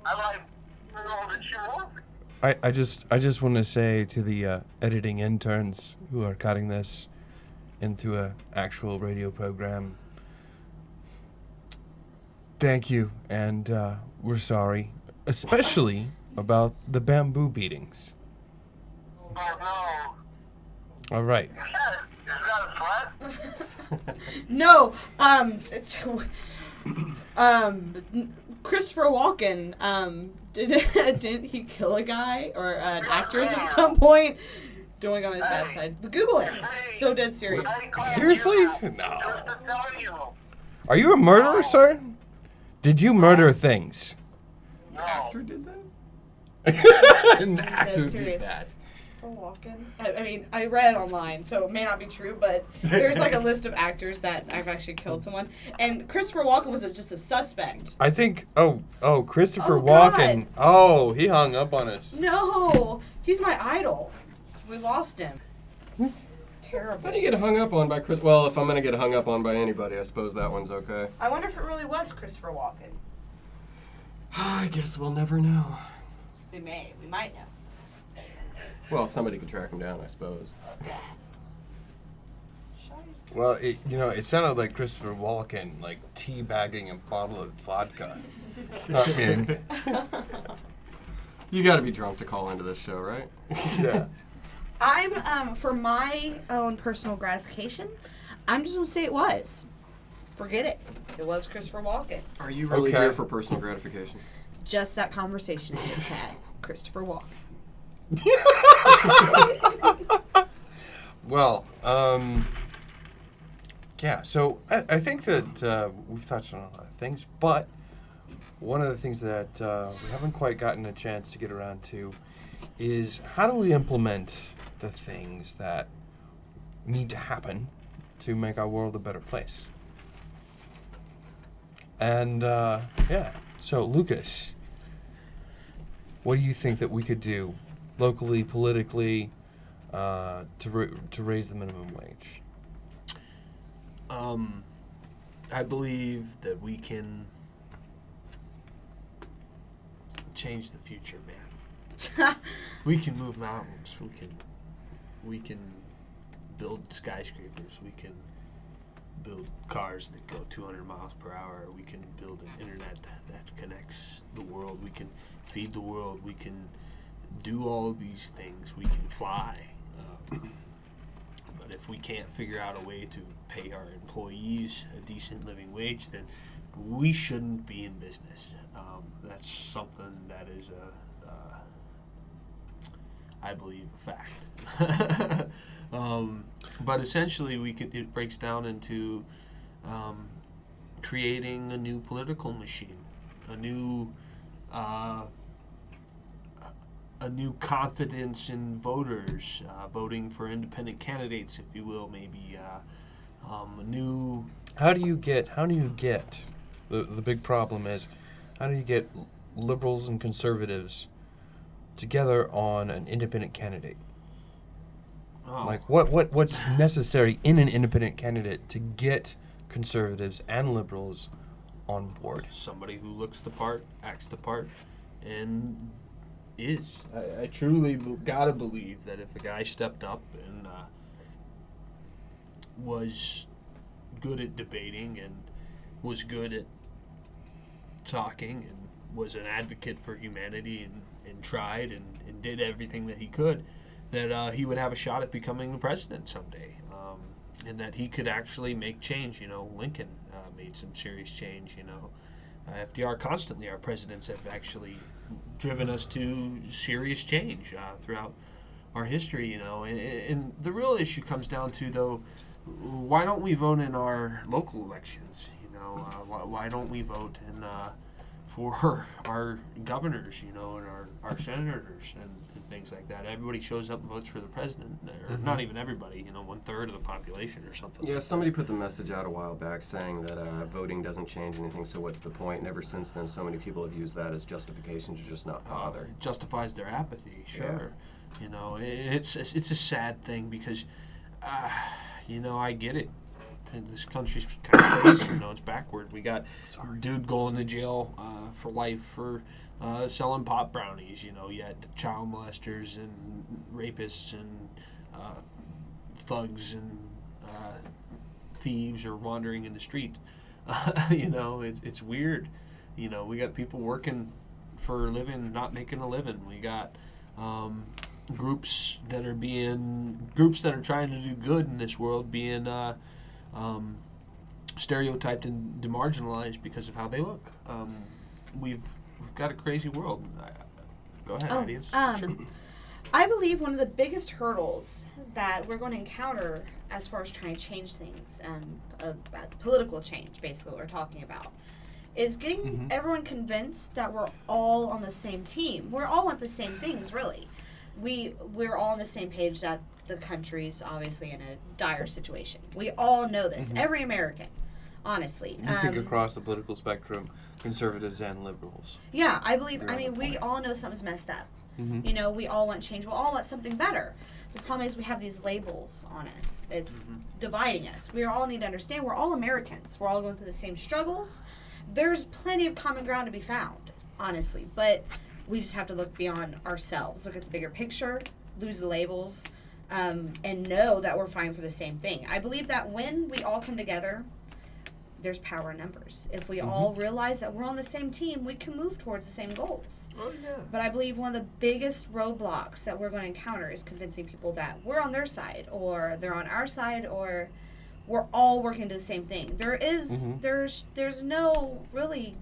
I like to know that you move. I just want to say to the editing interns who are cutting this into a actual radio program, thank you, and we're sorry, especially about the bamboo beatings. Oh no. All right. Is that a threat? No, Christopher Walken, didn't he kill a guy or an actress at some point? Going on his bad side. Google it. So dead serious. Seriously? No. Are you a murderer, sir? Did you murder things? The actor did that? An actor did serious. that. Christopher Walken. I mean, I read online, so it may not be true, but there's like a list of actors that have actually killed someone, and Christopher Walken was just a suspect. I think. Oh, Christopher Oh, God. Walken. Oh, he hung up on us. No, he's my idol. We lost him. It's terrible. How do you get hung up on by Chris? Well, if I'm gonna get hung up on by anybody, I suppose that one's okay. I wonder if it really was Christopher Walken. I guess we'll never know. We might know. Well, somebody could track him down, I suppose. Yes. Well, it sounded like Christopher Walken, like teabagging a bottle of vodka. I mean, you got to be drunk to call into this show, right? Yeah. I'm for my own personal gratification, I'm just gonna say it was. Forget it. It was Christopher Walken. Are you really here for personal gratification? Just that conversation we just had. Christopher Walken. Well, yeah, so I think that we've touched on a lot of things, but one of the things that we haven't quite gotten a chance to get around to is how do we implement the things that need to happen to make our world a better place? And, yeah, so Lucas, what do you think that we could do locally, politically, to raise the minimum wage? I believe that we can change the future, man. We can move mountains. We can build skyscrapers. We can build cars that go 200 miles per hour. We can build an internet that connects the world. We can feed the world. We can do all of these things. We can fly. But if we can't figure out a way to pay our employees a decent living wage, then we shouldn't be in business. That's something that is I believe, a fact. But essentially, it breaks down into creating a new political machine, a new confidence in voters, voting for independent candidates, if you will, maybe a new. How do you get the big problem is, how do you get liberals and conservatives together on an independent candidate? Oh. Like what's necessary in an independent candidate to get conservatives and liberals on board? Somebody who looks the part, acts the part, and is. I truly gotta believe that if a guy stepped up and was good at debating and was good at talking and was an advocate for humanity and tried and did everything that he could, that he would have a shot at becoming the president someday, and that he could actually make change. Lincoln made some serious change. FDR constantly, our presidents have actually driven us to serious change throughout our history. And the real issue comes down to, though, why don't we vote in our local elections? Why don't we vote in for our governors, and our senators and things like that? Everybody shows up and votes for the president, or not even everybody, 1/3 of the population or something. Yeah, somebody put the message out a while back saying that voting doesn't change anything, so what's the point? And ever since then, so many people have used that as justification to just not bother. It justifies their apathy, sure. Yeah. It's a sad thing because, I get it. This country's kind of crazy, it's backward. We got dude going to jail for life for selling pop brownies, yet child molesters and rapists and thugs and thieves are wandering in the street. It's weird. We got people working for a living, not making a living. We got groups that are trying to do good in this world being stereotyped and demarginalized because of how they look. We've got a crazy world. Go ahead, audience. Sure. I believe one of the biggest hurdles that we're going to encounter as far as trying to change things, political change, basically what we're talking about, is getting Mm-hmm. everyone convinced that we're all on the same team. We all want the same things, really. We're all on the same page that the country's obviously in a dire situation. We all know this. Mhm. Every American, honestly. You think across the political spectrum, conservatives and liberals. Yeah, I believe. You're I on mean, the we point. all know something's messed up. Mhm. You know, we all want change. We all want something better. The problem is we have these labels on us. It's dividing us. We all need to understand we're all Americans. We're all going through the same struggles. There's plenty of common ground to be found, honestly. But we just have to look beyond ourselves, look at the bigger picture, lose the labels, and know that we're fighting for the same thing. I believe that when we all come together, there's power in numbers. If we all realize that we're on the same team, we can move towards the same goals. Oh, yeah. But I believe one of the biggest roadblocks that we're going to encounter is convincing people that we're on their side, or they're on our side, or we're all working to the same thing. There's no really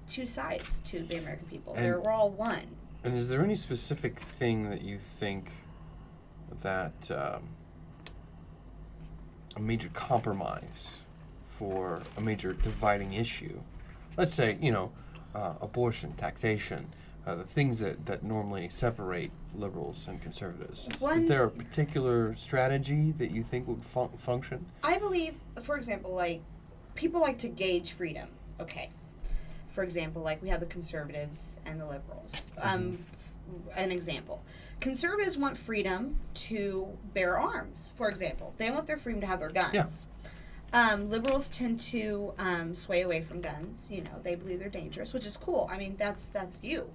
two sides to the American people. And- We're all one. And is there any specific thing that you think that a major compromise for a major dividing issue, let's say, abortion, taxation, the things that normally separate liberals and conservatives, is there a particular strategy that you think would function? I believe, for example, like, people like to gauge freedom. Okay. For example, like, we have the conservatives and the liberals. An example. Conservatives want freedom to bear arms, for example. They want their freedom to have their guns. Liberals tend to sway away from guns. You know, they believe they're dangerous, which is cool. I mean, that's you.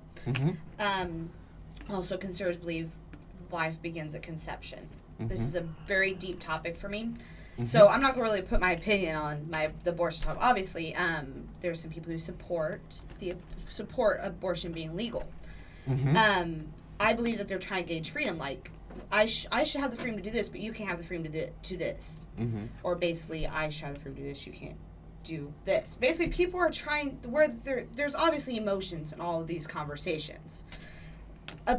Also, conservatives believe life begins at conception. This is a very deep topic for me. So I'm not going to really put my opinion on the abortion topic. Obviously, there's some people who support abortion being legal. I believe that they're trying to gauge freedom. Like, I should have the freedom to do this, but you can't have the freedom to do this. Or basically, I should have the freedom to do this, you can't do this. Basically, people are trying, there's obviously emotions in all of these conversations.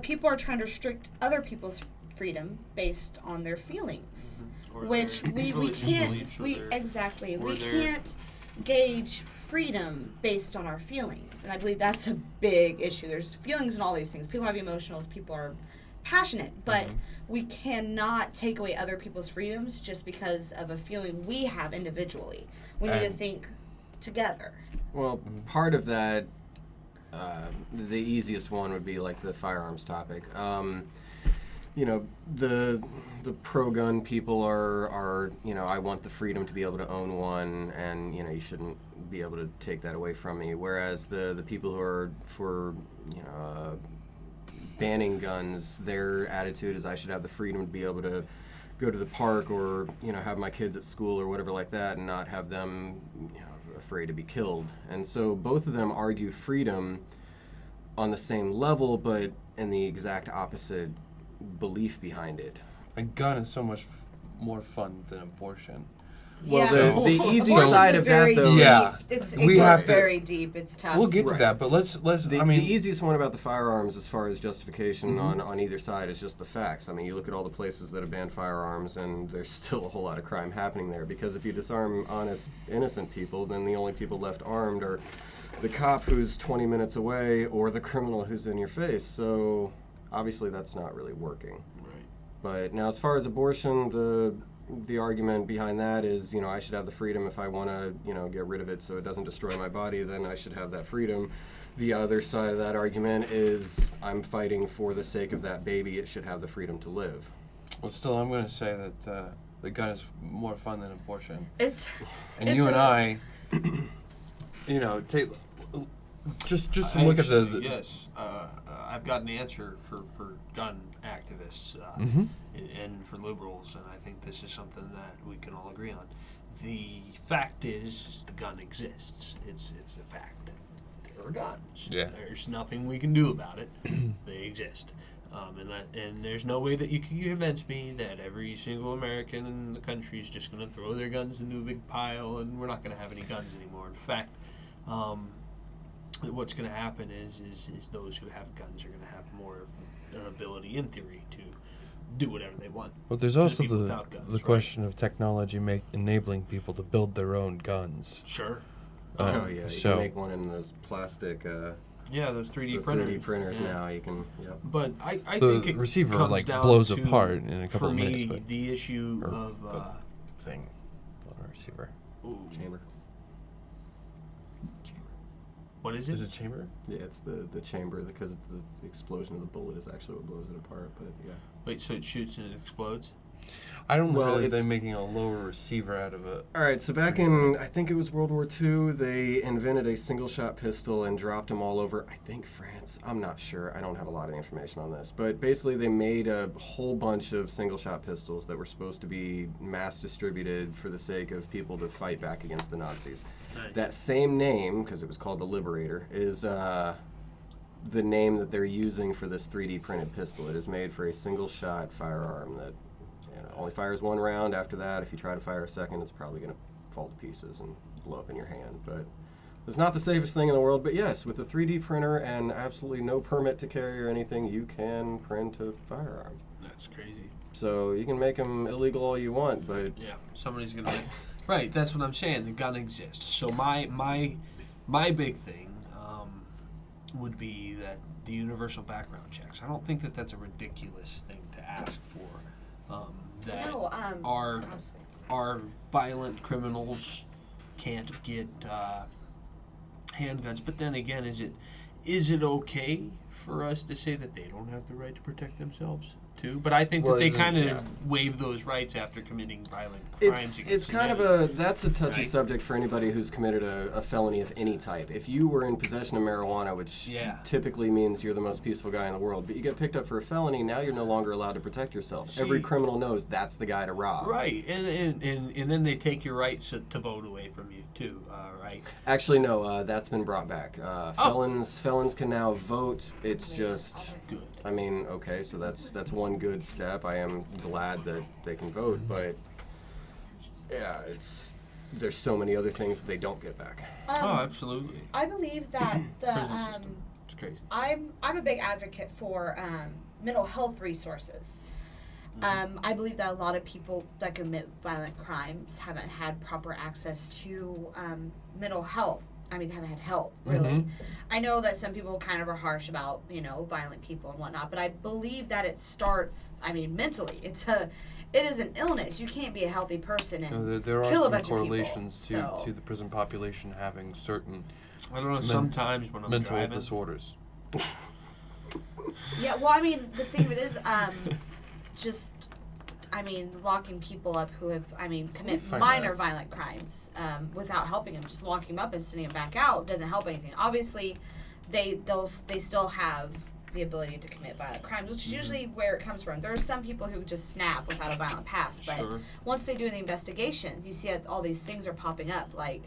People are trying to restrict other people's freedom based on their feelings. Or Which their we religious can't, beliefs, or we their- exactly, or we their- can't gauge freedom based on our feelings. And I believe that's a big issue. There's feelings in all these things. People have emotionals, people are passionate, but we cannot take away other people's freedoms just because of a feeling we have individually. We need to think together. Well, part of that, the easiest one would be like the firearms topic. The pro-gun people are I want the freedom to be able to own one, and you shouldn't be able to take that away from me. Whereas the people who are for banning guns, their attitude is I should have the freedom to be able to go to the park or have my kids at school or whatever like that, and not have them afraid to be killed. And so both of them argue freedom on the same level, but in the exact opposite belief behind it. A gun is so much more fun than abortion. Well, the easy side of that, though, it goes very deep. It's tough. We'll get to that, but let's. The easiest one about the firearms, as far as justification on either side, is just the facts. I mean, you look at all the places that have banned firearms, and there's still a whole lot of crime happening there. Because if you disarm honest, innocent people, then the only people left armed are the cop who's 20 minutes away or the criminal who's in your face. So obviously, that's not really working. Right. But now, as far as abortion, the argument behind that is, I should have the freedom if I want to, get rid of it so it doesn't destroy my body, then I should have that freedom. The other side of that argument is I'm fighting for the sake of that baby. It should have the freedom to live. Well, still, I'm going to say that the gun is more fun than abortion. And I, take just to look at the yes, I've got an answer for gun activists and for liberals, and I think this is something that we can all agree on. The fact is the gun exists. It's a fact. There are guns. Yeah. There's nothing we can do about it. They exist. And there's no way that you can convince me that every single American in the country is just going to throw their guns into a big pile and we're not going to have any guns anymore. In fact, what's going to happen is those who have guns are going to have more of an ability, in theory, to do whatever they want. But there's to also people the without guns, right? question of technology enabling people to build their own guns. Sure. Oh yeah, you so can make one in those plastic. Yeah, those 3D the printers. 3D printers Yeah. now you can. Yep. But I The think it receiver, comes like, down blows to, apart in a couple for of minutes, me, but- the issue or of the thing. Receiver. Chamber. What is it? Is it chamber? Yeah, it's the chamber because the explosion of the bullet is actually what blows it apart. But yeah. Wait, so it shoots and it explodes? I don't know Well, if they're it's- making a lower receiver out of it. All right, so back in, I think it was World War II, they invented a single-shot pistol and dropped them all over, I think, France. I'm not sure. I don't have a lot of information on this. But basically, they made a whole bunch of single-shot pistols that were supposed to be mass-distributed for the sake of people to fight back against the Nazis. Nice. That same name, because it was called the Liberator, is the name that they're using for this 3D printed pistol. It is made for a single-shot firearm that only fires one round. After that, if you try to fire a second, it's probably going to fall to pieces and blow up in your hand. But it's not the safest thing in the world. But yes, with a 3D printer and absolutely no permit to carry or anything, you can print a firearm. That's crazy. So you can make them illegal all you want, but Yeah, somebody's gonna. Right, that's what I'm saying. The gun exists. So my big thing would be that the universal background checks. I don't think that that's a ridiculous thing to ask for. That No, our violent criminals can't get handguns. But then again, is it okay for us to say that they don't have the right to protect themselves too? But I think that they kind of waive those rights after committing violent crimes. it's kind of that's a touchy subject for anybody who's committed a felony of any type. If you were in possession of marijuana, which typically means you're the most peaceful guy in the world, but you get picked up for a felony, now you're no longer allowed to protect yourself. Every criminal knows that's the guy to rob. Right, and then they take your rights to vote away from you too, right? Actually, no, that's been brought back. Felons can now vote. It's just good. I mean, okay, so that's one good step. I am glad that they can vote, but yeah, there's so many other things that they don't get back. Oh, absolutely. I believe that the Prison system. It's crazy. I'm a big advocate for mental health resources. I believe that a lot of people that commit violent crimes haven't had proper access to mental health. I mean, haven't had help, really. Mhm. I know that some people kind of are harsh about, violent people and whatnot, but I believe that it starts, mentally. It is an illness. You can't be a healthy person and There are kill a some bunch correlations of people. to the prison population having certain I don't know, sometimes when I'm mental driving. disorders. Yeah, well, the thing of it is, locking people up who have, commit find minor out. violent crimes without helping them, just locking them up and sending them back out doesn't help anything. Obviously, they still have the ability to commit violent crimes, which is usually where it comes from. There are some people who just snap without a violent past, but once they do the investigations, you see that all these things are popping up, like,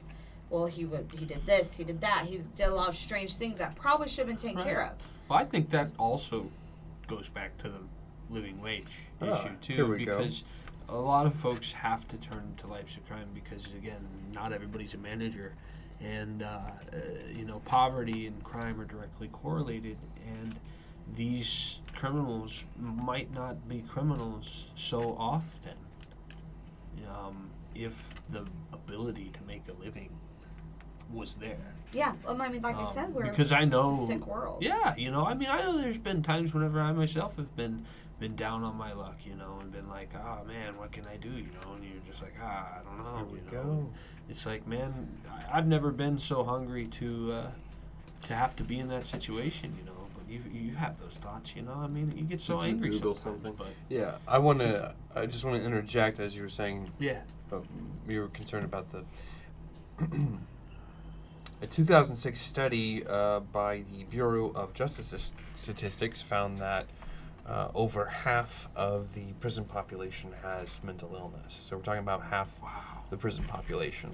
well, he did this, he did that, he did a lot of strange things that probably should have been taken care of. Well, I think that also goes back to the living wage issue too, here we go. because a lot of folks have to turn to lives of crime because, again, not everybody's a manager, and poverty and crime are directly correlated, and these criminals might not be criminals so often if the ability to make a living was there. Yeah, like I said, because I know it's a sick world. Yeah, I know there's been times whenever I myself have been down on my luck, and been like, oh man, what can I do, and you're just like, I don't know. Here we go. It's like, man, I've never been so hungry to have to be in that situation, but you have those thoughts, you get so Did you angry Google sometimes, something? but Yeah, I just want to interject as you were saying. Yeah. You were concerned about the a 2006 study by the Bureau of Justice Statistics found that over half of the prison population has mental illness. So we're talking about half the prison population.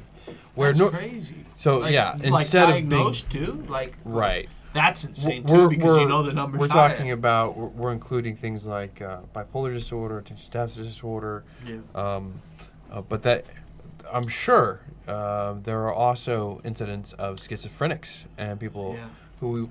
That's crazy. So like, instead of being diagnosed too, right. That's insane too, because the numbers. We're higher. talking about we're including things like bipolar disorder, attention deficit disorder. Yeah. But that I'm sure there are also incidents of schizophrenics and people who,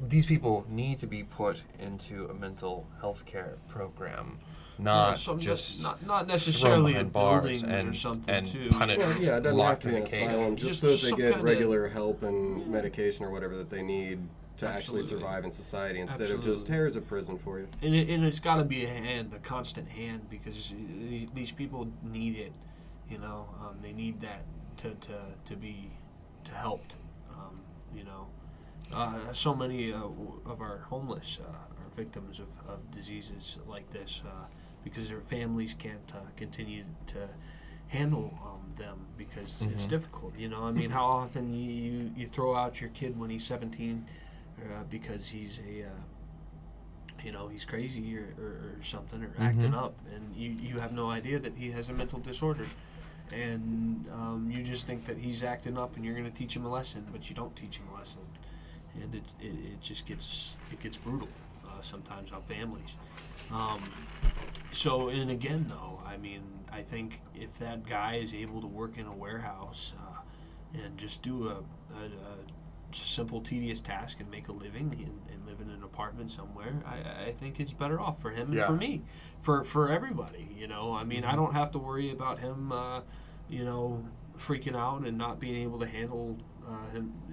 these people need to be put into a mental health care program not some- just not necessarily throw a them behind building bars or something and too. punish. Well, yeah, it doesn't lock have to be in an a cage. asylum, just so that they some get kinda- regular help and medication or whatever that they need to actually Absolutely. survive in society instead of just, Absolutely. here's a prison for you. And it's got to be a constant hand, because these people need it. You know, they need that to be helped. You know, so many of our homeless are victims of diseases like this because their families can't continue to handle them because it's difficult. You know, I mean, how often you throw out your kid when he's 17 because he's you know, he's crazy or something, or acting up, and you have no idea that he has a mental disorder, and you just think that he's acting up and you're going to teach him a lesson, but you don't teach him a lesson, and it just gets brutal sometimes on families. So, and again though, I mean, I think if that guy is able to work in a warehouse and just do a simple, tedious task and make a living and live in an apartment somewhere, I think it's better off for him and for me, for everybody. You know, I mean, I don't have to worry about him, you know, freaking out and not being able to handle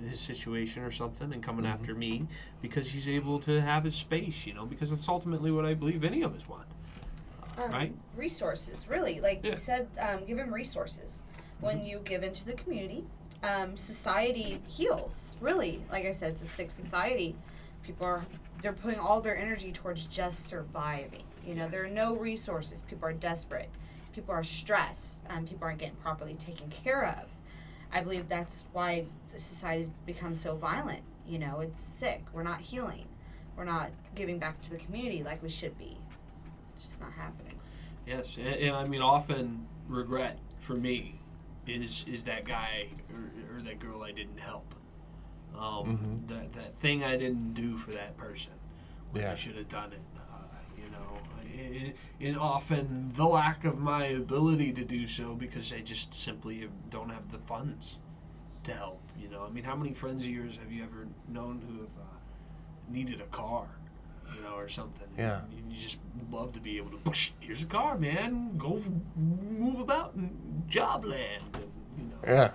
his situation or something and coming after me, because he's able to have his space. You know, because that's ultimately what I believe any of us want. Right? Resources, really. Like you said, give him resources. When you give into the community, society heals. Really, like I said, it's a sick society. They're putting all their energy towards just surviving. You know, there are no resources. People are desperate. People are stressed. People aren't getting properly taken care of. I believe that's why the society's become so violent. You know, it's sick. We're not healing. We're not giving back to the community like we should be. It's just not happening. Yes, and I mean, often regret for me is that guy or that girl I didn't help. That thing I didn't do for that person when I should have done it. You know, and often the lack of my ability to do so because I just simply don't have the funds to help. You know, I mean, how many friends of yours have you ever known who have needed a car? You know, or something. Yeah. And you just love to be able to, here's a car, man. Go move about in job land. And, you know,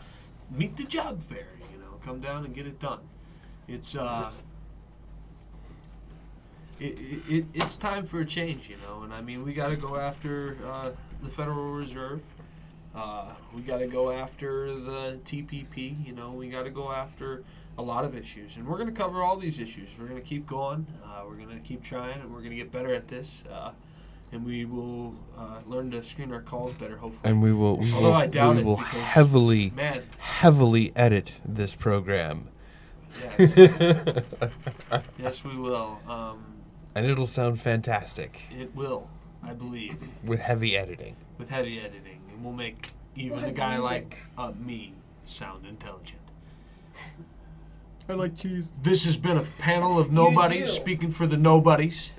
meet the job fair. You know, come down and get it done. It's it's time for a change. You know, and I mean, we got to go after the Federal Reserve. We got to go after the TPP. You know, we got to go after a lot of issues, and we're going to cover all these issues. We're going to keep going. We're going to keep trying, and we're going to get better at this. And we will learn to screen our calls better, hopefully. And we will heavily edit this program. Yes. Yes, we will. And it'll sound fantastic. It will, I believe. With heavy editing. With heavy editing, and we'll make even a guy like me sound intelligent. I like cheese. This has been a panel of nobodies speaking for the nobodies,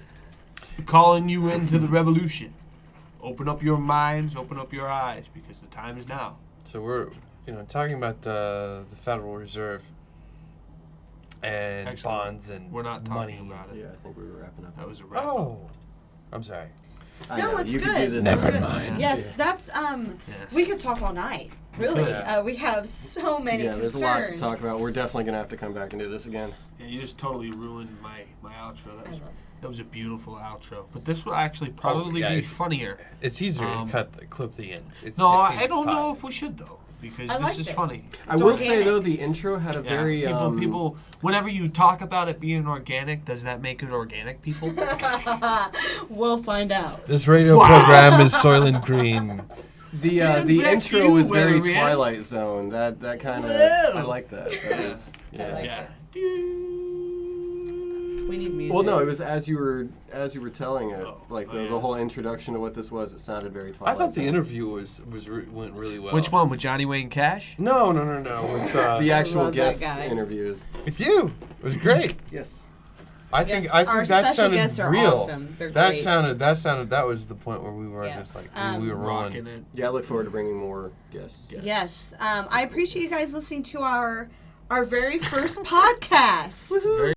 calling you into the revolution. Open up your minds, open up your eyes, because the time is now. So we're, talking about the Federal Reserve and bonds and we're not money. talking about it. Yeah, I think we were wrapping up. That was a wrap. Oh, I'm sorry. No, it's you good. Could do this Never again. mind. Yes, that's we could talk all night. Really, Yeah. we have so many there's concerns. a lot to talk about. We're definitely gonna have to come back and do this again. Yeah, you just totally ruined my outro. That was a beautiful outro. But this will actually probably be funnier. It's easier to clip the end. I don't know if we should though, because I this like is this. funny. I will say though, the intro had a very people. Whenever you talk about it being organic, does that make it organic, people? We'll find out. This radio program is Soylent Green. The intro was very Twilight Zone. That kind of I like that. That was We need music. Well, no, it was as you were telling it, the whole introduction to what this was. It sounded very Twilight. I thought the Zone. interview went really well. Which one, with Johnny Wayne Cash? No. With the actual love guest that guy. interviews. with you, it was great. Yes. I think our that special sounded guests are real. awesome. They're That great. sounded. That was the point where we were just like we were Rocking rolling. it. Yeah, I look forward to bringing more guests. Yes. I appreciate you guys listening to our very first podcast. Very